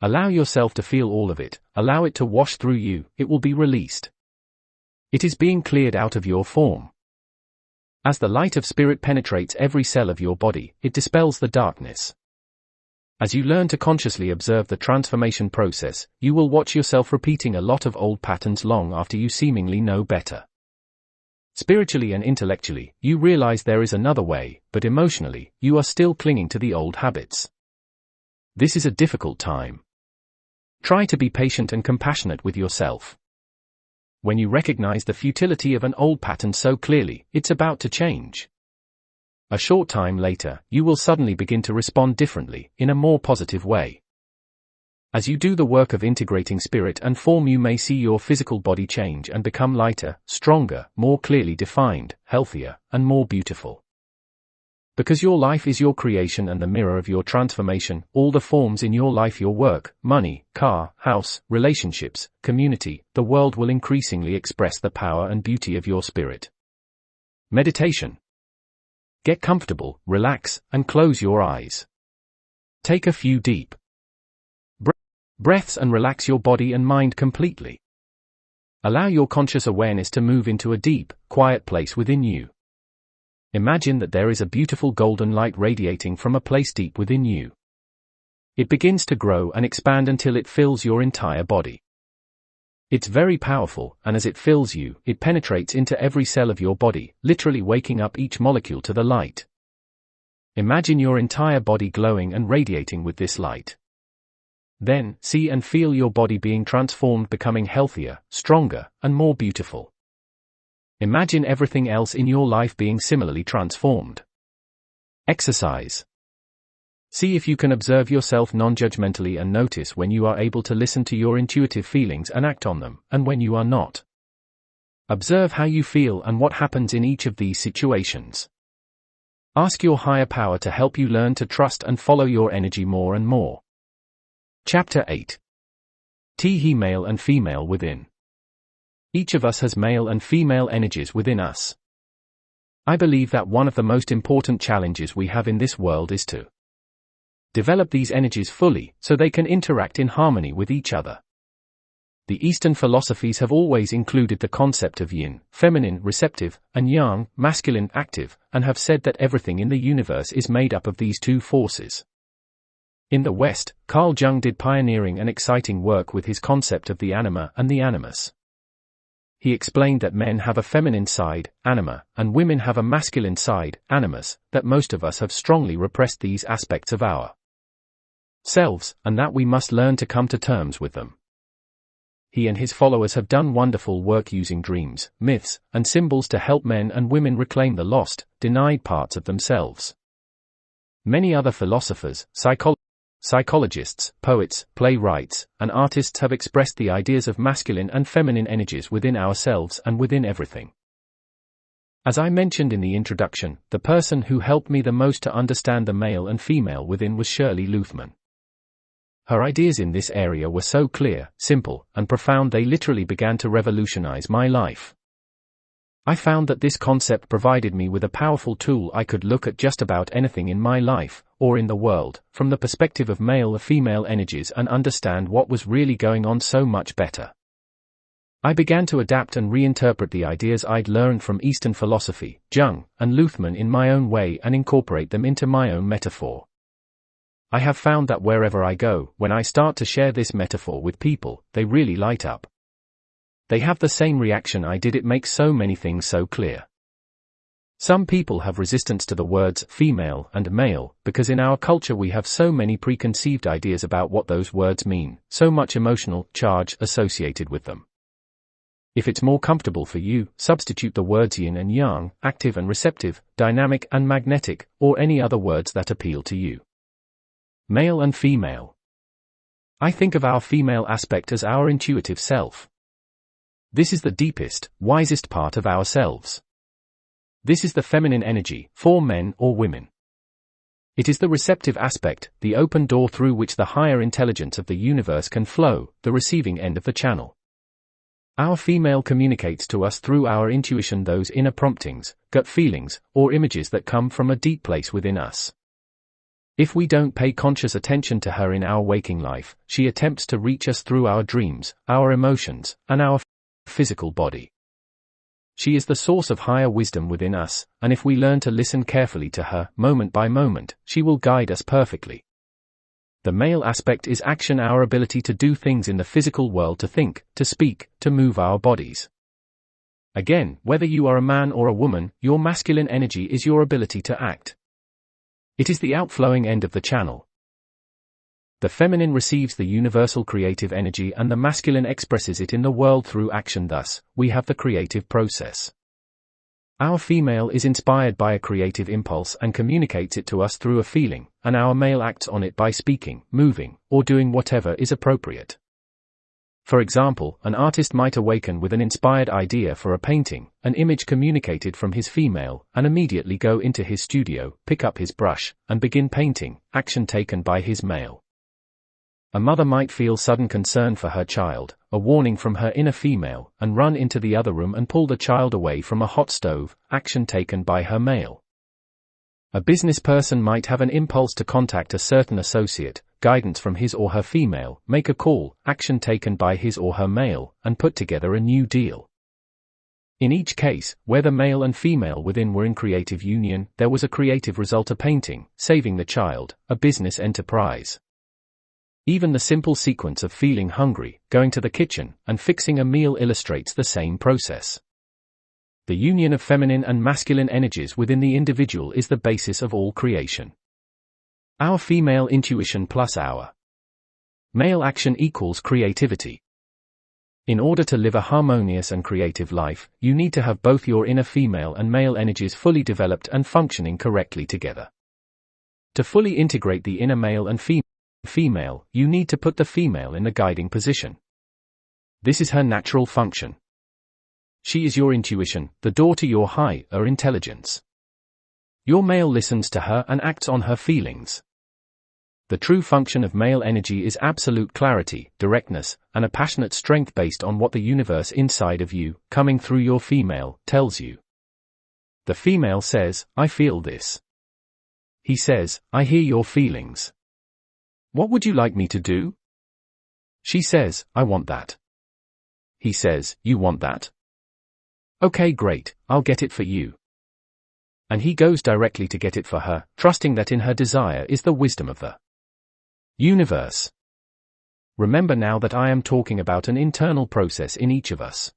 Allow yourself to feel all of it, allow it to wash through you, it will be released. It is being cleared out of your form. As the light of spirit penetrates every cell of your body, it dispels the darkness. As you learn to consciously observe the transformation process, you will watch yourself repeating a lot of old patterns long after you seemingly know better. Spiritually and intellectually, you realize there is another way, but emotionally, you are still clinging to the old habits. This is a difficult time. Try to be patient and compassionate with yourself. When you recognize the futility of an old pattern so clearly, it's about to change. A short time later, you will suddenly begin to respond differently, in a more positive way. As you do the work of integrating spirit and form, you may see your physical body change and become lighter, stronger, more clearly defined, healthier, and more beautiful. Because your life is your creation and the mirror of your transformation, all the forms in your life, your work, money, car, house, relationships, community, the world will increasingly express the power and beauty of your spirit. Meditation. Get comfortable, relax, and close your eyes. Take a few deep breaths and relax your body and mind completely. Allow your conscious awareness to move into a deep, quiet place within you. Imagine that there is a beautiful golden light radiating from a place deep within you. It begins to grow and expand until it fills your entire body. It's very powerful, and as it fills you, it penetrates into every cell of your body, literally waking up each molecule to the light. Imagine your entire body glowing and radiating with this light. Then, see and feel your body being transformed, becoming healthier, stronger, and more beautiful. Imagine everything else in your life being similarly transformed. Exercise. See if you can observe yourself non-judgmentally and notice when you are able to listen to your intuitive feelings and act on them, and when you are not. Observe how you feel and what happens in each of these situations. Ask your higher power to help you learn to trust and follow your energy more and more. Chapter 8. He male and female within. Each of us has male and female energies within us. I believe that one of the most important challenges we have in this world is to develop these energies fully, so they can interact in harmony with each other. The Eastern philosophies have always included the concept of yin, feminine, receptive, and yang, masculine, active, and have said that everything in the universe is made up of these two forces. In the West, Carl Jung did pioneering and exciting work with his concept of the anima and the animus. He explained that men have a feminine side, anima, and women have a masculine side, animus, that most of us have strongly repressed these aspects of our selves, and that we must learn to come to terms with them. He and his followers have done wonderful work using dreams, myths, and symbols to help men and women reclaim the lost, denied parts of themselves. Many other philosophers, psychologists, poets, playwrights, and artists have expressed the ideas of masculine and feminine energies within ourselves and within everything. As I mentioned in the introduction, the person who helped me the most to understand the male and female within was Shirley Luthman. Her ideas in this area were so clear, simple, and profound they literally began to revolutionize my life. I found that this concept provided me with a powerful tool. I could look at just about anything in my life, or in the world, from the perspective of male or female energies and understand what was really going on so much better. I began to adapt and reinterpret the ideas I'd learned from Eastern philosophy, Jung, and Luthman in my own way and incorporate them into my own metaphor. I have found that wherever I go, when I start to share this metaphor with people, they really light up. They have the same reaction I did. It makes so many things so clear. Some people have resistance to the words female and male, because in our culture we have so many preconceived ideas about what those words mean, so much emotional charge associated with them. If it's more comfortable for you, substitute the words yin and yang, active and receptive, dynamic and magnetic, or any other words that appeal to you. Male and female. I think of our female aspect as our intuitive self. This is the deepest, wisest part of ourselves. This is the feminine energy, for men or women. It is the receptive aspect, the open door through which the higher intelligence of the universe can flow, the receiving end of the channel. Our female communicates to us through our intuition, those inner promptings, gut feelings, or images that come from a deep place within us. If we don't pay conscious attention to her in our waking life, she attempts to reach us through our dreams, our emotions, and our physical body. She is the source of higher wisdom within us, and if we learn to listen carefully to her, moment by moment, she will guide us perfectly. The male aspect is action, our ability to do things in the physical world, to think, to speak, to move our bodies. Again, whether you are a man or a woman, your masculine energy is your ability to act. It is the outflowing end of the channel. The feminine receives the universal creative energy and the masculine expresses it in the world through action. Thus, we have the creative process. Our female is inspired by a creative impulse and communicates it to us through a feeling, and our male acts on it by speaking, moving, or doing whatever is appropriate. For example, an artist might awaken with an inspired idea for a painting, an image communicated from his female, and immediately go into his studio, pick up his brush, and begin painting, action taken by his male. A mother might feel sudden concern for her child, a warning from her inner female, and run into the other room and pull the child away from a hot stove, action taken by her male. A business person might have an impulse to contact a certain associate, guidance from his or her female, make a call, action taken by his or her male, and put together a new deal. In each case, where the male and female within were in creative union, there was a creative result: a painting, saving the child, a business enterprise. Even the simple sequence of feeling hungry, going to the kitchen, and fixing a meal illustrates the same process. The union of feminine and masculine energies within the individual is the basis of all creation. Our female intuition plus our male action equals creativity. In order to live a harmonious and creative life, you need to have both your inner female and male energies fully developed and functioning correctly together. To fully integrate the inner male and female, you need to put the female in the guiding position. This is her natural function. She is your intuition, the door to your higher intelligence. Your male listens to her and acts on her feelings. The true function of male energy is absolute clarity, directness, and a passionate strength based on what the universe inside of you, coming through your female, tells you. The female says, "I feel this." He says, "I hear your feelings. What would you like me to do?" She says, "I want that." He says, "You want that? Okay, great, I'll get it for you." And he goes directly to get it for her, trusting that in her desire is the wisdom of the universe. Remember now that I am talking about an internal process in each of us.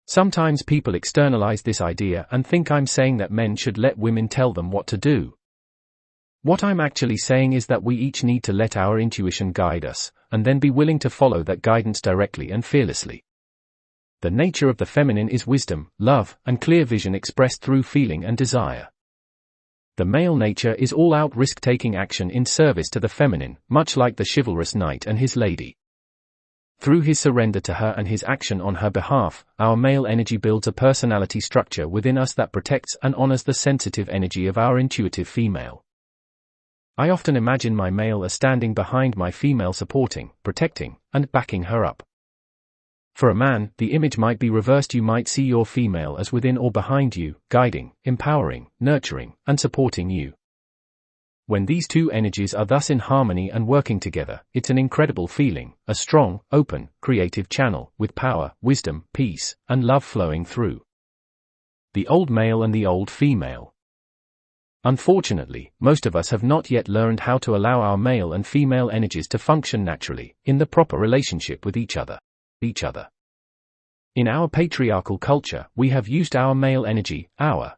Sometimes people externalize this idea and think I'm saying that men should let women tell them what to do. What I'm actually saying is that we each need to let our intuition guide us, and then be willing to follow that guidance directly and fearlessly. The nature of the feminine is wisdom, love, and clear vision expressed through feeling and desire. The male nature is all-out risk-taking action in service to the feminine, much like the chivalrous knight and his lady. Through his surrender to her and his action on her behalf, our male energy builds a personality structure within us that protects and honors the sensitive energy of our intuitive female. I often imagine my male as standing behind my female, supporting, protecting, and backing her up. For a man, the image might be reversed. You might see your female as within or behind you, guiding, empowering, nurturing, and supporting you. When these two energies are thus in harmony and working together, it's an incredible feeling, a strong, open, creative channel, with power, wisdom, peace, and love flowing through. The old male and the old female. Unfortunately, most of us have not yet learned how to allow our male and female energies to function naturally, in the proper relationship with each other. In our patriarchal culture, we have used our male energy, our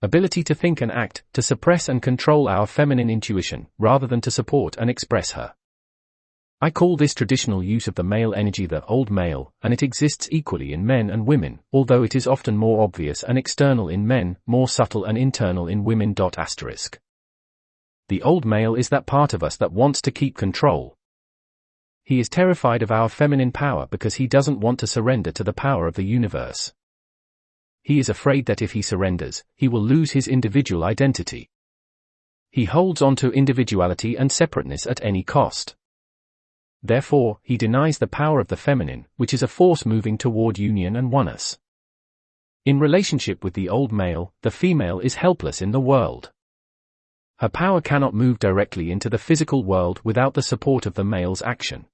ability to think and act, to suppress and control our feminine intuition, rather than to support and express her. I call this traditional use of the male energy the old male, and it exists equally in men and women, although it is often more obvious and external in men, more subtle and internal in women. The old male is that part of us that wants to keep control. He is terrified of our feminine power because he doesn't want to surrender to the power of the universe. He is afraid that if he surrenders, he will lose his individual identity. He holds on to individuality and separateness at any cost. Therefore, he denies the power of the feminine, which is a force moving toward union and oneness. In relationship with the old male, the female is helpless in the world. Her power cannot move directly into the physical world without the support of the male's action.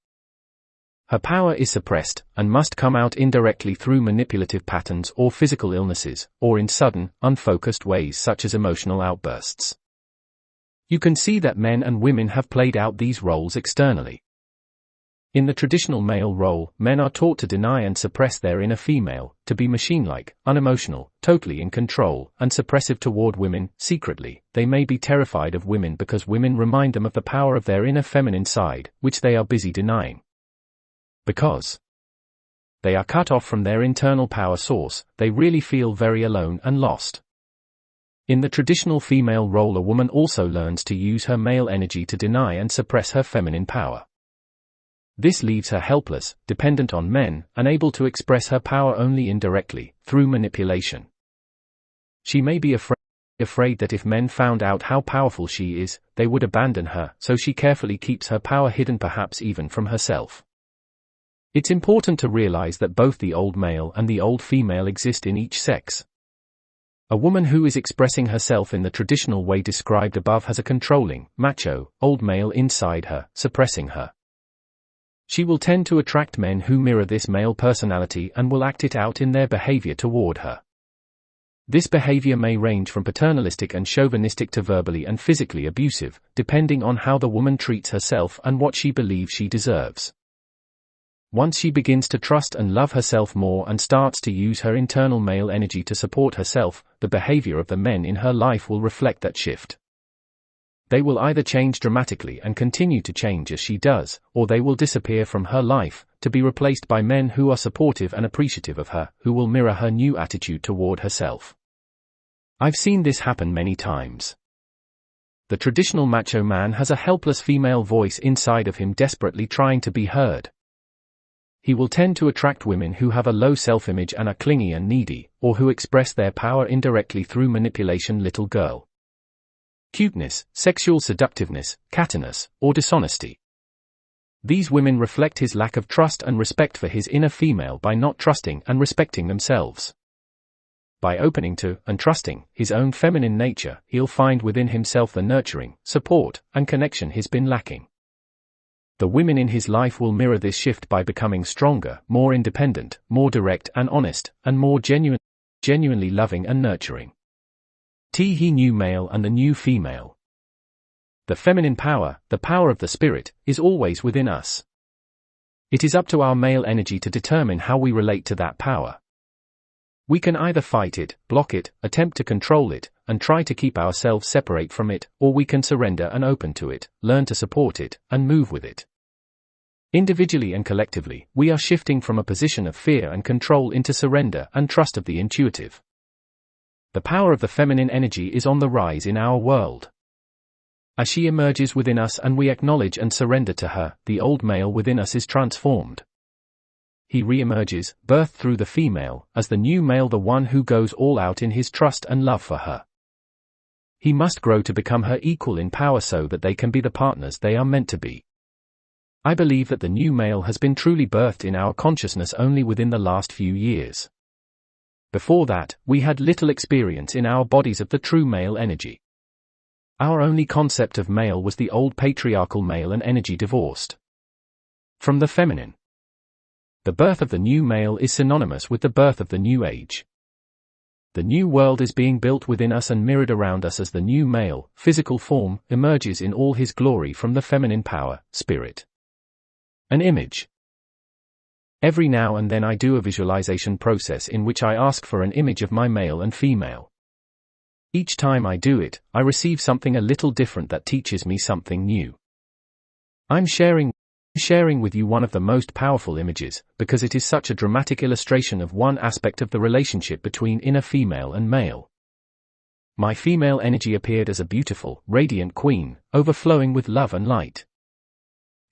Her power is suppressed, and must come out indirectly through manipulative patterns or physical illnesses, or in sudden, unfocused ways such as emotional outbursts. You can see that men and women have played out these roles externally. In the traditional male role, men are taught to deny and suppress their inner female, to be machine-like, unemotional, totally in control, and suppressive toward women. Secretly, they may be terrified of women because women remind them of the power of their inner feminine side, which they are busy denying. Because they are cut off from their internal power source, they really feel very alone and lost. In the traditional female role, a woman also learns to use her male energy to deny and suppress her feminine power. This leaves her helpless, dependent on men, unable to express her power only indirectly, through manipulation. She may be afraid that if men found out how powerful she is, they would abandon her, so she carefully keeps her power hidden, perhaps even from herself. It's important to realize that both the old male and the old female exist in each sex. A woman who is expressing herself in the traditional way described above has a controlling, macho, old male inside her, suppressing her. She will tend to attract men who mirror this male personality and will act it out in their behavior toward her. This behavior may range from paternalistic and chauvinistic to verbally and physically abusive, depending on how the woman treats herself and what she believes she deserves. Once she begins to trust and love herself more and starts to use her internal male energy to support herself, the behavior of the men in her life will reflect that shift. They will either change dramatically and continue to change as she does, or they will disappear from her life, to be replaced by men who are supportive and appreciative of her, who will mirror her new attitude toward herself. I've seen this happen many times. The traditional macho man has a helpless female voice inside of him desperately trying to be heard. He will tend to attract women who have a low self-image and are clingy and needy, or who express their power indirectly through manipulation. Little girl. Cuteness, sexual seductiveness, cattiness, or dishonesty. These women reflect his lack of trust and respect for his inner female by not trusting and respecting themselves. By opening to, and trusting, his own feminine nature, he'll find within himself the nurturing, support, and connection he's been lacking. The women in his life will mirror this shift by becoming stronger, more independent, more direct and honest, and more genuinely loving and nurturing. He new male and the new female. The feminine power, the power of the spirit, is always within us. It is up to our male energy to determine how we relate to that power. We can either fight it, block it, attempt to control it, and try to keep ourselves separate from it, or we can surrender and open to it, learn to support it, and move with it. Individually and collectively, we are shifting from a position of fear and control into surrender and trust of the intuitive. The power of the feminine energy is on the rise in our world. As she emerges within us and we acknowledge and surrender to her, the old male within us is transformed. He re-emerges, birthed through the female, as the new male, the one who goes all out in his trust and love for her. He must grow to become her equal in power so that they can be the partners they are meant to be. I believe that the new male has been truly birthed in our consciousness only within the last few years. Before that, we had little experience in our bodies of the true male energy. Our only concept of male was the old patriarchal male and energy divorced from the feminine. The birth of the new male is synonymous with the birth of the new age. The new world is being built within us and mirrored around us as the new male, physical form, emerges in all his glory from the feminine power, spirit. An image. Every now and then I do a visualization process in which I ask for an image of my male and female. Each time I do it, I receive something a little different that teaches me something new. I'm sharing with you one of the most powerful images, because it is such a dramatic illustration of one aspect of the relationship between inner female and male. My female energy appeared as a beautiful, radiant queen, overflowing with love and light.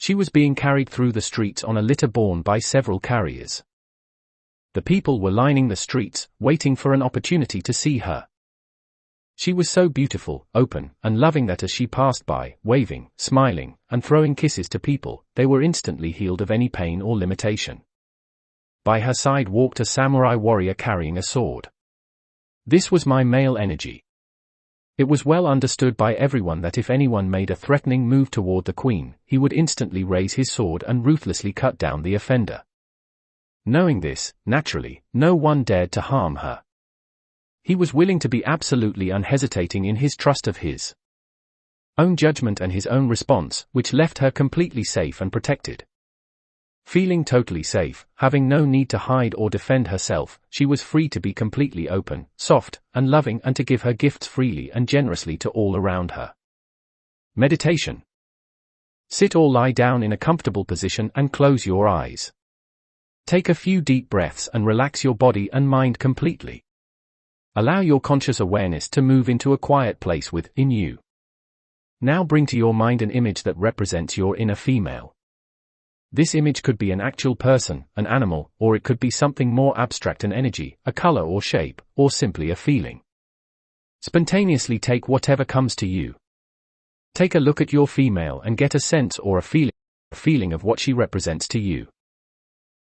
She was being carried through the streets on a litter borne by several carriers. The people were lining the streets, waiting for an opportunity to see her. She was so beautiful, open, and loving that as she passed by, waving, smiling, and throwing kisses to people, they were instantly healed of any pain or limitation. By her side walked a samurai warrior carrying a sword. This was my male energy. It was well understood by everyone that if anyone made a threatening move toward the queen, he would instantly raise his sword and ruthlessly cut down the offender. Knowing this, naturally, no one dared to harm her. He was willing to be absolutely unhesitating in his trust of his own judgment and his own response, which left her completely safe and protected. Feeling totally safe, having no need to hide or defend herself, she was free to be completely open, soft, and loving, and to give her gifts freely and generously to all around her. Meditation. Sit or lie down in a comfortable position and close your eyes. Take a few deep breaths and relax your body and mind completely. Allow your conscious awareness to move into a quiet place within you. Now bring to your mind an image that represents your inner female. This image could be an actual person, an animal, or it could be something more abstract, an energy, a color or shape, or simply a feeling. Spontaneously take whatever comes to you. Take a look at your female and get a sense or a feeling of what she represents to you.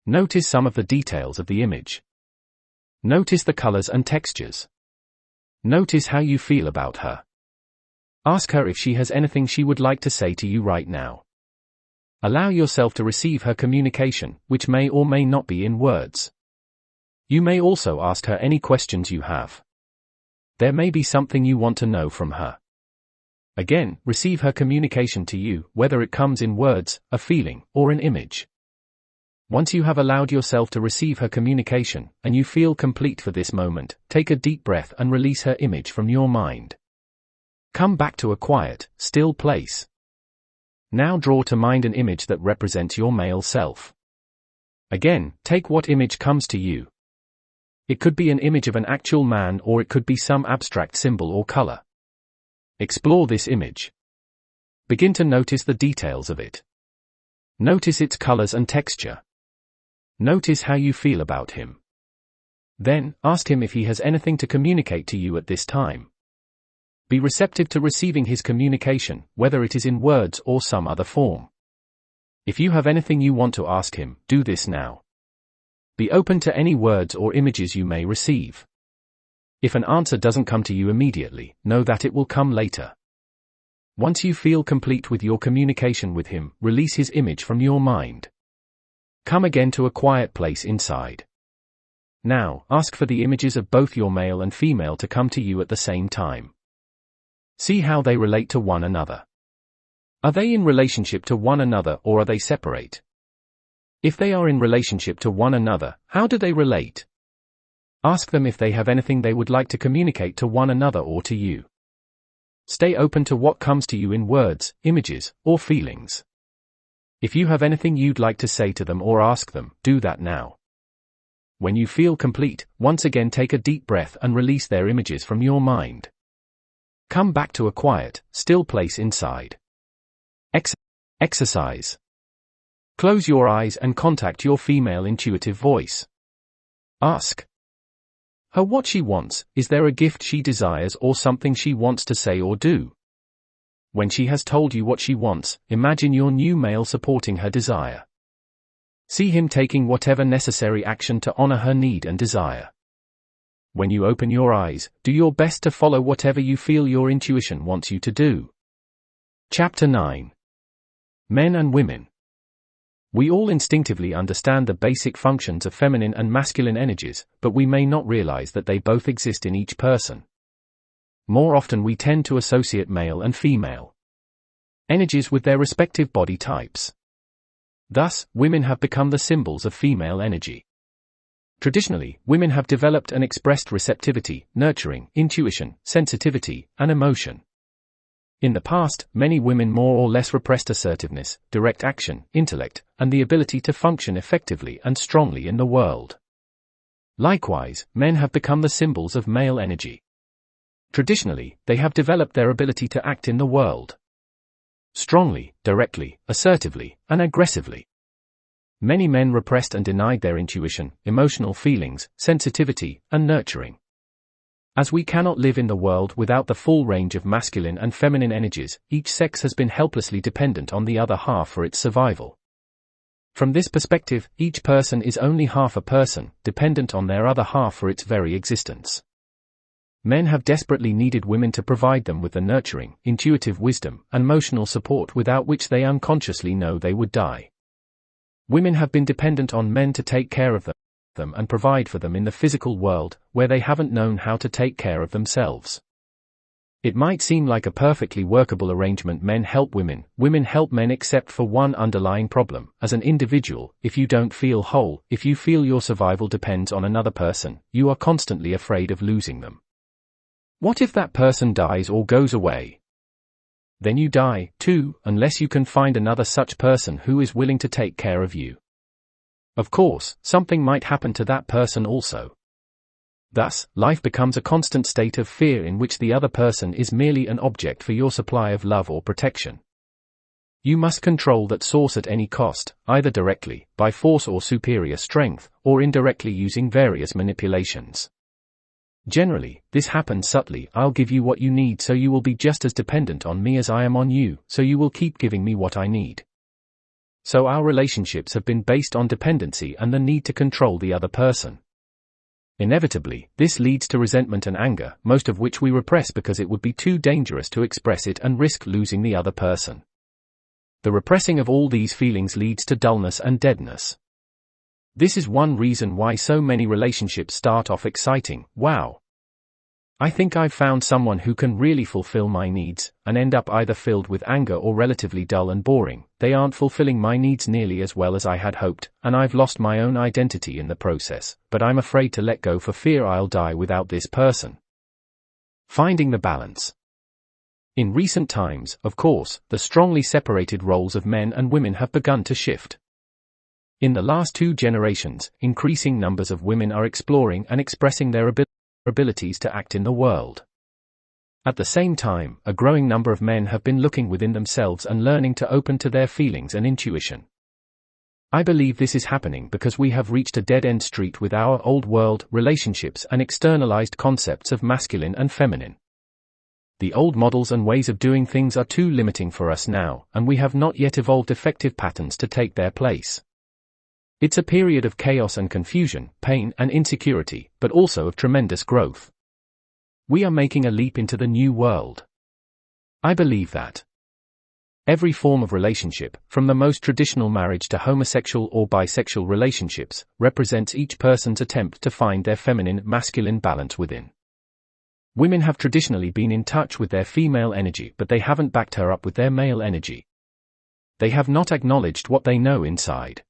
Notice some of the details of the image. Notice the colors and textures. Notice how you feel about her. Ask her if she has anything she would like to say to you right now. Allow yourself to receive her communication, which may or may not be in words. You may also ask her any questions you have. There may be something you want to know from her. Again, receive her communication to you, whether it comes in words, a feeling, or an image. Once you have allowed yourself to receive her communication, and you feel complete for this moment, take a deep breath and release her image from your mind. Come back to a quiet, still place. Now draw to mind an image that represents your male self. Again, take what image comes to you. It could be an image of an actual man, or it could be some abstract symbol or color. Explore this image. Begin to notice the details of it. Notice its colors and texture. Notice how you feel about him. Then, ask him if he has anything to communicate to you at this time. Be receptive to receiving his communication, whether it is in words or some other form. If you have anything you want to ask him, do this now. Be open to any words or images you may receive. If an answer doesn't come to you immediately, know that it will come later. Once you feel complete with your communication with him, release his image from your mind. Come again to a quiet place inside. Now, ask for the images of both your male and female to come to you at the same time. See how they relate to one another. Are they in relationship to one another, or are they separate? If they are in relationship to one another, how do they relate? Ask them if they have anything they would like to communicate to one another or to you. Stay open to what comes to you in words, images, or feelings. If you have anything you'd like to say to them or ask them, do that now. When you feel complete, once again take a deep breath and release their images from your mind. Come back to a quiet, still place inside. Exercise. Close your eyes and contact your female intuitive voice. Ask her what she wants. Is there a gift she desires or something she wants to say or do? When she has told you what she wants, imagine your new male supporting her desire. See him taking whatever necessary action to honor her need and desire. When you open your eyes, do your best to follow whatever you feel your intuition wants you to do. Chapter 9. Men and Women. We all instinctively understand the basic functions of feminine and masculine energies, but we may not realize that they both exist in each person. More often we tend to associate male and female energies with their respective body types. Thus, women have become the symbols of female energy. Traditionally, women have developed and expressed receptivity, nurturing, intuition, sensitivity, and emotion. In the past, many women more or less repressed assertiveness, direct action, intellect, and the ability to function effectively and strongly in the world. Likewise, men have become the symbols of male energy. Traditionally, they have developed their ability to act in the world strongly, directly, assertively, and aggressively. Many men repressed and denied their intuition, emotional feelings, sensitivity, and nurturing. As we cannot live in the world without the full range of masculine and feminine energies, each sex has been helplessly dependent on the other half for its survival. From this perspective, each person is only half a person, dependent on their other half for its very existence. Men have desperately needed women to provide them with the nurturing, intuitive wisdom, and emotional support without which they unconsciously know they would die. Women have been dependent on men to take care of them and provide for them in the physical world, where they haven't known how to take care of themselves. It might seem like a perfectly workable arrangement: men help women, women help men, except for one underlying problem. As an individual, if you don't feel whole, if you feel your survival depends on another person, you are constantly afraid of losing them. What if that person dies or goes away? Then you die, too, unless you can find another such person who is willing to take care of you. Of course, something might happen to that person also. Thus, life becomes a constant state of fear in which the other person is merely an object for your supply of love or protection. You must control that source at any cost, either directly, by force or superior strength, or indirectly using various manipulations. Generally, this happens subtly. I'll give you what you need so you will be just as dependent on me as I am on you, so you will keep giving me what I need. So our relationships have been based on dependency and the need to control the other person. Inevitably, this leads to resentment and anger, most of which we repress because it would be too dangerous to express it and risk losing the other person. The repressing of all these feelings leads to dullness and deadness. This is one reason why so many relationships start off exciting. Wow! I think I've found someone who can really fulfill my needs, and end up either filled with anger or relatively dull and boring. They aren't fulfilling my needs nearly as well as I had hoped, and I've lost my own identity in the process, but I'm afraid to let go for fear I'll die without this person. Finding the balance. In recent times, of course, the strongly separated roles of men and women have begun to shift. In the last 2 generations, increasing numbers of women are exploring and expressing their abilities to act in the world. At the same time, a growing number of men have been looking within themselves and learning to open to their feelings and intuition. I believe this is happening because we have reached a dead-end street with our old world relationships and externalized concepts of masculine and feminine. The old models and ways of doing things are too limiting for us now, and we have not yet evolved effective patterns to take their place. It's a period of chaos and confusion, pain and insecurity, but also of tremendous growth. We are making a leap into the new world. I believe that every form of relationship, from the most traditional marriage to homosexual or bisexual relationships, represents each person's attempt to find their feminine-masculine balance within. Women have traditionally been in touch with their female energy, but they haven't backed her up with their male energy. They have not acknowledged what they know inside.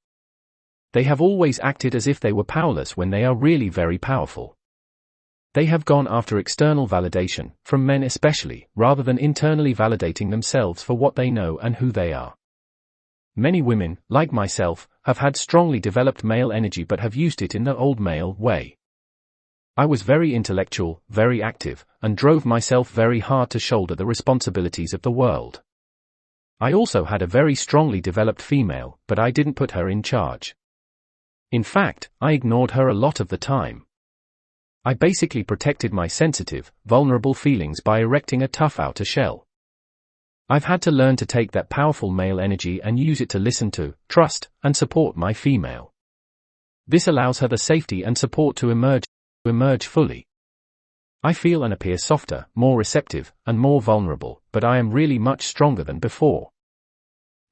They have always acted as if they were powerless when they are really very powerful. They have gone after external validation, from men especially, rather than internally validating themselves for what they know and who they are. Many women, like myself, have had strongly developed male energy but have used it in the old male way. I was very intellectual, very active, and drove myself very hard to shoulder the responsibilities of the world. I also had a very strongly developed female, but I didn't put her in charge. In fact, I ignored her a lot of the time. I basically protected my sensitive, vulnerable feelings by erecting a tough outer shell. I've had to learn to take that powerful male energy and use it to listen to, trust, and support my female. This allows her the safety and support to emerge fully. I feel and appear softer, more receptive, and more vulnerable, but I am really much stronger than before.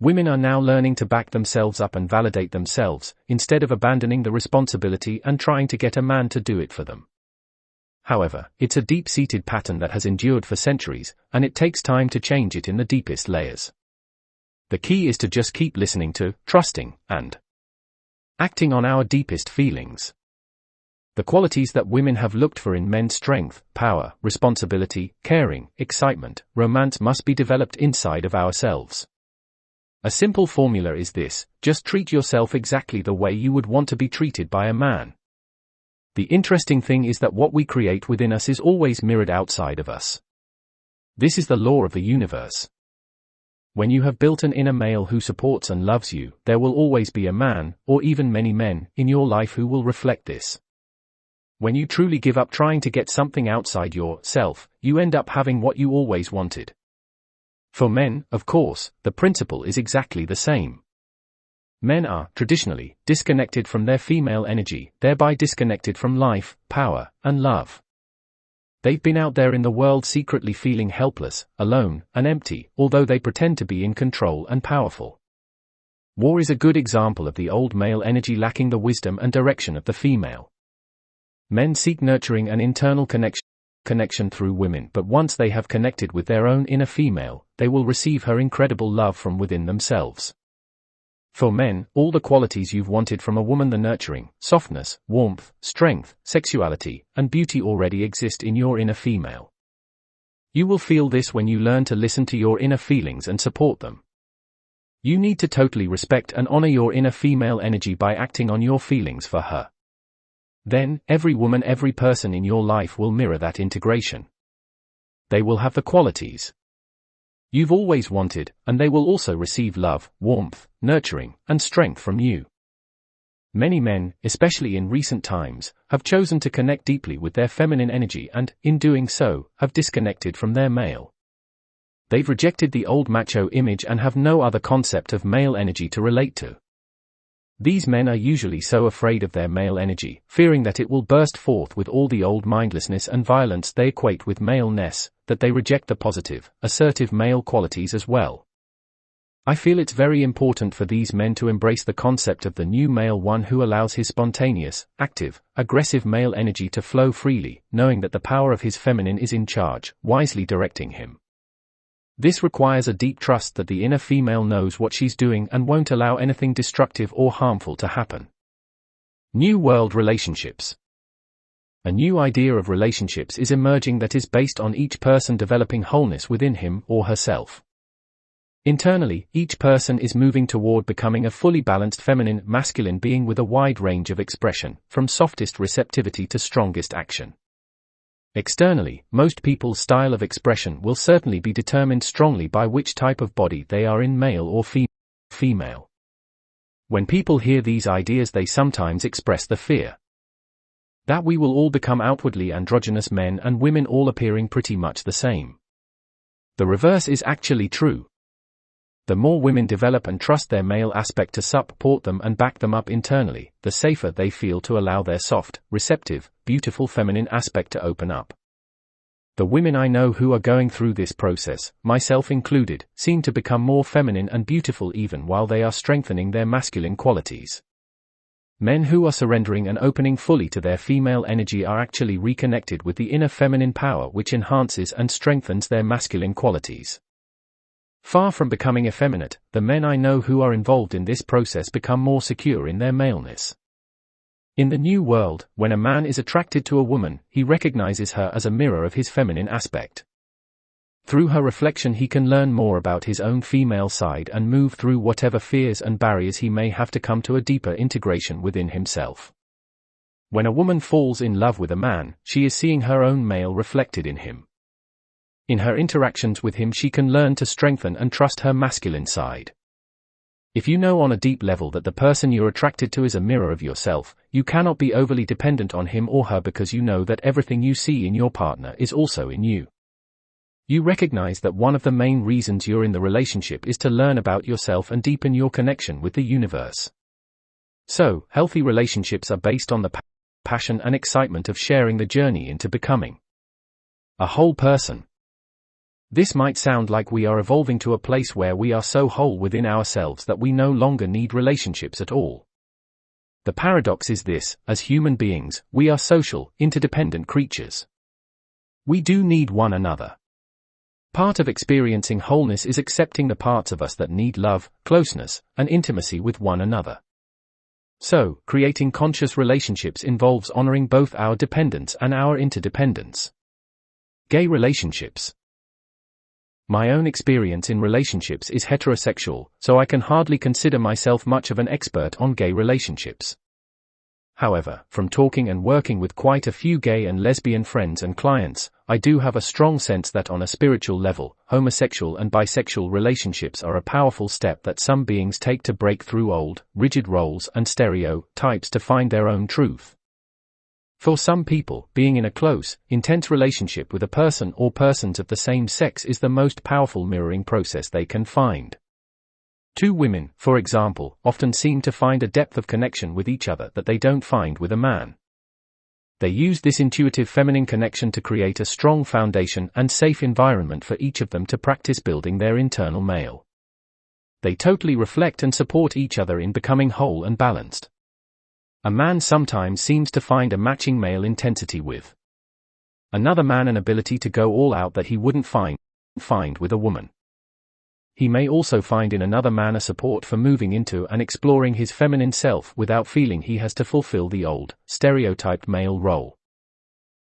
Women are now learning to back themselves up and validate themselves, instead of abandoning the responsibility and trying to get a man to do it for them. However, it's a deep-seated pattern that has endured for centuries, and it takes time to change it in the deepest layers. The key is to just keep listening to, trusting, and acting on our deepest feelings. The qualities that women have looked for in men: strength, power, responsibility, caring, excitement, romance must be developed inside of ourselves. A simple formula is this: just treat yourself exactly the way you would want to be treated by a man. The interesting thing is that what we create within us is always mirrored outside of us. This is the law of the universe. When you have built an inner male who supports and loves you, there will always be a man, or even many men, in your life who will reflect this. When you truly give up trying to get something outside yourself, you end up having what you always wanted. For men, of course, the principle is exactly the same. Men are, traditionally, disconnected from their female energy, thereby disconnected from life, power, and love. They've been out there in the world secretly feeling helpless, alone, and empty, although they pretend to be in control and powerful. War is a good example of the old male energy lacking the wisdom and direction of the female. Men seek nurturing and internal connection through women, but once they have connected with their own inner female, they will receive her incredible love from within themselves. For men, all the qualities you've wanted from a woman: the nurturing, softness, warmth, strength, sexuality, and beauty already exist in your inner female. You will feel this when you learn to listen to your inner feelings and support them. You need to totally respect and honor your inner female energy by acting on your feelings for her. Then, every woman, every person in your life will mirror that integration. They will have the qualities. you've always wanted, and they will also receive love, warmth, nurturing, and strength from you. Many men, especially in recent times, have chosen to connect deeply with their feminine energy and, in doing so, have disconnected from their male. They've rejected the old macho image and have no other concept of male energy to relate to. These men are usually so afraid of their male energy, fearing that it will burst forth with all the old mindlessness and violence they equate with maleness, that they reject the positive, assertive male qualities as well. I feel it's very important for these men to embrace the concept of the new male, one who allows his spontaneous, active, aggressive male energy to flow freely, knowing that the power of his feminine is in charge, wisely directing him. This requires a deep trust that the inner female knows what she's doing and won't allow anything destructive or harmful to happen. New World Relationships. A new idea of relationships is emerging that is based on each person developing wholeness within him or herself. Internally, each person is moving toward becoming a fully balanced feminine, masculine being with a wide range of expression, from softest receptivity to strongest action. Externally, most people's style of expression will certainly be determined strongly by which type of body they are in, male or female. When people hear these ideas, they sometimes express the fear that we will all become outwardly androgynous men and women, all appearing pretty much the same. The reverse is actually true. The more women develop and trust their male aspect to support them and back them up internally, the safer they feel to allow their soft, receptive, beautiful feminine aspect to open up. The women I know who are going through this process, myself included, seem to become more feminine and beautiful even while they are strengthening their masculine qualities. Men who are surrendering and opening fully to their female energy are actually reconnected with the inner feminine power, which enhances and strengthens their masculine qualities. Far from becoming effeminate, the men I know who are involved in this process become more secure in their maleness. In the new world, when a man is attracted to a woman, he recognizes her as a mirror of his feminine aspect. Through her reflection he can learn more about his own female side and move through whatever fears and barriers he may have to come to a deeper integration within himself. When a woman falls in love with a man, she is seeing her own male reflected in him. In her interactions with him she can learn to strengthen and trust her masculine side. If you know on a deep level that the person you're attracted to is a mirror of yourself, you cannot be overly dependent on him or her because you know that everything you see in your partner is also in you. You recognize that one of the main reasons you're in the relationship is to learn about yourself and deepen your connection with the universe. So, healthy relationships are based on the passion and excitement of sharing the journey into becoming a whole person. This might sound like we are evolving to a place where we are so whole within ourselves that we no longer need relationships at all. The paradox is this: as human beings, we are social, interdependent creatures. We do need one another. Part of experiencing wholeness is accepting the parts of us that need love, closeness, and intimacy with one another. So, creating conscious relationships involves honoring both our dependence and our interdependence. Gay relationships. My own experience in relationships is heterosexual, so I can hardly consider myself much of an expert on gay relationships. However, from talking and working with quite a few gay and lesbian friends and clients, I do have a strong sense that on a spiritual level, homosexual and bisexual relationships are a powerful step that some beings take to break through old, rigid roles and stereotypes to find their own truth. For some people, being in a close, intense relationship with a person or persons of the same sex is the most powerful mirroring process they can find. Two women, for example, often seem to find a depth of connection with each other that they don't find with a man. They use this intuitive feminine connection to create a strong foundation and safe environment for each of them to practice building their internal male. They totally reflect and support each other in becoming whole and balanced. A man sometimes seems to find a matching male intensity with another man, an ability to go all out that he wouldn't find with a woman. He may also find in another man a support for moving into and exploring his feminine self without feeling he has to fulfill the old, stereotyped male role.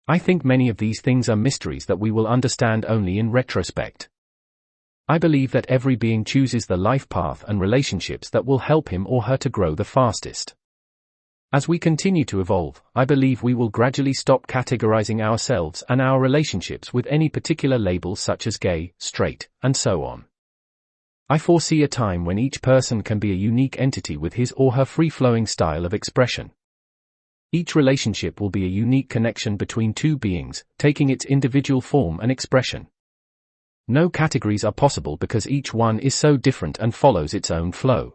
I think many of these things are mysteries that we will understand only in retrospect. I believe that every being chooses the life path and relationships that will help him or her to grow the fastest. As we continue to evolve, I believe we will gradually stop categorizing ourselves and our relationships with any particular labels such as gay, straight, and so on. I foresee a time when each person can be a unique entity with his or her free-flowing style of expression. Each relationship will be a unique connection between two beings, taking its individual form and expression. No categories are possible because each one is so different and follows its own flow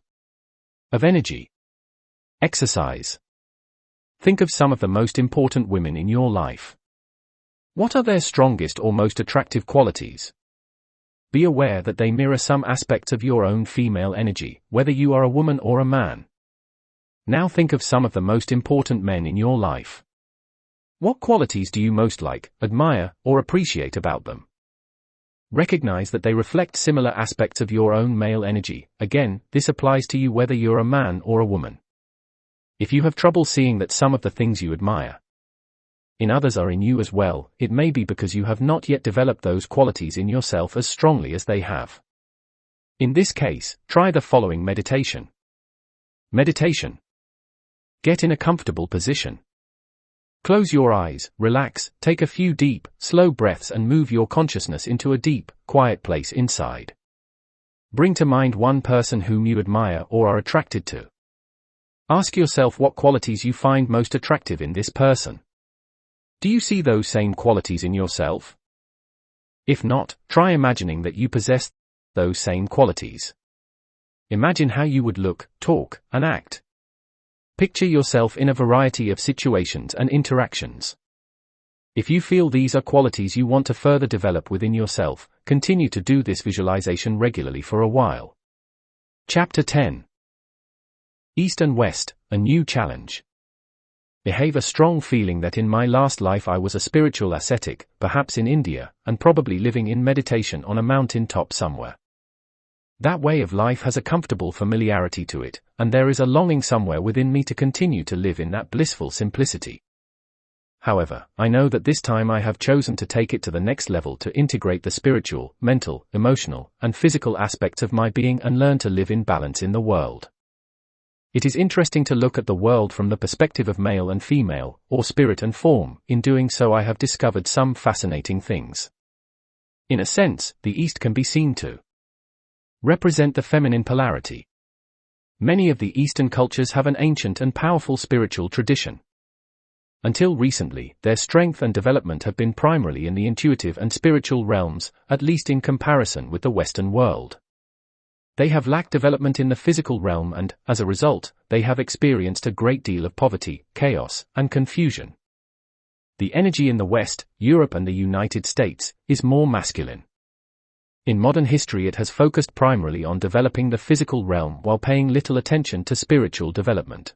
of energy. Exercise. Think of some of the most important women in your life. What are their strongest or most attractive qualities? Be aware that they mirror some aspects of your own female energy, whether you are a woman or a man. Now think of some of the most important men in your life. What qualities do you most like, admire, or appreciate about them? Recognize that they reflect similar aspects of your own male energy. Again, this applies to you whether you're a man or a woman. If you have trouble seeing that some of the things you admire in others are in you as well, it may be because you have not yet developed those qualities in yourself as strongly as they have. In this case, try the following meditation. Meditation. Get in a comfortable position. Close your eyes, relax, take a few deep, slow breaths and move your consciousness into a deep, quiet place inside. Bring to mind one person whom you admire or are attracted to. Ask yourself what qualities you find most attractive in this person. Do you see those same qualities in yourself? If not, try imagining that you possess those same qualities. Imagine how you would look, talk, and act. Picture yourself in a variety of situations and interactions. If you feel these are qualities you want to further develop within yourself, continue to do this visualization regularly for a while. Chapter 10. East and West, a new challenge. I have a strong feeling that in my last life I was a spiritual ascetic, perhaps in India, and probably living in meditation on a mountain top somewhere. That way of life has a comfortable familiarity to it, and there is a longing somewhere within me to continue to live in that blissful simplicity. However, I know that this time I have chosen to take it to the next level to integrate the spiritual, mental, emotional, and physical aspects of my being and learn to live in balance in the world. It is interesting to look at the world from the perspective of male and female, or spirit and form. In doing so I have discovered some fascinating things. In a sense, the East can be seen to represent the feminine polarity. Many of the Eastern cultures have an ancient and powerful spiritual tradition. Until recently, their strength and development have been primarily in the intuitive and spiritual realms, at least in comparison with the Western world. They have lacked development in the physical realm and, as a result, they have experienced a great deal of poverty, chaos, and confusion. The energy in the West, Europe and the United States, is more masculine. In modern history it has focused primarily on developing the physical realm while paying little attention to spiritual development.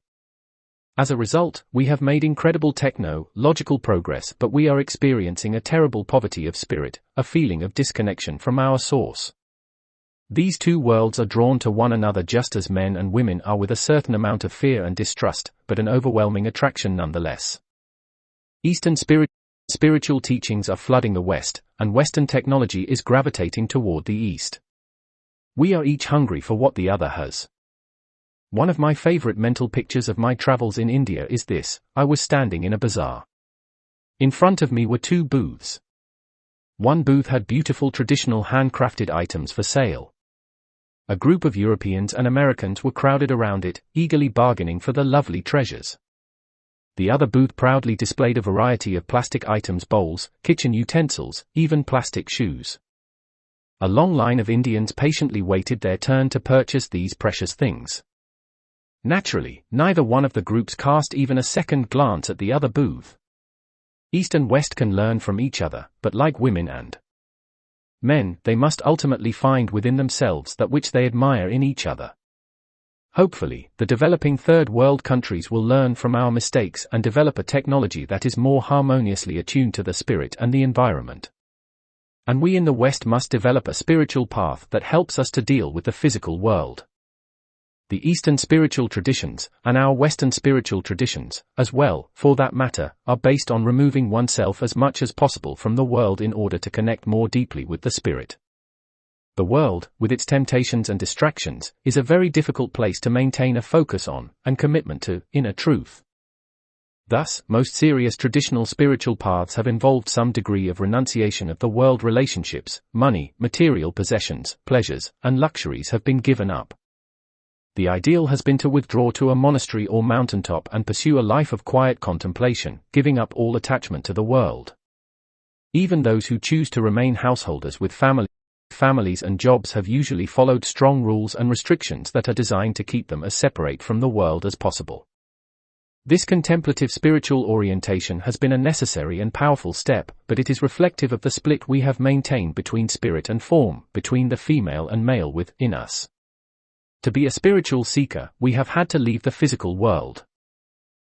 As a result, we have made incredible technological progress, but we are experiencing a terrible poverty of spirit, a feeling of disconnection from our source. These two worlds are drawn to one another just as men and women are, with a certain amount of fear and distrust, but an overwhelming attraction nonetheless. Eastern spiritual teachings are flooding the West, and Western technology is gravitating toward the East. We are each hungry for what the other has. One of my favorite mental pictures of my travels in India is this: I was standing in a bazaar. In front of me were two booths. One booth had beautiful traditional handcrafted items for sale. A group of Europeans and Americans were crowded around it, eagerly bargaining for the lovely treasures. The other booth proudly displayed a variety of plastic items: bowls, kitchen utensils, even plastic shoes. A long line of Indians patiently waited their turn to purchase these precious things. Naturally, neither one of the groups cast even a second glance at the other booth. East and West can learn from each other, but like women and men, they must ultimately find within themselves that which they admire in each other. Hopefully, the developing third world countries will learn from our mistakes and develop a technology that is more harmoniously attuned to the spirit and the environment. And we in the West must develop a spiritual path that helps us to deal with the physical world. The Eastern spiritual traditions, and our Western spiritual traditions, as well, for that matter, are based on removing oneself as much as possible from the world in order to connect more deeply with the spirit. The world, with its temptations and distractions, is a very difficult place to maintain a focus on, and commitment to, inner truth. Thus, most serious traditional spiritual paths have involved some degree of renunciation of the world. Relationships, money, material possessions, pleasures, and luxuries have been given up. The ideal has been to withdraw to a monastery or mountaintop and pursue a life of quiet contemplation, giving up all attachment to the world. Even those who choose to remain householders with families and jobs have usually followed strong rules and restrictions that are designed to keep them as separate from the world as possible. This contemplative spiritual orientation has been a necessary and powerful step, but it is reflective of the split we have maintained between spirit and form, between the female and male within us. To be a spiritual seeker, we have had to leave the physical world.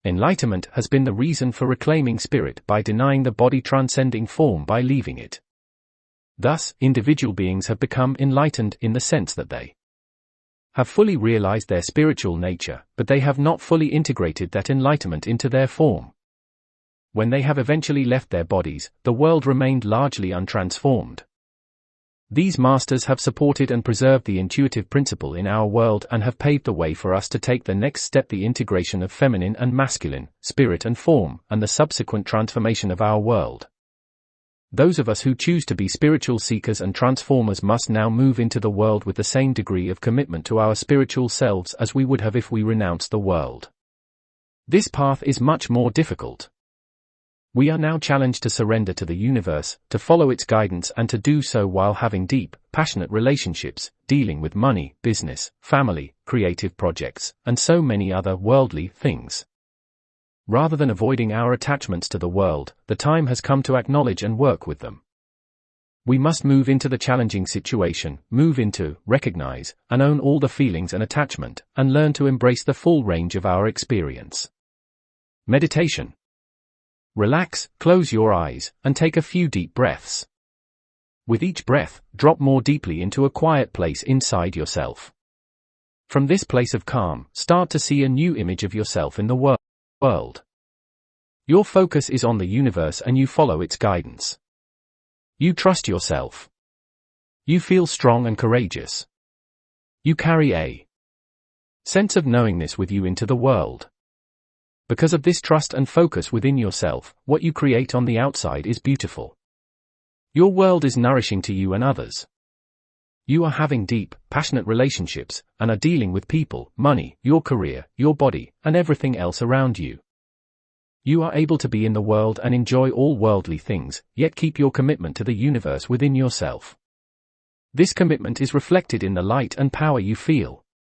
Enlightenment has been the reason for reclaiming spirit by denying the body, transcending form by leaving it. Thus, individual beings have become enlightened in the sense that they have fully realized their spiritual nature, but they have not fully integrated that enlightenment into their form. When they have eventually left their bodies, the world remained largely untransformed. These masters have supported and preserved the intuitive principle in our world and have paved the way for us to take the next step, the integration of feminine and masculine, spirit and form, and the subsequent transformation of our world. Those of us who choose to be spiritual seekers and transformers must now move into the world with the same degree of commitment to our spiritual selves as we would have if we renounced the world. This path is much more difficult. We are now challenged to surrender to the universe, to follow its guidance, and to do so while having deep, passionate relationships, dealing with money, business, family, creative projects, and so many other worldly things. Rather than avoiding our attachments to the world, the time has come to acknowledge and work with them. We must move into the challenging situation, move into, recognize, and own all the feelings and attachment, and learn to embrace the full range of our experience. Meditation. Relax, close your eyes, and take a few deep breaths. With each breath, drop more deeply into a quiet place inside yourself. From this place of calm, start to see a new image of yourself in the world. Your focus is on the universe and you follow its guidance. You trust yourself. You feel strong and courageous. You carry a sense of knowingness with you into the world. Because of this trust and focus within yourself, what you create on the outside is beautiful. Your world is nourishing to you and others. You are having deep, passionate relationships, and are dealing with people, money, your career, your body, and everything else around you. You are able to be in the world and enjoy all worldly things, yet keep your commitment to the universe within yourself. This commitment is reflected in the light and power you feel.